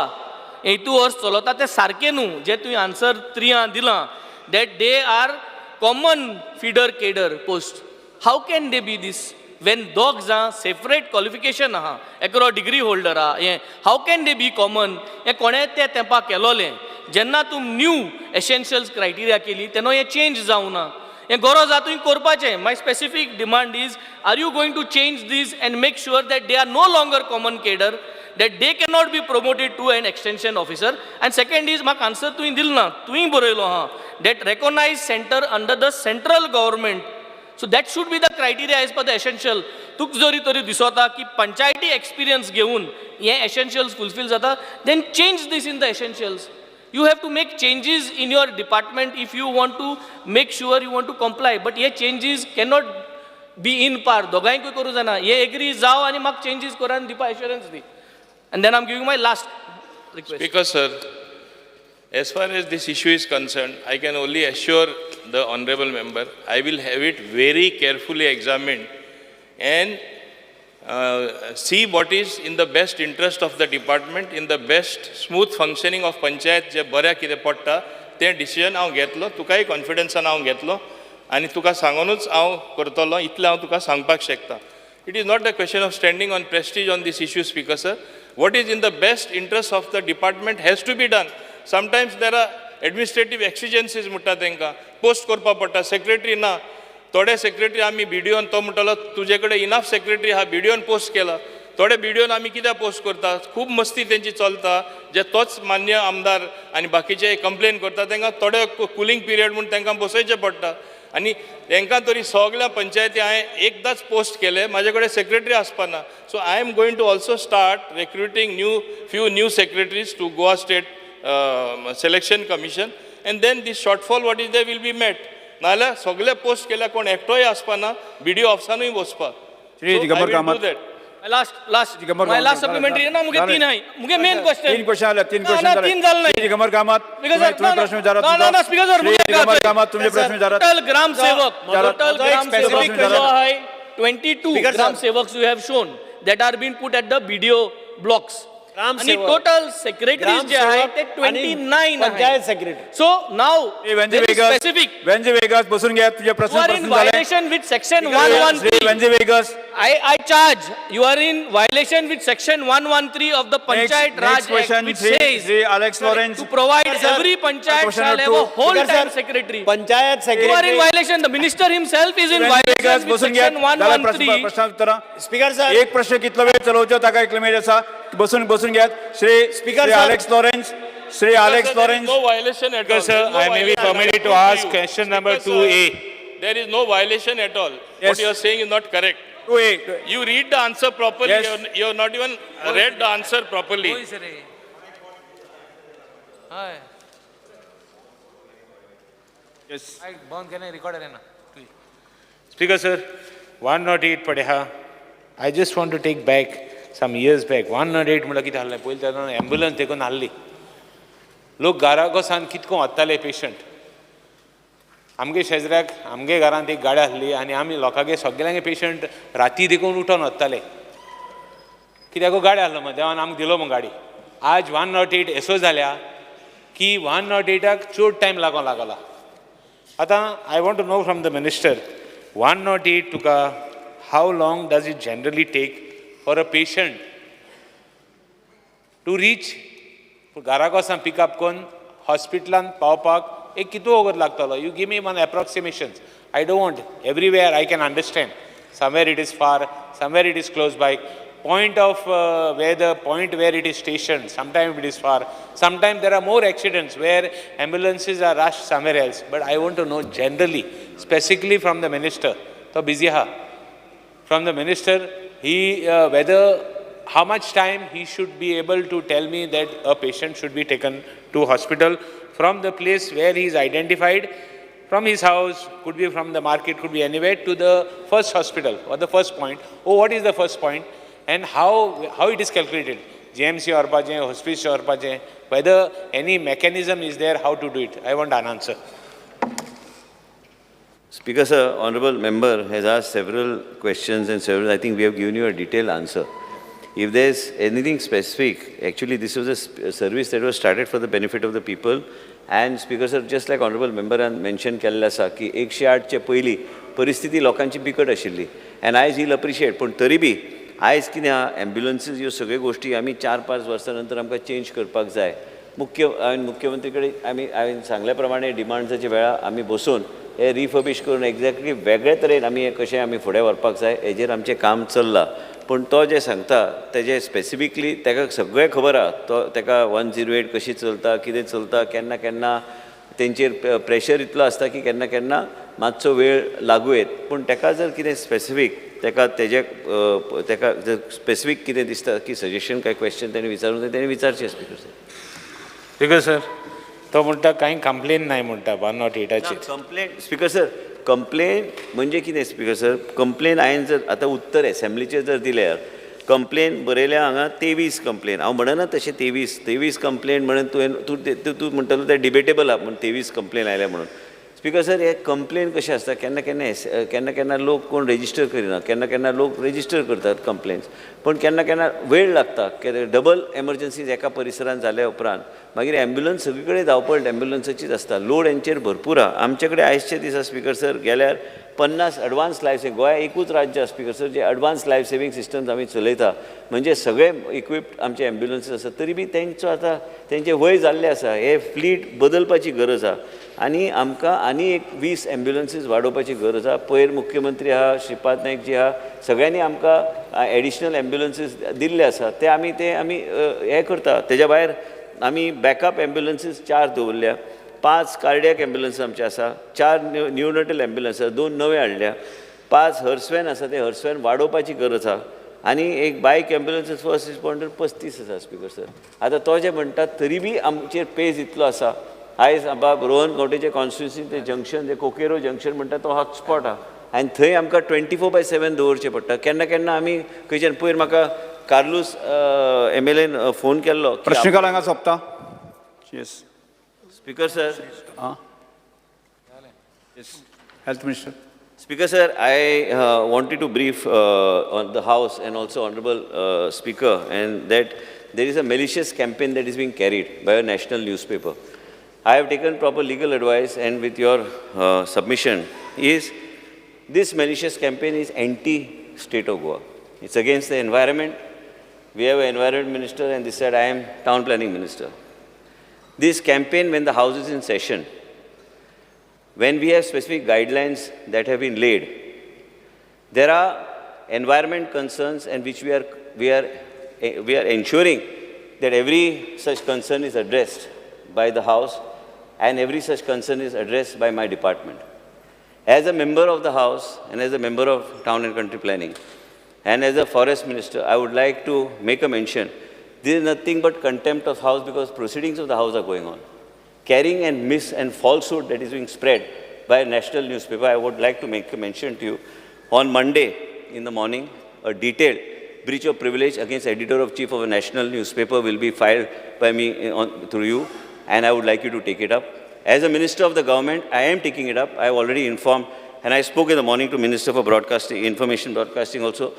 हे इतू वर्स चलता ते सारके न्हू. जे तुवें आन्सर 3 दिलां, that they are common feeder cadre post. How can they be this? When dogs are separate qualification aha, एकरो degree holder ah, how can they be common? हे कोणे ते तेंपा केलोलें. जेन्ना तूं new essentials criteria केली, तेन्ना हे change जावना. हे गरज आहा तुवें करपाचें. My specific demand is, are you going to change this and make sure that they are no longer common cadre, that they cannot be promoted to an extension officer? And second is, म्हाका answer तुवें दिल ना, तुवें बरयलो हा, that recognized center under the central government. So that should be the criteria as per the essential. तुक जरी तरी दिसता की पंचायती experience घेऊन हे essentials fulfill जाता, then change this in the essentials. You have to make changes in your department if you want to make sure you want to comply. But हे changes cannot be in par. दोगांयकूय करूं जायना. हे agree जाव आणि म्हाका changes करा आनी दिवपा assurance the. And then I'm giving my last request. Speaker sir, as far as this issue is concerned, I can only assure the honorable member, I will have it very carefully examined and see what is in the best interest of the department, in the best smooth functioning of panchayat, जे बऱ्या कितें पडटा तें decision हांव घेतलो, तुकाय कॉन्फिडन्सान हांव घेतलो आनी तुका सांगूनच हांव करतलो, इतलें हांव तुका सांगपाक शकता. It is not a question of standing on prestige on this issue, Speaker sir. What is in the best interest of the department has to be done. Sometimes there are administrative exigencies म्हणटा तांकां post करपा पडटा, secretary ना, थोडे secretary आमी बिडिओन तो म्हणटलो तुजे कडेन इनफ सेक्रेटरी आहा, बिडिओन पोस्ट केला, थोडे बिडिओन आमी कित्याक पोस्ट करता, खूब मस्ती तेंची चलता, जे तोच मान्य आमदार आनी बाकीचे कंप्लेन करता तांकां थोडे कुलिंग पिरियड म्हूण तांकां बसयचें पडटा. आनी तांकां तरी सगळ्या पंचायती हांवें एकदांच पोस्ट केले, म्हाजे कडेन सेक्रेटरी आसपाना. So I am going to also start recruiting few new secretaries to Goa State Selection Commission, and then this shortfall what is there will be met. नाल्यार सगळे पोस्ट केल्या कोण एकटोय आसपाना, बिडिओ ऑफिसानूय बसपा. श्री दिगंबर कामत. लास्ट गमर माय कामात last supplementary ना मुगे झालं. तीन आहे मुगे मेन क्वेश्चन तीन क्वेश्चन आले तीन ना, क्वेश्चन ना, झाले तीन झालं नाही. श्री गमर कामात Speaker तुम्ही sir, तुम्ही ना, प्रश्न विचारत ना, ना, ना, Speaker sir, मुझे श्री क्या गमर चाहिए? कामात तुम्ही प्रश्न विचारत टोटल ग्राम सेवक जरा- टोटल माझा एक ग्राम specific सेवक question जो आहे. आहे 22 Speaker gram sir. Sevaks you have shown that are been put at the BDO blocks gram आणि सेवक. टोटल सेक्रेटरीज जे आहे ते 29 panchayat secretary so now Venzy Viegas specific Venzy Viegas बसून घ्या तुझे यू प्रश्न आर इन प्रश्न झाले व्हायलेशन विथ सेक्शन श्री 113 Venzy Viegas I charge you are in violation with section 113 of the Panchayat Raj Act, question which Sri says Alex Lawrence to provide sir. every Panchayat Question shall number have a two. whole Speaker, time sir. secretary. Panchayat You are in secretary violation. The minister himself is in Venzy violation Viegas with बसून घ्या section झाला प्रश्न 113. प्रश्न उत्तर speaker sir एक प्रश्न कितलो वेळ चलोवचो ताका एक लिमिट आसा बसून घ्यात Shri Speaker, Shri sir. Alex Lawrence Shri Alex Lawrence No violation at all. Because, sir, There is no I may be violation. permitted to I ask put you. question number Because, sir, 2A. There is no violation at all. Yes. What you are saying is not correct. 2A You read the answer properly. Yes. You have not even read the answer properly. yes Speaker, sir, 108 पडे I just want to take back some years back. 108 म्हणल्यार कितें जाल्लें पयलीं तेन्ना ambulance देखून हाडली लोक घरा बसान कितको वताले पेशंट आमगे शेजऱ्याक आमगे घरांत एक गाडी आसली आनी आमी लोकांगे सगळ्यांगे पेशंट राती देखून उठोन वताले कित्याक गाडी आसलो मग देवान आमकां दिलो मग गाडी आज 108 एसो जाल्या की 108क चड टायम लागला आतां I want to know from the minister 108 तुका how long does it generally take for a patient to reach घरा वचून पिकअप करून हॉस्पिटलान पावपाक एक कितू वगत लागतलो you give me one approximations I don't want everywhere I can understand somewhere it is far somewhere it is close by point of where the point where it is stationed, sometimes it is far, sometimes there are more accidents where ambulances are rushed somewhere else. But I want to know generally, specifically from the minister, so busy from the minister, he whether how much time he should be able to tell me that a patient should be taken to hospital from the place where he is identified, from his house, could be from the market, could be anywhere, to the first hospital or the first point. Oh, what is the first point? And how it is calculated? GMC orpache, hospice orpache, whether any mechanism is there, how to do it? I want an answer. Speaker, sir, honorable member has asked several questions and several, I think we have given you a detailed answer. If there's anything specific, actually this was a service that was started for the benefit of the people. And Speaker, sir, just like honorable member mentioned केल्लें आसा की 108 चे पयलीं परिस्थिती लोकांची बिकट आशिल्ली. And I will appreciate, पण तरी बी आयज कितें आहा एम्ब्युलन्सीस ह्यो सगळ्यो गोश्टी आमी 4-5 वर्सां नंतर आमकां चेंज करपाक जाय हांवें मुख्यमंत्री कडेन हांवें सांगल्या प्रमाणे डिमांड्साच्या वेळार आमी बसून हे रिफर्बिश करून एक्झॅक्टली वेगळे तरेन आमी कशें आमी फुडें व्हरपाक जाय हेजेर आमचें काम चल्लां पूण तो जें सांगता तेजें स्पेसिफिकली ताका सगळें खबर आहा तो ताका 108 कशी चलता कितें चलता केन्ना केन्ना तेंचेर प्रेशर इतलो आसता की केन्ना केन्ना मातसो वेळ लागू येत पूण ताका जर कितें स्पेसिफीक ताका जर स्पेसिफीक कितें दिसता की सजेशन काय क्वेश्चन ताणें विचारूंक जाय ताणें विचारचें स्पीकर सर Speaker, sir, तो म्हणटा कांय कंप्लेन नाही म्हणटा 108ची कंप्लेंट स्पीकर सर कंप्लेन म्हणजे कितें स्पीकर सर कंप्लेन हांवें जर आतां उत्तर एसेंब्लीचेर जर दिल्यार कंप्लेन बरयल्या हांगा 23 कंप्लेन हांव म्हणना तशें 23 कंप्लेन म्हणून तूं म्हणटलो तें डिबेटेबल आहा म्हणून 23 कंप्लेन आयल्या म्हणून स्पीकर सर हे कंप्लेन कशें आसता केन्ना केन्ना लोक कोण रेजिस्टर करिना केन्ना लोक रेजिस्टर करतात कंप्लेन्स पण केन्ना वेळ लागता डबल एमर्जन्सीज एका परिसरांत जाल्या उपरांत मागीर एम्ब्युलन्स सगळे कडेन धांवपळ एम्ब्युलन्साचीच आसता लोड हेंचेर भरपूर आहा आमचे कडेन आयजचे दिसा स्पीकर सर गेल्यार 50 एडवान्स लायफ सेविंग गोंया एकूच राज्य आसा स्पीकर सर जे एडवान्स लायफ सेविंग सिस्टम्स आमी चलयता म्हणजे सगळे इक्विप्ड आमचे एम्ब्युलन्सीस आसा तरी बी तेंचो आतां तेंचें वय जाल्लें आसा हे फ्लीट बदलपाची गरज आहा आनी आमकां आनी एक 20 एम्ब्युलन्सीस वाडोवपाची गरज आहा पयर मुख्यमंत्री आहा श्रीपाद नायक जी आहा सगळ्यांनी आमकां एडिशनल एम्ब्युलन्सीस दिल्ले आसा ते आमी हे करता तेज्या भायर आमी बॅकअप एम्ब्युलन्सीस 4 दवरल्या 5 कार्डियक एम्ब्युलन्स आमचे आसा 4 न्यूनटल एम्ब्युलन्स आसा 2 नवे हाडल्या 5 हर्सवॅन आसा ते हर्सवॅन वाडोवपाची गरज आहा आनी एक बायक एम्ब्युलन्स फर्स्ट रिस्पॉन्डर 35 आसा स्पीकर सर आतां तो जे म्हणटा तरी बी आमचेर पेज इतलो आसा आयज बाब रोहन गांवटेचे कॉन्स्टिट्युन्सी ते जंक्शन जे कोकेरो जंक्शन म्हणटा तो हॉटस्पॉट आहा आनी थंय आमकां 24/7 दवरचें पडटा. केन्ना केन्ना आमी खंयच्यान पयर म्हाका कार्लूस MLAन फोन केल्लो. प्रश्नकाल हांगा सोंपता. Yes. Speaker sir. Health minister. Speaker sir, I wanted to brief on the House and also Honorable Speaker, and that there is a malicious campaign that is being carried by a national newspaper. I have taken proper legal advice, and with your submission, is this malicious campaign is anti-state of Goa. It's against the environment. We have an environment minister, and this side I am town planning minister. This campaign, when the House is in session, when we have specific guidelines that have been laid, there are environment concerns and which we are ensuring that every such concern is addressed by the House and every such concern is addressed by my department. As a member of the House and as a member of Town and Country Planning and as a forest minister, I would like to make a mention. This is nothing but contempt of House because proceedings of the House are going on. Carrying and mis and falsehood that is being spread by a national newspaper, I would like to make a mention to you. On Monday in the morning, a detailed breach of privilege against editor-in-chief of a national newspaper will be filed by me through you, and I would like you to take it up. As a minister of the government, I am taking it up. I have already informed, and I spoke in the morning to Minister for Broadcasting, Information Broadcasting also,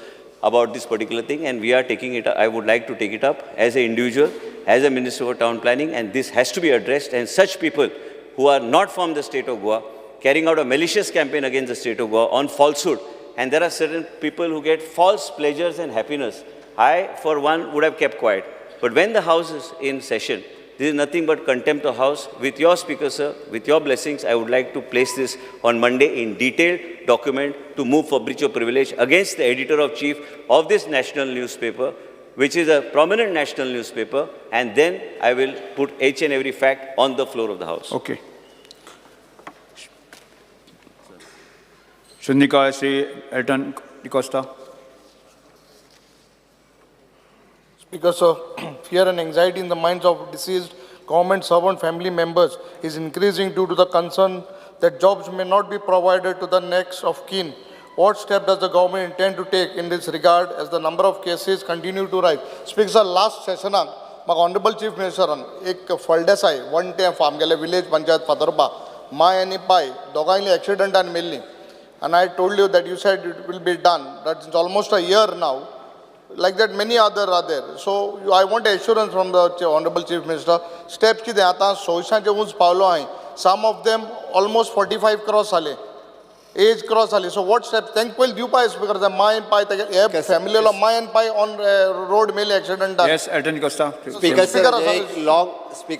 about this particular thing, and we are taking it up. I would like to take it up as an individual, as a Minister for Town Planning, and this has to be addressed. And such people who are not from the state of Goa, carrying out a malicious campaign against the state of Goa on falsehood, and there are certain people who get false pleasures and happiness. I, for one, would have kept quiet. But when the House is in session, this is nothing but contempt of House. With your Speaker, sir, with your blessings, I would like to place this on Monday in detailed document to move for breach of privilege against the editor-in-chief of this national newspaper, which is a prominent national newspaper, and then I will put each and every fact on the floor of the House. Okay. Shundika Sri Elton D'Costa. Speaker, sir, fear and anxiety in the minds of deceased government servant family members is increasing due to the concern that jobs may not be provided to the next of kin. What step does the government intend to take in this regard as the number of cases continue to rise? Speaker, sir, last session, Honorable Chief Minister, एक फळडेस आहे one टेम आमगेले village panchayat Fatarpa माय आनी पाय दोगांयली एक्सिडेंटान मेल्ली. And I told you that you said it will be done. That's almost a year now. Like that, many other are there. So I want assurance from the Honorable Chief Minister. Steps ki de aata सोयशांचे उंच पावलो हांवें. Some of them almost 45 cross जाले. Age cross जाली. So what steps? Thank you, Dupa Speaker. The my and Pai, the family of my and Pai on road मेले accident. Yes, Elton D'Costa. Speaker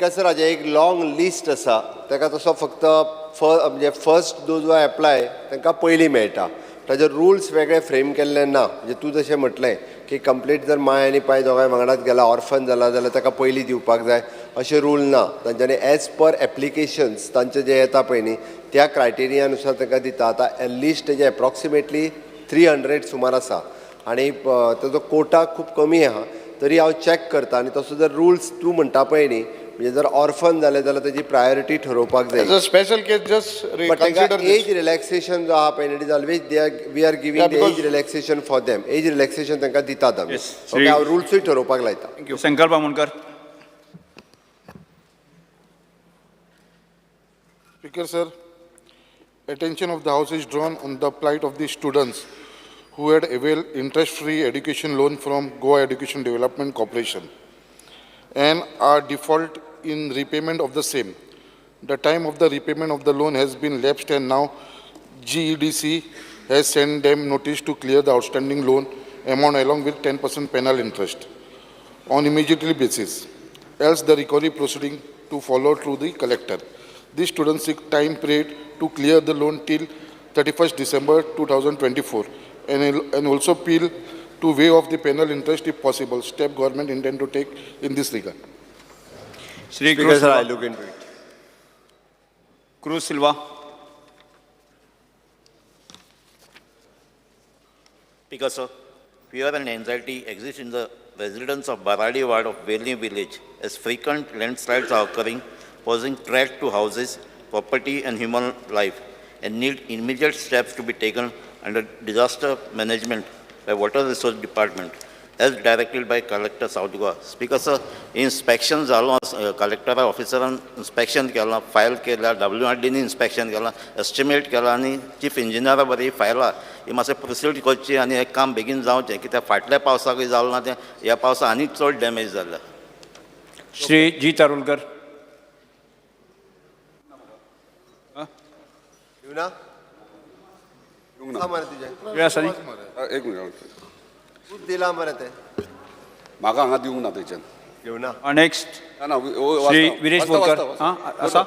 sir, आज एक long list आसा. तेका तसो फक्त म्हणजे फर्स्ट डोज जो एप्लाय तांकां पयलीं मेळटा. ताजे रुल्स वेगळे फ्रेम केल्ले ना. म्हणजे तूं जशें म्हटलें की कंप्लीट जर माय आनी पाय दोगांय वांगडाच गेला ऑर्फन जाला जाल्यार ताका पयलीं दिवपाक जाय अशें रूल ना. तांच्यांनी एज पर एप्लिकेशन्स तांचे जे येता पळय न्ही त्या क्रायटेरियानुसार तांकां दिता. आतां लिस्ट तेजे एप्रॉक्सिमेटली 300 सुमार आसा आनी ताजो कोटा खूब कमी आहा. तरी हांव चॅक करता आनी तसो जर रुल्स तूं म्हणटा पळय न्ही म्हणजे जर ऑर्फन जालें जाल्यार ताजी प्रायोरिटी ठरोवपाक जाय. As a special case, just consider age relaxation जो आहा पळय न्ही it is always we are giving the age relaxation for them. Age relaxation तांकां दितात आमी. ओके, हांव रुल्सूय ठरोवपाक लायता. संकल्प Bamankar. Speaker, sir, attention of the House is drawn on the plight of the students who had availed interest-free education loan from Goa Education Development Corporation and are default in repayment of the same. The time of the repayment of the loan has been lapsed and now GEDC has sent them notice to clear the outstanding loan amount along with 10% penal interest on immediately basis, else the recovery proceeding to follow through the collector. These students seek time period to clear the loan till 31st December 2024 and also appeal to waive off the penal interest if possible. Step government intend to take in this regard. Shri Speaker, sir, I look into it. Cruz Silva. Speaker, sir, fear and anxiety exist in the residents of Baradi ward of Valley village as frequent landslides are occurring, posing threat to houses, property and human life. and need immediate steps to be taken under disaster management by Water Resource Department as directed by Collector South Goa. Speaker sir, inspection जालो collector officeran inspection केला, file केला, WRD नी inspection केला, estimate केला आणि chief engineer बरी file ही मासे proceed करची आणि एक काम बेगीन जावचें कित्याक फाटल्या पावसाकय जालो ना तें ह्या पावसा आनी चड डॅमेज जाल्या. श्री जी चारोलकर. येवना मरे तुजें या सरी. एक मिनिट खूब दिला मरे ते म्हाका हांगा दिवंक ना थंयच्यान येवना नेक्स्ट ना ना श्री विरेश बोरकर. हां आसा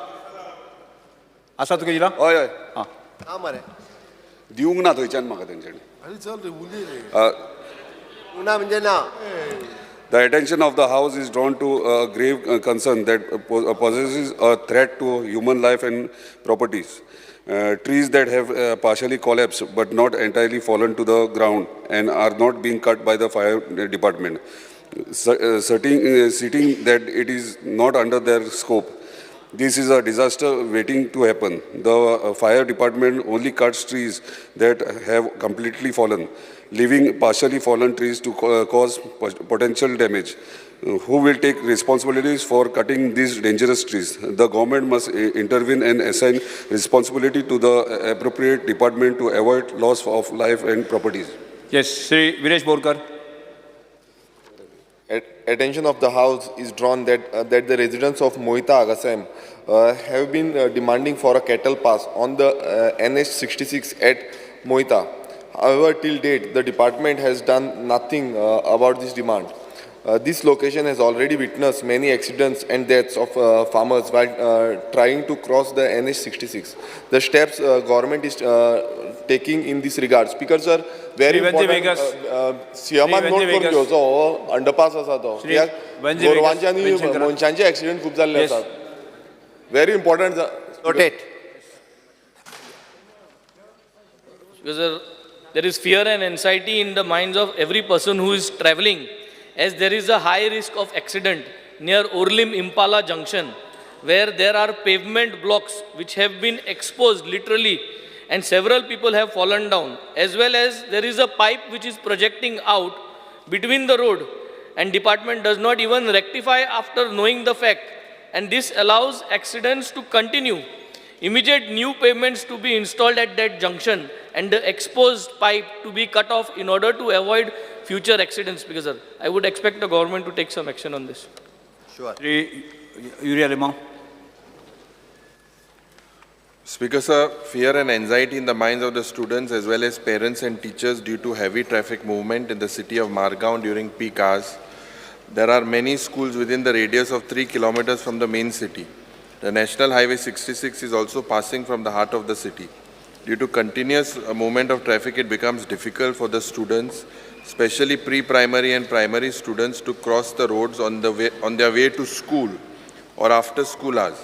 आसा तुका दिला. हय हय हां ना मरे दिवंक ना थंयच्यान म्हाका तेंच्यांनी येवना म्हणजे ना. The attention of the House is drawn to a grave concern that possesses a threat to human life and properties. Trees that have partially collapsed but not entirely fallen to the ground and are not being cut by the fire department, citing that it is not under their scope. This is a disaster waiting to happen. The fire department only cuts trees that have completely fallen, leaving partially fallen trees to cause potential damage. Who will take responsibilities for cutting these dangerous trees? The government must intervene and assign responsibility to the appropriate department to avoid loss of life and properties. Yes Shri Viresh Borkar. Attention of the House is drawn that the residents of Mohita Agasem have been demanding for a cattle pass on the NH 66 at Mohita. However, till date, the department has done nothing about this demand. This location has already witnessed many accidents and deaths of farmers while trying to cross the NH 66. The steps government is taking in this regard. Speaker sir, very important. सीएमान note करून घेवचो हो underpass आसा तो. कित्याक गोरवांचे आनी मनशांचे accident खूब जाल्ले आसात. Very important. Noted. Because there is fear and anxiety in the minds of every person who is traveling, as there is a high risk of accident near Orlim Impala junction, where there are pavement blocks which have been exposed literally, and several people have fallen down, as well as there is a pipe which is projecting out between the road, and department does not even rectify after knowing the fact, and this allows accidents to continue. Immediate new pavements to be installed at that junction and the exposed pipe to be cut off in order to avoid future accidents. Because I would expect the government to take some action on this. Sure. Shri urea lima. Speaker sir, fear and anxiety in the minds of the students as well as parents and teachers due to heavy traffic movement in the city of Margaon during peak hours. There are many schools within the radius of 3 kilometers from the main city. The National Highway 66 is also passing from the heart of the city. Due to continuous movement of traffic, it becomes difficult for the students, especially pre-primary and primary students, to cross the roads on their way to school or after school hours.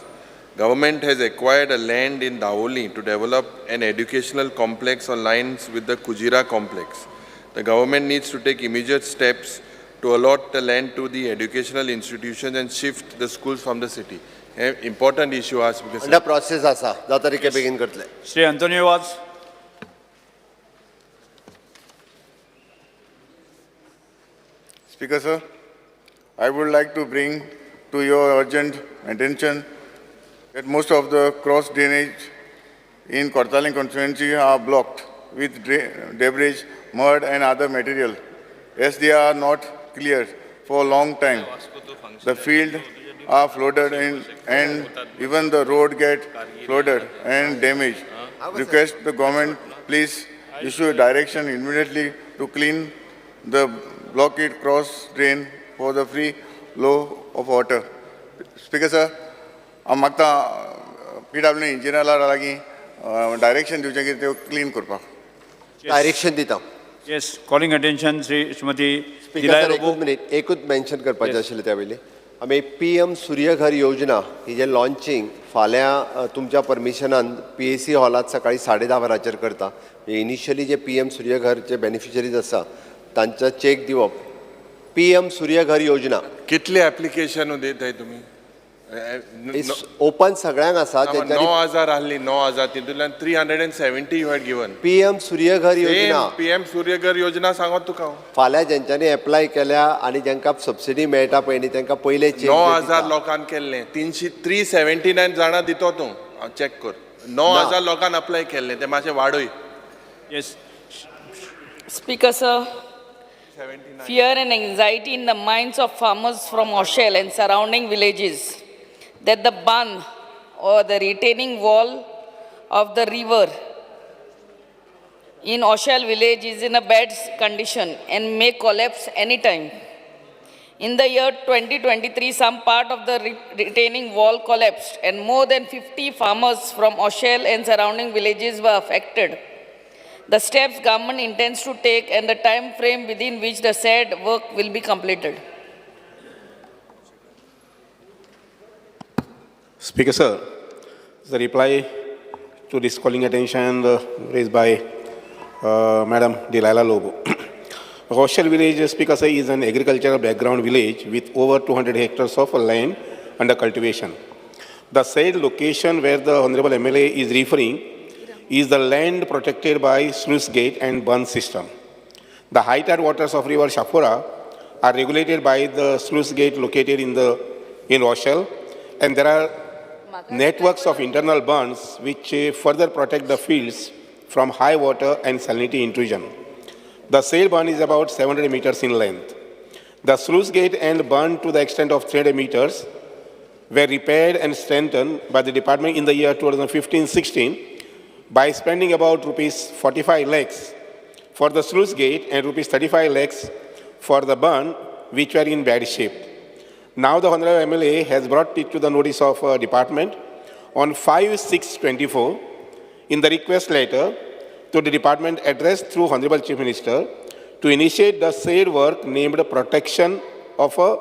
Government has acquired a land in Daoli to develop an educational complex on lines with the Kujira complex. The government needs to take immediate steps to allot the land to the educational institutions and shift the schools from the city. Important issue as because under process आसा जाता तरीके बेगीन करतले. Shri Antonio वाज. Speaker sir, I would like to bring to your urgent attention that most of the cross drainage in Kortaling constituency are blocked with debris, mud and other material, as they are not cleared for a long time. The field are flooded and even the road get flooded and damaged. Request the government please issue a direction immediately to clean the blockade cross drain for the free flow of water. Speaker sir, हांव मागता PW इंजिनियरा लागीं direction दिवचें की त्यो clean करपाक. Direction दिता. Yes calling attention Shrimati speaker एकूच minute एकूच मेन्शन करपाचें आशिल्लें त्या वेळी आमी PM सूर्यघर योजना हिजें लॉन्चिंग फाल्यां तुमच्या परमिशनान PAC हॉलांत सकाळीं 10:30 वरांचेर करता. इनिशियली जे PM सूर्यघरचे बेनिफिशरीज आसा तांचा चेक दिवप. PM सूर्यघर योजना कितले ऍप्लिकेशन दिताय तुम्ही ओपन सगळ्यांक आसा ज्यांच्यानी 9,000 आहली 9,000 तितूंतल्यान 370 you had given PM Surya Ghar योजना PM सूर्यघर योजना सांगत तुका हांव. फाल्यां ज्यांच्यानी एप्लाय केल्या आनी ज्यांकां सबसिडी मेळटा पळय न्ही तांकां पयले 9,000 लोकांक केल्लें 379 जाणां दितो तूं हांव चॅक कर 9,000 लोकांक अप्लाय केल्लें तें मातशें वाडय. Yes. Speaker, sir, fear and anxiety in the minds of farmers from Oshel and surrounding villages that the bun or the retaining wall of the river in Oshel village is in a bad condition and may collapse anytime. In the year 2023, some part of the retaining wall collapsed and more than 50 farmers from Oshel and surrounding villages were affected. The steps government intends to take and the time frame within which the said work will be completed. Speaker, sir, the reply to this calling attention raised by Madam Delilah Lobo. Rochelle village, Speaker, sir, is an agricultural background village with over 200 hectares of land under cultivation. The said location where the Honorable MLA is referring is the land protected by sluice gate and bund system. The high tide waters of river Shapura are regulated by the sluice gate located in Rochelle, and there are networks of internal bunds which further protect the fields from high water and salinity intrusion. The said bund is about 700 meters in length. The sluice gate and bund to the extent of 300 meters were repaired and strengthened by the department in the year 2015-16 by spending about rupees 45 lakhs for the sluice gate and rupees 35 lakhs for the bund, which were in bad shape. Now the Honorable MLA has brought it to the notice of department on 5/6/24 in the request letter to the department addressed through Honorable Chief Minister to initiate the said work named protection of a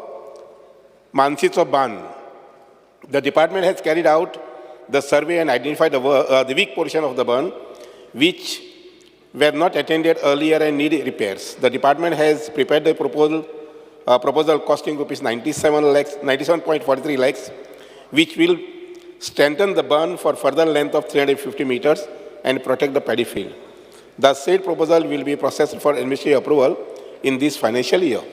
Mansicho bund. The department has carried out the survey and identified the weak portion of the bund, which were not attended earlier and need repairs. The department has prepared the proposal costing rupees 97.43 lakhs, which will strengthen the bund for further length of 350 meters and protect the paddy field. The said proposal will be processed for administrative approval in this financial year.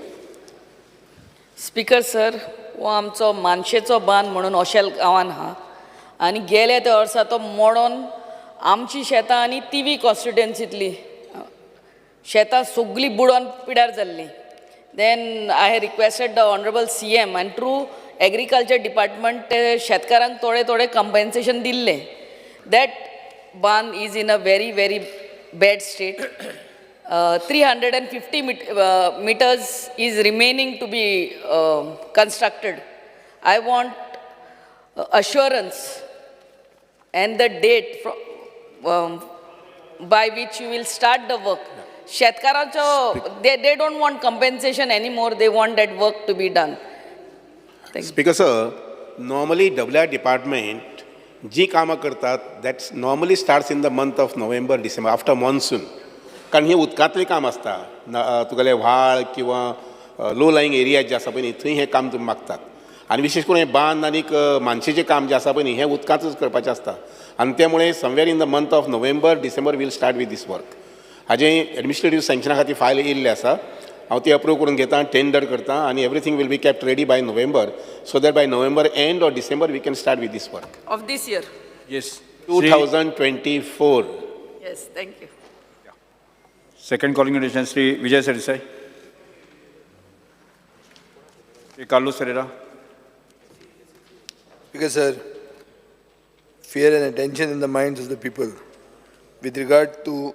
Speaker, sir, हो आमचो मानशेचो बांद म्हणून ओशेल गांवान आहा आनी गेल्या त्या वर्सा तो मोडोन आमची शेतां आनी तिवी कॉन्स्टिट्युएन्सींतली शेतां सगळीं बुडोन पिड्यार जाल्लीं. Then I had requested the Honorable CM and through Agriculture Department शेतकारांक थोडे compensation दिल्ले. That band is in a very, very bad state. 350 meters is remaining to be constructed. I want assurance and the date by which you will start the work. Shetkarancho, they don't want compensation anymore. They want that work to be done. Speaker, sir, normally WR department, जी कामां करतात, that normally starts in the month of November, December, after monsoon. कारण हे उदकांतलें काम आसता. तुगेले व्हाळ किंवा low lying area जे आसा पळय न्ही, थंय हें काम तुम्ही मागतात. आनी विशेष करून हें बांद आनीक मानशेचें काम जें आसा पळय न्ही, हें उदकांतूच करपाचें आसता. आनी त्यामुळे somewhere in the month of November, December will start with this work. हाजें एडमिनिस्ट्रेटिव्ह सँक्शना खातीर फायल येयल्लें आसा. हांव ती अप्रूव करून घेता, टेंडर करता आनी everything will be kept ready by November, so that by November end or December we can start with this work. Of this year? Yes. 2024. Yes, thank you. Second calling attention, Sri Vijay Sarisai. Sri Carlos Ferreira. Because, sir, fear and attention in the minds of the people with regard to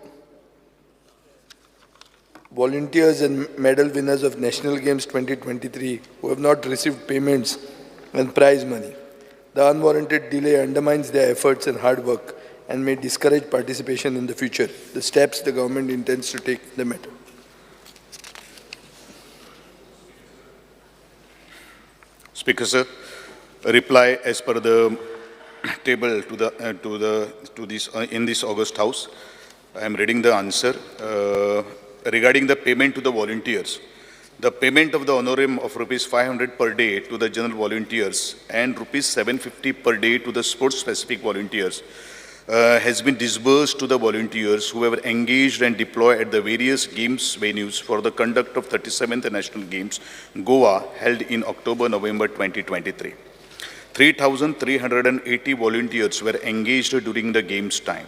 volunteers and medal winners of National Games 2023 who have not received payments and prize money. The unwarranted delay undermines their efforts and hard work and may discourage participation in the future. The steps the government intends to take in the matter. Speaker, sir, a reply as per the table to this in this August House. I am reading the answer regarding the payment to the volunteers. The payment of the honorarium of rupees 500 per day to the general volunteers and rupees 750 per day to the sports-specific volunteers has been disbursed to the volunteers who were engaged and deployed at the various games venues for the conduct of 37th National Games, Goa, held in October-November 2023. 3,380 volunteers were engaged during the games time.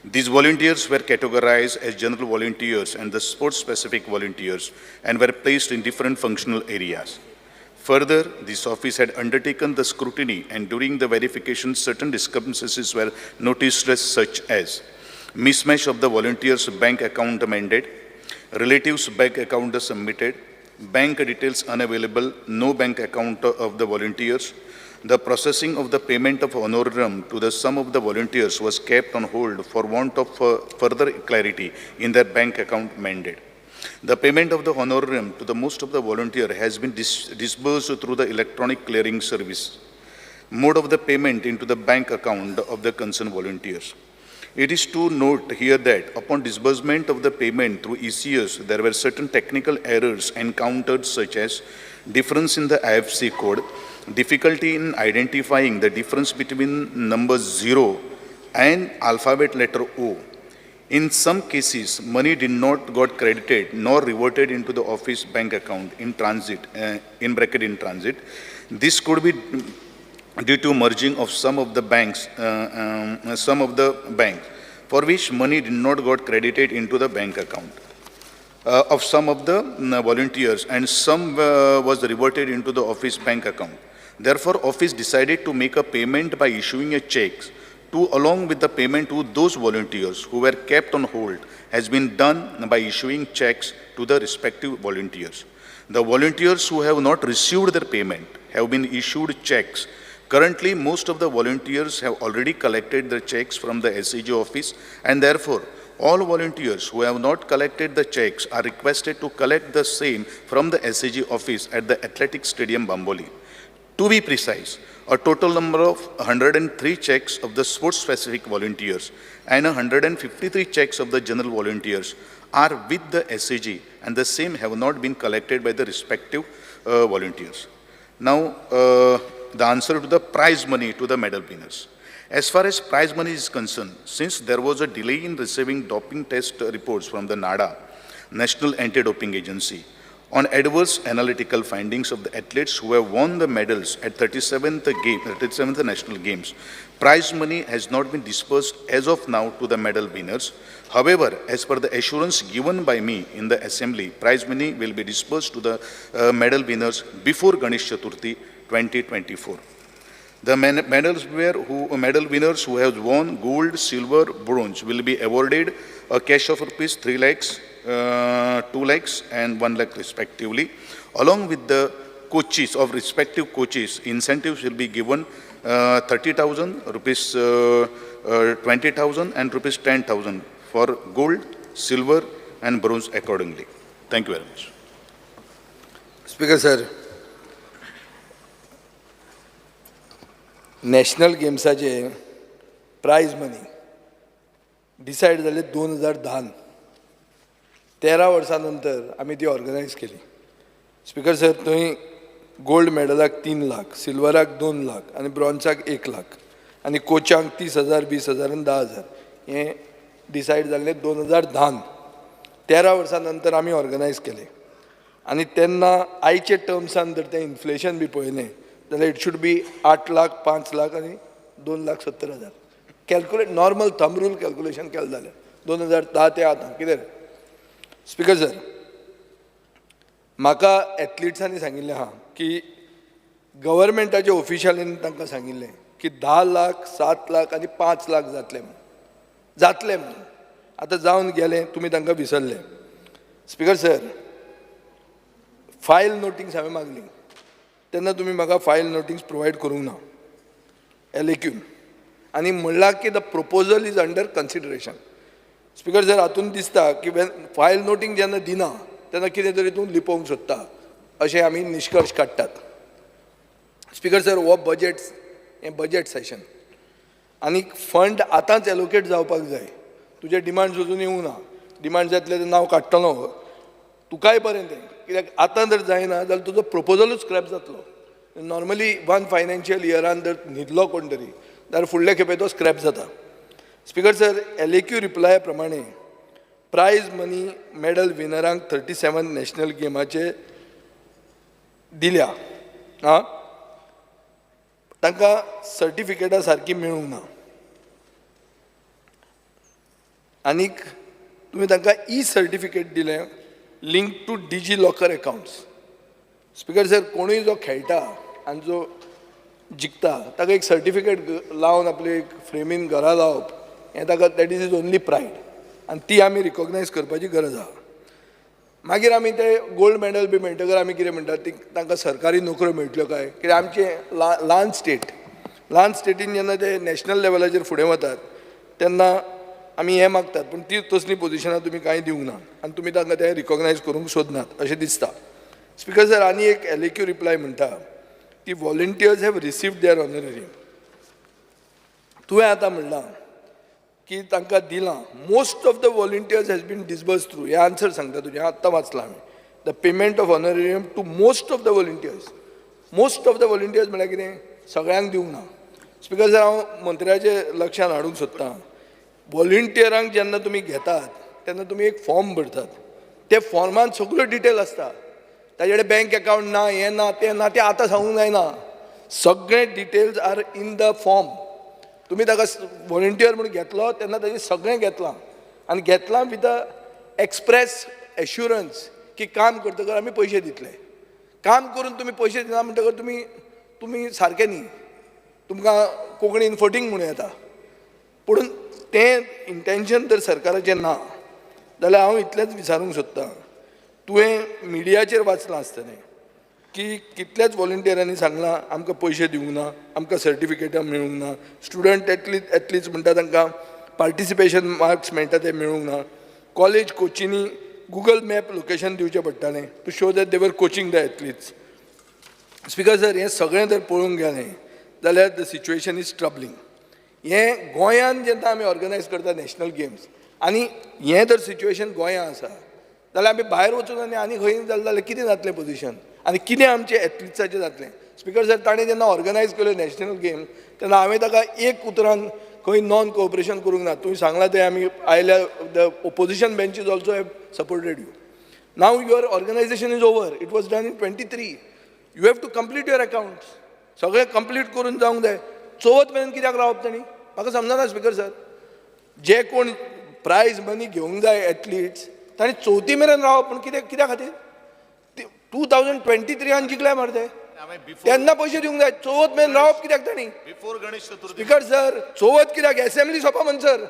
These volunteers were categorized as general volunteers and the sports-specific volunteers and were placed in different functional areas. Further, this office had undertaken the scrutiny, and during the verification, certain discrepancies were noticed, such as mismatch of the volunteer's bank account amended, relatives' bank account submitted, bank details unavailable, no bank account of the volunteers. The processing of the payment of honorarium to the sum of the volunteers was kept on hold for want of further clarity in their bank account amended. The payment of the honorarium to the most of the volunteer has been disbursed through the electronic clearing service. Mode of the payment into the bank account of the concerned volunteers. It is to note here that upon disbursement of the payment through ECS, there were certain technical errors encountered, such as difference in the IFSC code, difficulty in identifying the difference between number 0 and alphabet letter O. In some cases, money did not got credited nor reverted into the office bank account in transit, in transit. This could be due to merging of some of the banks, for which money did not got credited into the bank account of some of the volunteers, and some was reverted into the office bank account. Therefore, office decided to make a payment by issuing a check to, along with the payment to those volunteers who were kept on hold, has been done by issuing checks to the respective volunteers. The volunteers who have not received their payment have been issued checks. Currently, most of the volunteers have already collected their checks from the SAG office, and therefore, all volunteers who have not collected the checks are requested to collect the same from the SAG office at the Athletic Stadium, Bamboli. To be precise, a total number of 103 checks of the sports-specific volunteers and 153 checks of the general volunteers are with the SAG, and the same have not been collected by the respective volunteers. Now, the answer to the prize money to the medal winners. As far as prize money is concerned, since there was a delay in receiving doping test reports from the NADA, National Anti-Doping Agency, on adverse analytical findings of the athletes who have won the medals at 37th National Games, prize money has not been disbursed as of now to the medal winners. However, as per the assurance given by me in the assembly, prize money will be disbursed to the medal winners before Ganesh Chaturthi 2024. The medal winners who have won gold, silver, bronze will be awarded a cash of rupees 3 lakhs, 2 lakhs and 1 lakh respectively. Along with the coaches of respective coaches, incentives will be given 30,000, rupees 20,000 and rupees 10,000 for gold, silver and bronze accordingly. Thank you very much. Speaker sir, national गेम्साचे prize money decided जाले 2010 13 वर्सां नंतर आमी ती organise केली. Speaker sir, थंय gold मेडलाक 3 लाख, सिल्वराक 2 लाख आनी ब्रॉन्झाक 1 लाख आनी कोचांक 30,000, 20,000 आनी 10,000 हें डिसायड जाल्लें 2010. 13 वर्सां नंतर आमी ऑर्गनायज केले आनी तेन्ना आयचे टर्म्सान जर तें इन्फ्लेशन बी पळयलें जाल्यार it should be 8 lakh, 5 lakh आनी 2,70,000. Calculate normal thumb rule calculation केलें जाल्यार 2010 ते आतां कितें. स्पीकर सर, म्हाका एथलीट्सांनी सांगिल्लें आहा की गव्हर्मेंटाच्या ऑफिशियलांनी तांकां सांगिल्लें की 10 लाख, 7 लाख आनी 5 लाख जातले म्हणून. आतां जावन गेलें, तुमी तांकां विसरले. स्पीकर सर, फायल नोटिंग्स हांवें मागली तेन्ना तुमी म्हाका फायल नोटिंग्स प्रोवायड करूंक ना एलेक्यून, आनी म्हणलां की the proposal is under consideration. Speaker sir, हातून दिसता की फायल नोटींग जेन्ना दिना तेन्ना कितें तरी तूं लिपोवंक सोदता अशें आमी निश्कर्श काडटात. स्पीकर सर, हो हें बजेट सेशन आनी फंड आतांच एलोकेट जावपाक जाय. तुजे डिमांड्स अजून येवंक ना. डिमांड जातले तें नांव काडटलो. तुकाय बरें तें कित्याक आतां जर जायना जाल्यार तुजो प्रपोजलूच स्क्रॅप जातलो. नॉर्मली 1 फायनान्शियल इयरान जर न्हिदलो कोण तरी जाल्यार फुडल्या खेपे तो स्क्रॅप जाता. स्पीकर सर, LAQ रिप्लाय प्रमाणे प्रायज मनी मेडल विनरांक 37 नॅशनल गेमाचे दिल्या. आं तांकां सर्टिफिकेटां सारकी मेळूंक ना. आनीक तुमी तांकां सर्टिफिकेट दिलें link to DG locker accounts. Speaker sir, कोणूय जो खेळटा आनी जो जिखता ताका एक सर्टिफिकेट लावन आपले एक फ्रेमीन घरा लावप हें ताका दॅट इज ओन्ली प्रायड आनी ती आमी रिकॉग्नायज करपाची गरज आहा. मागीर आमी ते गोल्ड मेडल बी मेळटकर आमी कितें म्हणटात ती तांकां सरकारी नोकऱ्यो मेळटल्यो काय, कित्याक आमचे ल्हान स्टेटीन जेन्ना ते नॅशनल लेवलाचेर फुडें वतात तेन्ना आमी हें मागतात पूण ती तसली पोजिशनां तुमी कांय दिवंक ना आनी तुमी तांकां ते रिकॉग्नायज करूंक सोदनात अशें दिसता. स्पीकर सर, आनी एक LAQ रिप्लाय म्हणटा की volunteers have received their honorarium. तुवें आतां म्हणलां की तांकां दिलां. Most of the volunteers has been disburse through. हे आन्सर सांगता तुजें आत्तां वाचलां हांवें. The payment of honorarium to most of the volunteers. Most of the volunteers म्हळ्यार कितें, सगळ्यांक दिवंक ना. स्पीकर सर, हांव मंत्र्याचें लक्षांत हाडूंक सोदतां. वॉलंटियरांक जेन्ना तुमी घेतात तेन्ना तुमी एक फॉर्म भरतात. ते फॉर्मान सगळ्यो डिटेल आसता. ताजे कडेन बँक अकावंट ना, हें ना, तें ना, तें आतां सांगूंक जायना. सगळे details are in the form. तुमी ताका वॉलंटियर म्हणून घेतलो तेन्ना ताजें सगळें घेतलां आनी घेतलां विथ अ एक्सप्रेस एश्युरन्स की काम करतकर आमी पयशे दितले. काम करून तुमी पयशे दिना म्हणटकर तुमी सारके न्ही. तुमकां कोंकणीन फटींग म्हणूं येता. पूण तें इंटेन्शन जर सरकाराचें ना जाल्यार हांव इतलेंच विचारूंक सोदतां. तुवें मिडियाचेर वाचलां आसतलें की कितलेच वॉलंटियरांनी सांगलां आमकां पयशे दिवंक ना, आमकां सर्टिफिकेटां मेळूंक ना. स्टुडंट एथलीट्स म्हणटा तांकां पार्टिसिपेशन मार्क्स मेळटा ते मेळूंक ना. कॉलेज कोचींनी गुगल मॅप लोकेशन दिवचें पडटालें टू शो दॅट दे वर coaching the athletes. Speaker sir, हें सगळें जर पळोवंक गेलें जाल्यार द सिच्युएशन इज ट्रबलींग. हें गोंयान जेन्ना आमी ऑर्गनायज करता नॅशनल गेम्स आनी हें जर सिच्युएशन गोंयांत आसा जाल्यार आमी भायर वचून आनी खंय जालें जाल्यार कितें जातलें पोजिशन आनी कितें आमचें एथलीट्साचें जातलें. स्पीकर सर, ताणें जेन्ना ऑर्गनायज केल्यो नॅशनल गेम तेन्ना हांवें ताका एक उतरान खंय नॉन कोऑपरेशन करूंक ना. तुवें सांगलां तें आमी आयल्या the opposition benches also have supported you. Now your organisation is over. It was done in 23. You have to complete your accounts. सगळें कंप्लीट करून जावंक जाय. चवथ मेरेन कित्याक रावप तांणी म्हाका समजना. स्पीकर सर, जे कोण प्रायज मनी घेवंक जाय एथलीट्स तांणी चवथी मेरेन रावप. पूण कित्या खातीर 2023 जिखले मरे तेन्ना पयशे दिवंक जाय. चवथ मेरेन रावप कित्याक तांणी. स्पीकर सर, चवथ कित्याक एसेंब्ली सोंपा म्हणसर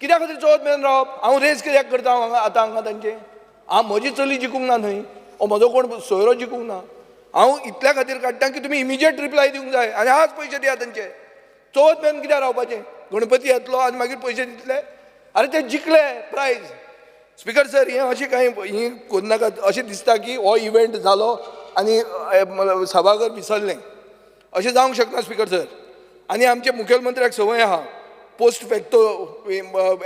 कित्या खातीर चवथ मेरेन रावप. हांव रेज कित्याक करता आतां हांगा तांचे. हांव म्हजी चली जिखूंक ना न्हय, म्हजो कोण सोयरो जिखूंक ना. हांव इतल्या खातीर काडटा की तुमी इमिजिएट रिप्लाय दिवंक जाय आनी आज पयशे दिया तांचे. चवथ मेरेन कित्याक रावपाचें. गणपती येतलो आनी मागीर पयशे दितले. अरे ते जिखले प्रायज. स्पीकर सर, हें अशें कांय करूं नाका. अशें दिसता की हो इव्हेंट जालो आनी सभाघर विसरलें. अशें जावंक शकना स्पीकर सर. आनी आमच्या मुखेलमंत्र्याक संवय आहा पोस्ट फॅक्टो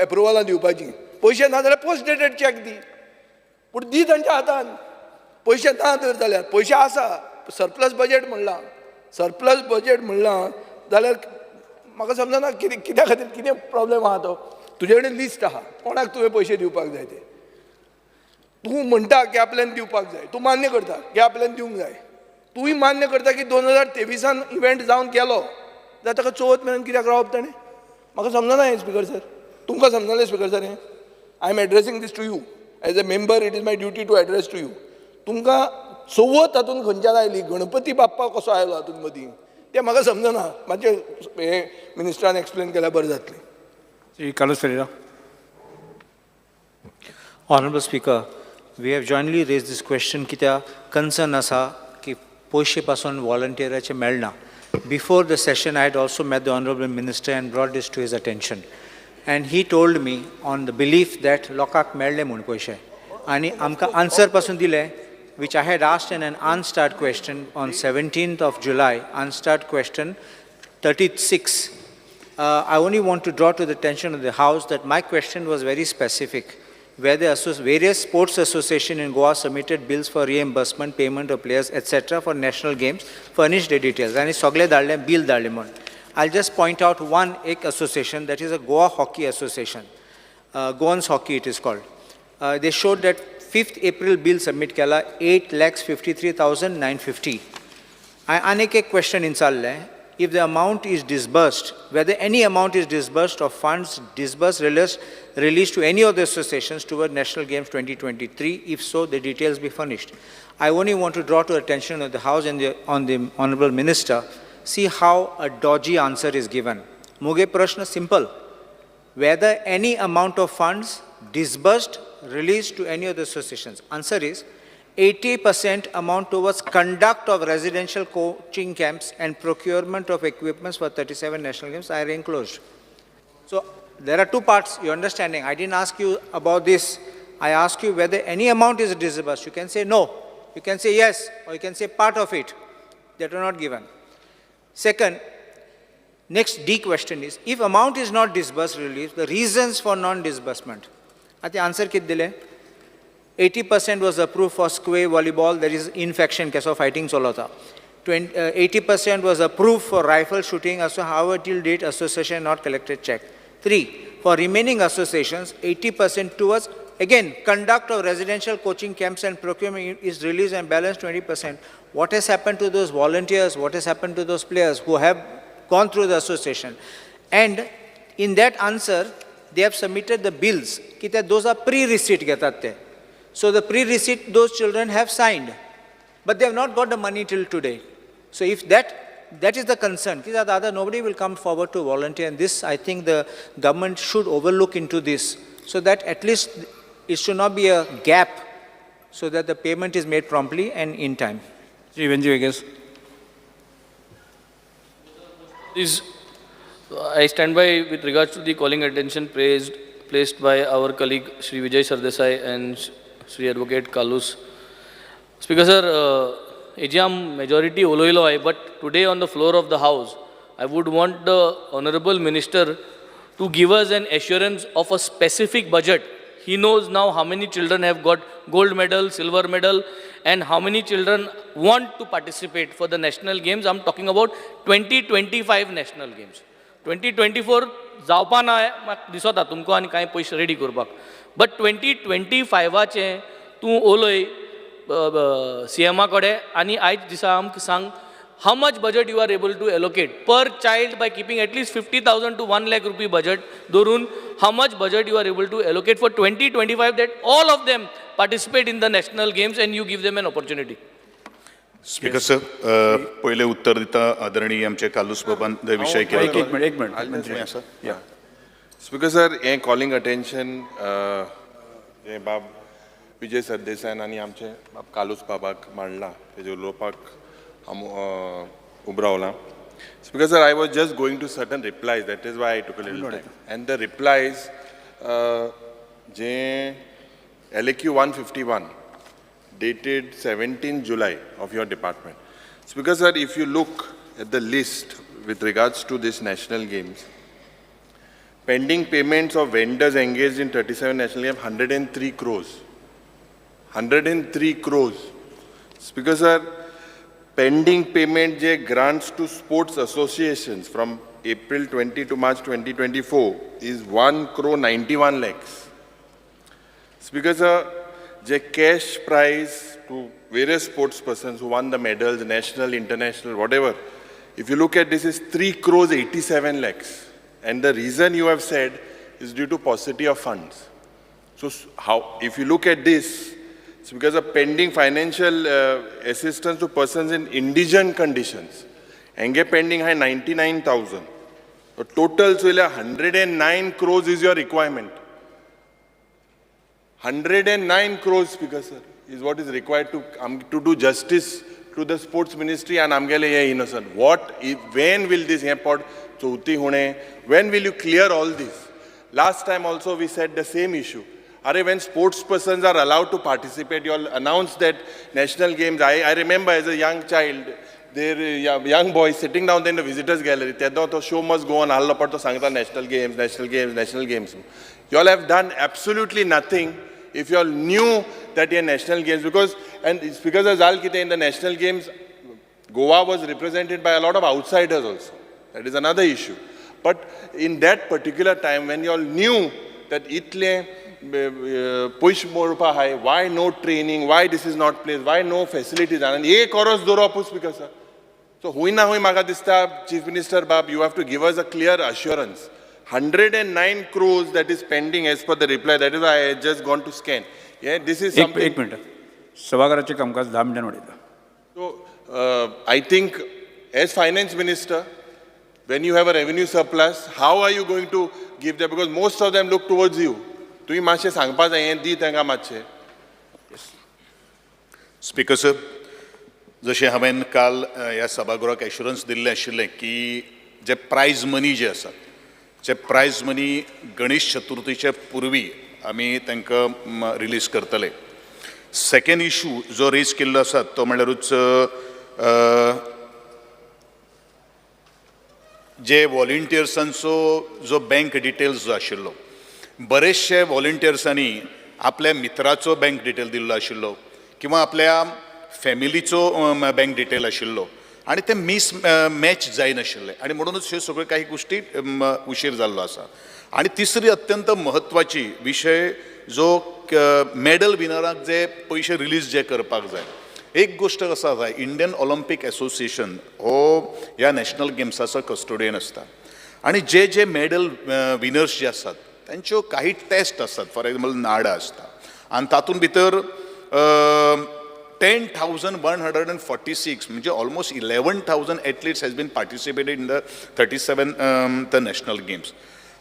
एप्रुवलां दिवपाची. पयशे ना जाल्यार पोस्ट डेटेड चॅक दी. पूण दी तांच्या हातान. पयशे ना तर जाल्यार पयशे आसा. सरप्लस बजेट म्हणलां. सरप्लस बजेट म्हणलां जाल्यार म्हाका समजना कित्या खातीर कितें प्रॉब्लेम आहा तो. तुजे कडेन लिस्ट आहा कोणाक तुवें पयशे दिवपाक जाय ते. तूं म्हणटा की आपल्यान दिवपाक जाय. तूं मान्य करता की आपल्यान दिवंक जाय. तूंय मान्य करता की 2023 इव्हेंट जावन गेलो जाल्यार ताका चवथ मेरेन कित्याक रावप ताणें. म्हाका समजना हें स्पीकर सर. तुमकां समजलें स्पीकर सर हें. I am addressing this to you as a member. It is my duty to address to you. तुमकां चवथ हातून खंयच्यान आयली. गणपती बाप्पा कसो आयलो हातून मदीं तें म्हाका समजना. मातशें हें मिनिस्टरान एक्सप्लेन केल्यार बरें जातलें. Carlos Ferreira. Honorable Speaker, we have jointly raised this question कित्याक concern आसा की पयशे पासून volunteeraचे मेळना. Before the session, I had also met the Honorable Minister and brought this to his attention. And he told me on the belief that लोकांक मेळ्ळे म्हूण पयशे. आनी आमकां answer पासून दिले which I had asked in an unstarred question on 17th of July, unstarred question 36. I only want to draw to the attention of the House that my question was very specific. where the various sports associations in Goa submitted bills for reimbursement, payment of players, etc. for national games, furnished the details. And sogle dalle bill dalle mon. I'll just point out one association, that is a Goa Hockey Association. Goans Hockey it is called. They showed that 5th April bill submit kela 8,53,950. I ask a question in Salle. If the amount is disbursed, whether any amount is disbursed or funds disbursed released to any of the associations toward National Games 2023, if so, the details be furnished. I only want to draw to attention of the House and on the Honourable Minister, see how a dodgy answer is given. Muge prashna simple. Whether any amount of funds disbursed, released to any of the associations. Answer is 80% amount towards conduct of residential coaching camps and procurement of equipments for 37 national games are enclosed. So there are two parts, your understanding. I didn't ask you about this. I ask you whether any amount is disbursed. You can say no. You can say yes, or you can say part of it. That are not given. Second, next D question is, if amount is not disbursed, released, the reasons for non-disbursement. At the answer kit dile. 80% was approved for square volleyball, there is infection case of fighting solota. 80% was approved for rifle shooting, however till date association not collected check. 3, for remaining associations, 80% towards, again, conduct of residential coaching camps and procurement is released and balanced 20%. What has happened to those volunteers? What has happened to those players who have gone through the association? And in that answer, they have submitted the bills. Those are pre-receipt getate. So the pre-receipt, those children have signed, but they have not got the money till today. So if that is the concern, nobody will come forward to volunteer, and this, I think the government should overlook into this, so that at least it should not be a gap, so that the payment is made promptly and in time. Sri Venji, I guess. I stand by with regards to the calling attention placed by our colleague Shri Vijay Sardesai and Shri Advocate Kalus. Speaker sir, AGM majority oloilo hai, but today on the floor of the House, I would want the Honourable Minister to give us an assurance of a specific budget. He knows now how many children have got gold medal, silver medal, and how many children want to participate for the national games. I'm talking about 2025 national games. 2024 जावपा ना म्हाका दिसता तुमकां आनी कांय पयशे ready करपाक. But 2025चे तूं उलय CMA कडेन आनी आयज दिसा आमकां सांग how much budget you are able to allocate per child by keeping at least 50,000 to 1 lakh rupee budget. Dorun, how much budget you are able to allocate for 2025 that all of them participate in the national games and you give them an opportunity. Speaker sir पहिले उत्तर दिता आदरणीय आमचे कालूस बाबान ते विषय केला. एक मिनिट. स्पीकर सर हे कॉलिंग अटेन्शन हे बाब विजय सरदेसायन आनी आमचे बाब कालूस बाबाक मांडला तेजे उलोवपाक उबरावला. Speaker sir, I was just going to certain replies, that is why I took a little time. And the replies, LAQ 151, dated 17 July of your department. Speaker sir, if you look at the list with regards to this national games, pending payments of vendors engaged in 37 national games, 103 crores. 103 crores. Speaker sir, pending payment je grants to sports associations from April 20 to March 2024 is 1 crore 91 lakhs. Speaker sir, je cash prize to various sports persons who won the medals, national, international, whatever, if you look at this, is 3 crores 87 lakhs. And the reason you have said is due to paucity of funds. So how, if you look at this, it's because of pending financial assistance to persons in indigent conditions. Enge pending high 99,000. The total so 109 crores is your requirement. 109 crores, Speaker sir, is what is required to do justice to the sports ministry and amgele ye innocent. What, when will this airport chauthi hone? When will you clear all this? Last time also we said the same issue. When sports persons are allowed to participate, you all announced that national games. I remember as a young child, there young boys sitting down there in the visitors gallery. The show must go on. All part to sangta national games, national games, national games. You all have done absolutely nothing if you all knew that in national games, because, and it's because of Zal Kite in the national games, Goa was represented by a lot of outsiders also. That is another issue. But in that particular time, when you all knew that itle push morpa hai, why no training, why this is not placed, why no facilities, and ye koros doro apus speaker sir. So hui na hui maga dista, Chief Minister Bab, you have to give us a clear assurance. 109 crores that is pending as per the reply. That is why I had just gone to scan. Yeah, this is something. एक minute सभागृहाचे कामकाज 10 मिनिटांनी वाढवलं. So I think as Finance Minister, when you have a revenue surplus, how are you going to give them? Because most of them look towards you. तुम्ही मातशें सांगपा जाय हें दी तांकां मातशें. स्पीकर सर, जशें हांवें काल ह्या सभागृहाक एश्युरन्स दिल्लें आशिल्लें की जे प्रायज मनी जे आसा, जे प्रायज मनी गणेश चतुर्थीचे पुर्वी आमी तांकां रिलीज करतले. सेकंड इशू जो रेज केल्लो आसा तो म्हणल्यारूच जे व्हॉलंटियर्सांचो जो बँक डिटेल्स जो आशिल्लो, बरेचशे व्हॉलंटियर्सांनी आपल्या मित्राचो बँक डिटेल दिल्लो आशिल्लो किंवा आपल्या फॅमिलीचो बँक डिटेल आशिल्लो आणि ते मॅच जायनाशिल्ले आणि म्हणूनच ह्यो सगळ्यो काही गोष्टी उशीर जाल्लो आसा. आणि तिसरी अत्यंत म्हत्वाची विशय जो मेडल विनराक जे पयशे रिलीज जे करपाक जाय. एक गोष्ट कसा आसा, इंडियन ऑलिंपिक एसोसिएशन हो ह्या नॅशनल गेम्साचो कस्टोडियन आसता आणि जे जे मेडल विनर्स जे आसात त्यांच्यो काही टेस्ट आसतात. फॉर एक्झाम्पल नाडा आसता आणि तातूंत भितर 10,146 म्हणजे almost 11,000 athletes has been participated in the 37th national games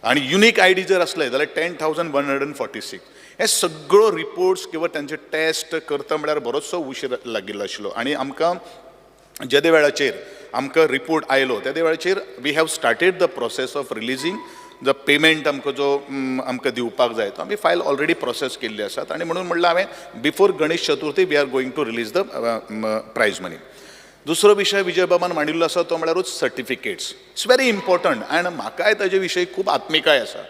आणि युनीक आय डी जर असले जाल्यार 10,146. हे सगळो रिपोर्ट्स किंवा त्यांचे टेस्ट करता म्हळ्यार बरोचसो उशीर लागिल्लो आशिल्लो आणि आमकां जे वेळाचेर आमकां रिपोर्ट आयलो त्या वेळाचेर we have started the process of releasing the payment आमकां जो आमकां दिवपाक जाय तो आमी फायल ऑलरेडी प्रोसेस केल्ली आसात आणि म्हणून म्हणलें हांवें before Ganesh Chaturthi we are going to release the prize money. दुसरो विशय विजय बाबान मांडिल्लो आसा तो म्हळ्यारूच सर्टिफिकेट्स. इट्स व्हेरी इम्पॉर्टंट आनी म्हाकाय ताजे विशयी खूब आत्मिकाय आसा.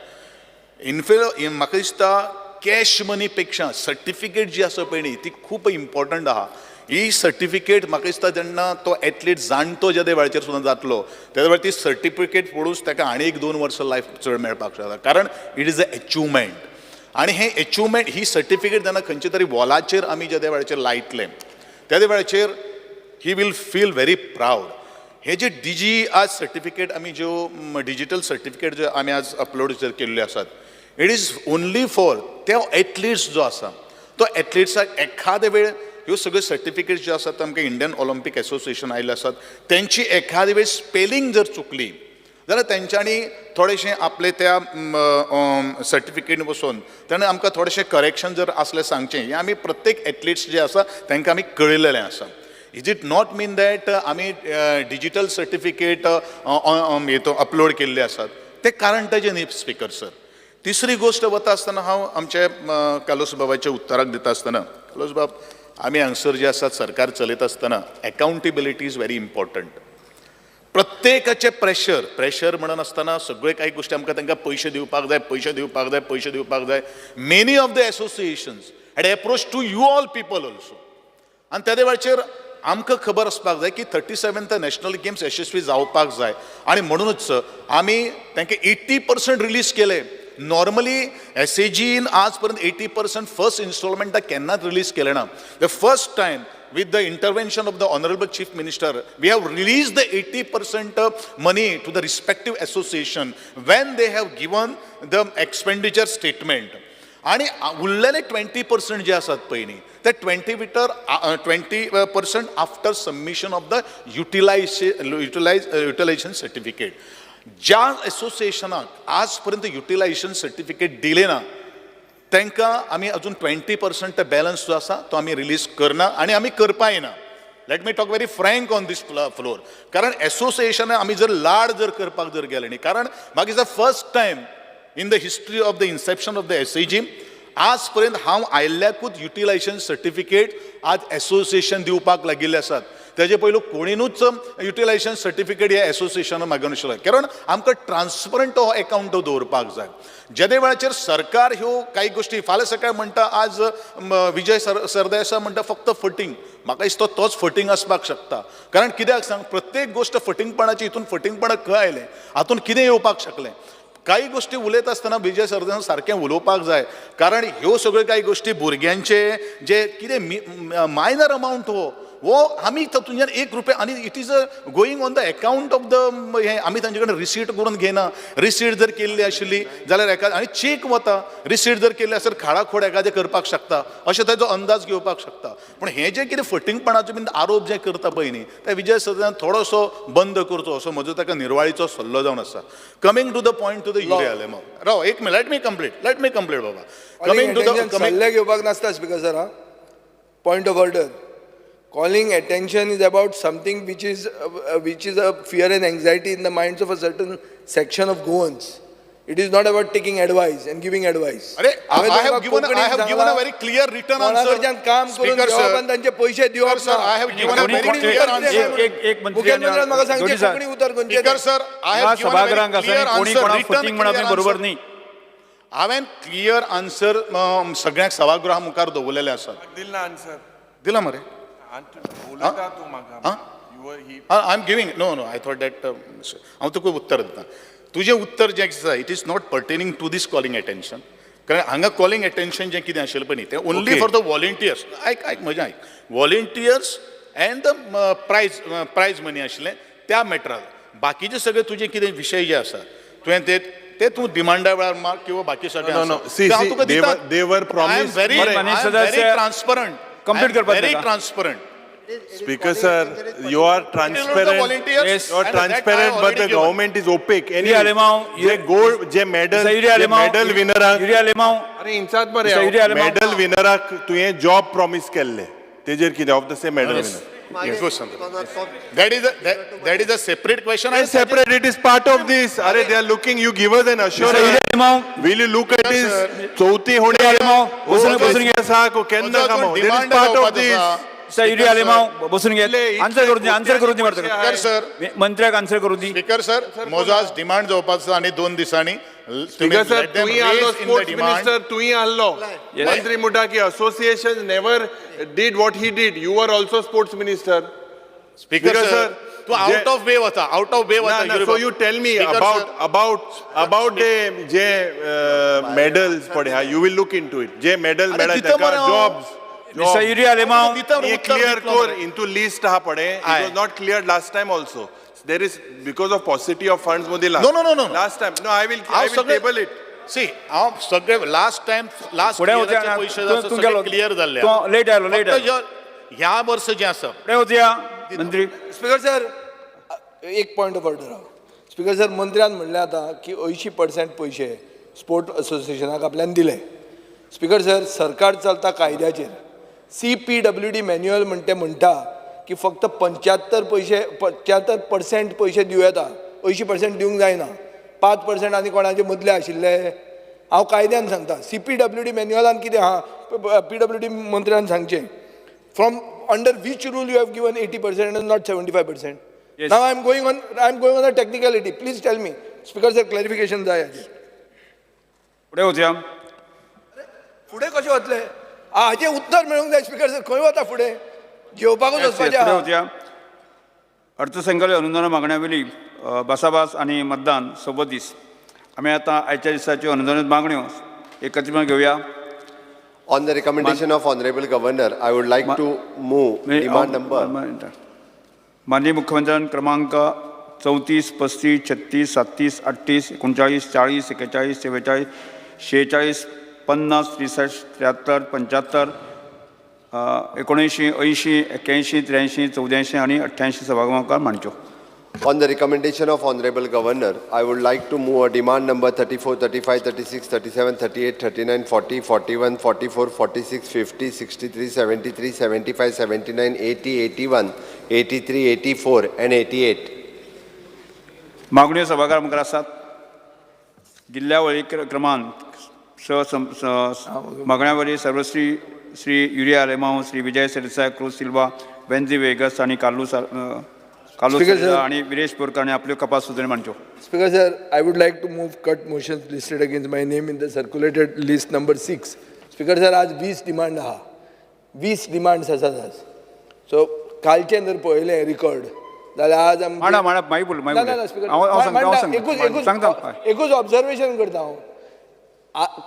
म्हाका दिसता कॅश मनी पेक्षा सर्टिफिकेट जी आसा पळय न्ही ती खूब इम्पॉर्टंट आहा. ही सर्टिफिकेट म्हाका दिसता जेन्ना तो एथलीट जाणटो ज्या वेळाचेर सुद्दां जातलो त्या वेळार ती सर्टिफिकेट पळोवनच ताका आनी 1-2 वर्सां लायफ चड मेळपाक शकता. कारण इट इज अ अचिवमेंट आणि हे अचिवमेंट ही सर्टिफिकेट जेन्ना खंयच्या तरी वॉलाचेर आमी ज्या वेळाचेर लायतले त्या वेळाचेर he will feel very proud. हे जे डीजी आज सर्टिफिकेट आमी ज्यो डिजिटल सर्टिफिकेट जे आमी आज अपलोड केल्ले आसात इट इज ओन्ली फॉर ते एथलीट्स जो आसा तो एथलीट्साक एखादे वेळ ह्यो सगळ्यो सर्टिफिकेट्स ज्यो आसात आमकां इंडियन ऑलिंपिक एसोसिएशन आयले आसात त्यांची एखादे वेळ स्पेलिंग जर चुकली जाल्यार तेंच्यांनी थोडेशें आपले त्या सर्टिफिकेट बसून ताणें आमकां थोडेशें करेक्शन जर असलें सांगचें हें आमी प्रत्येक एथलीट्स जे आसा तांकां आमी कळयलेलें आसा. Is it not mean that आमी डिजिटल सर्टिफिकेट हेतून अपलोड केल्ले आसात ते कारण ताजें न्ही स्पीकर सर. तिसरी गोष्ट वता आसतना हांव आमचे कालोस बाबाच्या उत्तराक दिता आसतना कालोस बाब आमी हांगसर जे आसात सरकार चलयता आसतना अकाउंटेबिलिटी इज व्हेरी इम्पॉर्टंट. प्रत्येकाचे प्रेशर म्हणून आसतना सगळे काही गोष्टी आमकां तांकां पयशे दिवपाक जाय. Many of the associations had approach to you all people also आनी त्या वेळाचेर आमकां खबर आसपाक जाय की 37th नॅशनल गेम्स यशस्वी जावपाक जाय आणि म्हणूनच आमी तांकां 80% रिलीज केले. नॉर्मली एसएजीन आज पर्यंत 80% फर्स्ट इन्स्टॉलमेंट केन्नाच रिलीज केलें ना. The first time with the intervention of the Honorable Chief Minister, we have released the 80% money to the respective association when they have given the expenditure statement. आणि उरलेले 20% जे आसात पळय न्ही ते 20% after submission of the utilization certificate. ज्या एसोसिएशनाक आज पर्यंत युटिलायझेशन सर्टिफिकेट दिले ना तांकां आमी अजून 20% बॅलन्स जो आसा तो आमी रिलीज करना आनी आमी करपाय ना. Let me talk very frank on this floor. कारण एसोसिएशन आमी जर लाड जर करपाक जर गेले न्ही कारण म्हाका दिसता first time in the history of the Inception of the SAG आज पर्यंत हांव आयिल्ल्याकूच युटिलायझेशन सर्टिफिकेट आज एसोसिएशन दिवपाक लागिल्ले आसात. तेजे पयलू कोणीनूच युटिलायझेशन सर्टिफिकेट हे एसोसिएशनान मागूंक नाशिल्लें कारण आमकां ट्रान्सपरंट हो अकाउंट दवरपाक जाय जेदे वेळाचेर सरकार ह्यो काही गोष्टी फाल्यां सकाळी म्हणटा आज विजय सरदेसाय म्हणटा फक्त फटींग म्हाका दिसता तोच फटींग आसपाक शकता कारण कित्याक सांग प्रत्येक गोष्ट फटींगपणाची हितून फटींगपणां खंय आयलें हातून कितें येवपाक शकलें काही गोष्टी उलयता आसतना विजय सरदेसाय सारकें उलोवपाक जाय कारण ह्यो सगळ्यो काही गोष्टी भुरग्यांचे जे कितें मायनर अमावंट हो आमी तातूंतल्यान ₹1 आनी it is going on the account of the हे आमी तांचे कडेन रिसीट करून घेना रिसीट जर केल्ली आशिल्ली जाल्यार आनी चेक वता रिसीट जर केल्ली आसल्यार खाडाखोड एकादें करपाक शकता अशें ताचो अंदाज घेवपाक शकता पूण हे जे कितें फटींगपणाचो बीन आरोप जे करता पळय न्ही ते विजय सरदेसायान थोडोसो बंद करचो असो म्हजो ताका निर्वाळीचो सल्लो जावन आसा coming to the point to the Yuri Alemao राव एक मिनट लेट मी कंप्लीट बाबा कमिंग टू द सल्ले घेवपाक नासता स्पिकर सर हा point of order calling attention is about something which is a fear and anxiety in the minds of a certain section of Goans. It is not about taking advice and giving advice. I have given a very clear written answer. काम करून जवाबान तांचे पैसे दिवप sir, I have given a very clear answer. मुख्यमंत्र्यान म्हाका सांगचे कोंकणी उतर खंयचे Speaker sir, I have given a very clear answer. फटींग म्हणा बरोबर न्ही हांवें क्लियर आन्सर सगळ्यांक सभागृहा मुखार दवरलेले आसा दिला आन्सर दिला मरे उलयता तूं म्हाका I am giving no I thought that हांव तुका उत्तर दिता तुजें उत्तर जें आसा it is not pertaining to this calling attention कारण हांगा कॉलिंग एटेन्शन जें कितें आशिल्लें पळय न्ही तें ओन्ली फॉर द वॉलंटियर्स आयक म्हजें आयक वॉलंटियर्स एन्ड द प्रायज मनी आशिल्लें त्या मॅटरार बाकीचे सगळे तुजे कितें विशय जे आसा तुवें ते तूं डिमांडा वेळार मार्क किंवा बाकी सगळें देवर प्रॉमिस व्हेरी ट्रान्सपरंट कंप्लीट करपाक very transparent. Speaker sir, you are transparent. Yes. You are transparent, but the government is opaque. Yuri Alemao जे गोल्ड जे मेडल विनराक युरिया लेमाव अरे इंचात मरे मेडल विनराक तुवें जॉब प्रॉमिस केल्ले तेजेर कितें of the same medal winner That is a separate question. And separate, it is part of this. Are they are looking? You give us an assurance. Will you look at this? चौथी होणे आसा को केन्ना कामो? It is part of this. Sir Yuri Alemao बसून घे answer करून दी स्पीकर सर मंत्र्याक आन्सर करून दी स्पीकर सर म्हजो आज डिमांड जावपाचो आनी 2 दिसांनी Speaker sir, तुई आल्लो स्पोर्ट्स मिनिस्टर तुई आल्लो मंत्री मुटा की association never did what he did. You were also sports minister. Speaker sir, Tu out of way वता. So you tell me about the जे medals पडे you will look into it. जे medal मेळा ताका jobs. Mr. Yuri Alemao clear core into list हा पडे. It was not cleared last time also. There is because of paucity of funds modila. No. Last time. No, I will table it. See, last time clear झाले. Late आलो ह्या वर्ष जे आसा मंत्री speaker sir एक point of order speaker sir मंत्र्यान म्हणलें आतां की 80% पयशे स्पोर्ट असोसिएशनाक आपल्यान दिले स्पीकर सर सरकार चलता कायद्याचेर CPWD मॅन्युअल म्हणटा की फक्त 75% पयशे दिवं येता 80% दिवंक जायना 5% आनी कोणाचे मदले आशिल्ले हांव कायद्यान सांगता CPWD मॅन्युअलान कितें आहा PWD मंत्र्यान सांगचें from under which rule you have given 80% and not 75%? Yes. Now I am going on a technicality. Please tell me. Speaker sir, clarification जाय पुढे वचया फुडें कशें वतले हाजें उत्तर मेळूंक जाय स्पीकर सर खंय वता फुडें घेवपाकूच वचपाचें पुढे वचया अर्थसंकल्प अनुदाना मागण्या भासाभास आणि मतदान 36 आम्ही आता आयच्या दिसाच्यो अनुदानीत मागण्यो एकत्रितपणे घेवया. On the recommendation of Honorable Governor, I would like to move demand number. माननीय मुख्यमंत्र्यान क्रमांक 34, 35, 36, 37, 38, 39, 40, 41, 42, 46, 50, 63, 73, 75, 79, 80, 81, 83, 84 आणि 88 सभागृहांकार मांडच्यो. On the recommendation of Honorable Governor, I would like to move a demand number 34, 35, 36, 37, 38, 39, 40, 41, 44, 46, 50, 63, 73, 75, 79, 80, 81, 83, 84 and 88. मागण्यो सभागार मुखार आसात. जिल्ल्या वळी क्रमांक मागण्या वळी सर्वश्री श्री युरिया लेमाव, श्री विजय सरदेसाय, क्रूज सिल्वा, वेन्झी वेगस आणि कार्लोस Speaker, sir. आणि विरेश पोरकारांनी आपल्यो कपास सुचोवण्यो मांडच्यो. Speaker sir, I would like to move cut motions listed against my name in the circulated list number 6. Speaker sir, आज 20 डिमांड आहा. 20 डिमांड्स आसात आज. सो कालचे जर पळयलें रिकॉर्ड जाल्यार आज आमची मांडा मागीर बोल ना, ना, ना, speaker. एकूच ऑब्झर्वेशन करता हांव.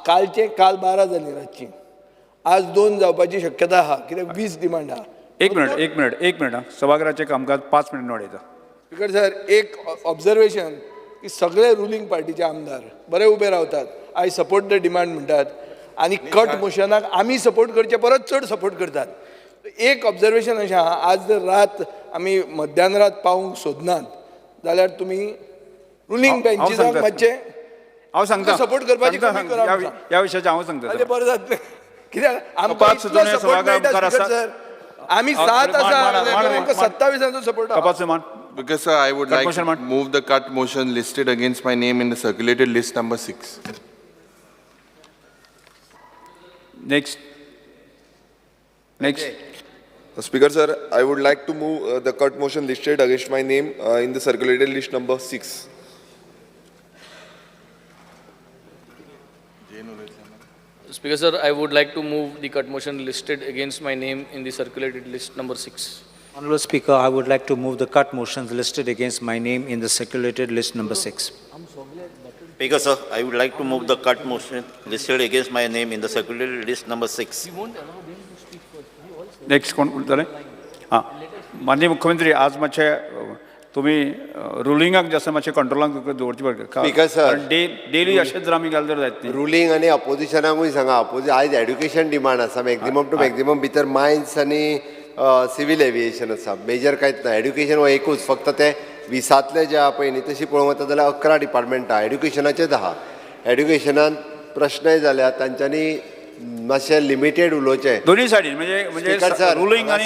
काल 12 जाली रातची. आज 2 जावपाची शक्यता आहा कित्याक 20 डिमांड आहा. एक मिनिट सभागृहाचे कामकाज 5 मिनिट वाडयता. स्पीकर सर, एक ऑब्झर्वेशन की सगळे रुलींग पार्टीचे आमदार बरे उबे रावतात. आय सपोर्ट द डिमांड म्हणटात आनी कट मोशनाक आमी सपोर्ट करचे परत चड सपोर्ट करतात. एक ऑब्झर्वेशन अशें आहा, आज जर रात आमी मध्यान रात पावूंक सोदनात जाल्यार तुमी रुलींग बेंचीसाक मातशें हांव सांगता सपोर्ट करपाची कमी करा म्हणटा. ह्या विशयाचेर हांव सांगता. अरे बरें जातलें कित्याक आमकां कपात इतलो सुचोवण्यो सपोर्ट सभागृह मेळटा मुखार स्पीकर आसा. सर. आमी 7 आसा आमकां 27 सपोर्ट आहा. कपास मान. Because sir, I would Cut like motion, to man. move the cut motion listed against my name in the circulated list number 6. Next. Speaker sir, I would like to move the cut motion listed against my name in the circulated list number 6. Speaker sir, I would like to move the cut motion listed against my name in the circulated list number 6. Honorable Speaker, I would like to move the cut motions listed against my name in the circulated list number 6. Speaker, sir, I would like to move the cut motion listed against my name in the circulated list number 6. Next कोण उरतले? हां, माननीय मुख्यमंत्री, आज मातशे तुम्ही रुलिंगाक जे आसा मातशें कंट्रोलाक दवरची Speaker, sir. डेली अशेंच जर आमी घाल तर जायत न्ही. रुलींग आणि अपोजिशनाकूय सांगा आयज एड्युकेशन डिमांड आसा मॅक्झिमम टू मॅक्झिमम भितर मायन्स आनी सिवील एविएशन आसा. मेजर कांयच ना. एड्युकेशन हो एकूच, फक्त ते 20तले जे आहा पळय न्ही तशी पळोवंक वता जाल्यार 11 डिपार्टमेंट आहा. एड्युकेशनाचेच आहा. एड्युकेशनान प्रश्नय जाल्यात तांच्यांनी मातशें लिमिटेड उलोवचें. दोन्ही सायडीन म्हणजे रुलिंग आणि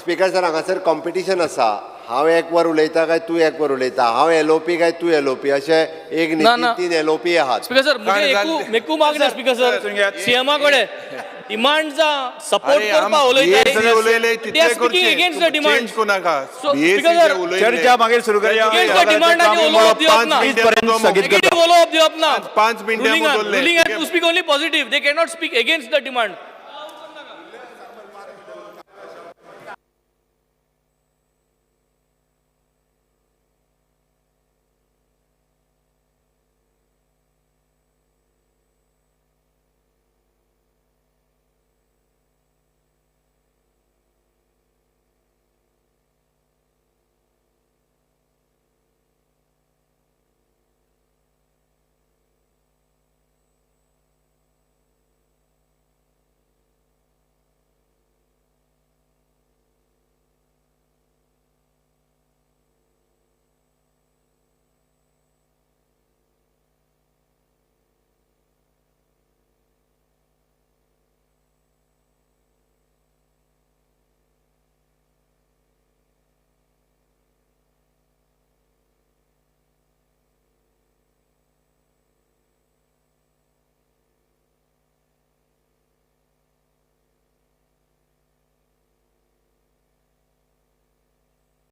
स्पीकर सर, हांगासर कॉम्पिटिशन आसा. हांव एक वर उलयता काय तूं एक वर उलयता, हांव एलओपी काय तूं एलओपी, अशें एक न्ही 3 एलओपी आहात. स्पीकर सर, मुझे मेकू मागणे स्पीकर सर सीएमा कडे डिमांडचा सपोर्ट करपा उलयता against the demand. Speaker sir, चर्चा मागीर सुरू करूया. अगेन्स्ट द डिमांडाचे उलोवप दिवप ना. नेगेटिव्ह उलोवप दिवप ना. 5 मिनिटां ruling has to speak only positive. They cannot speak against the demand.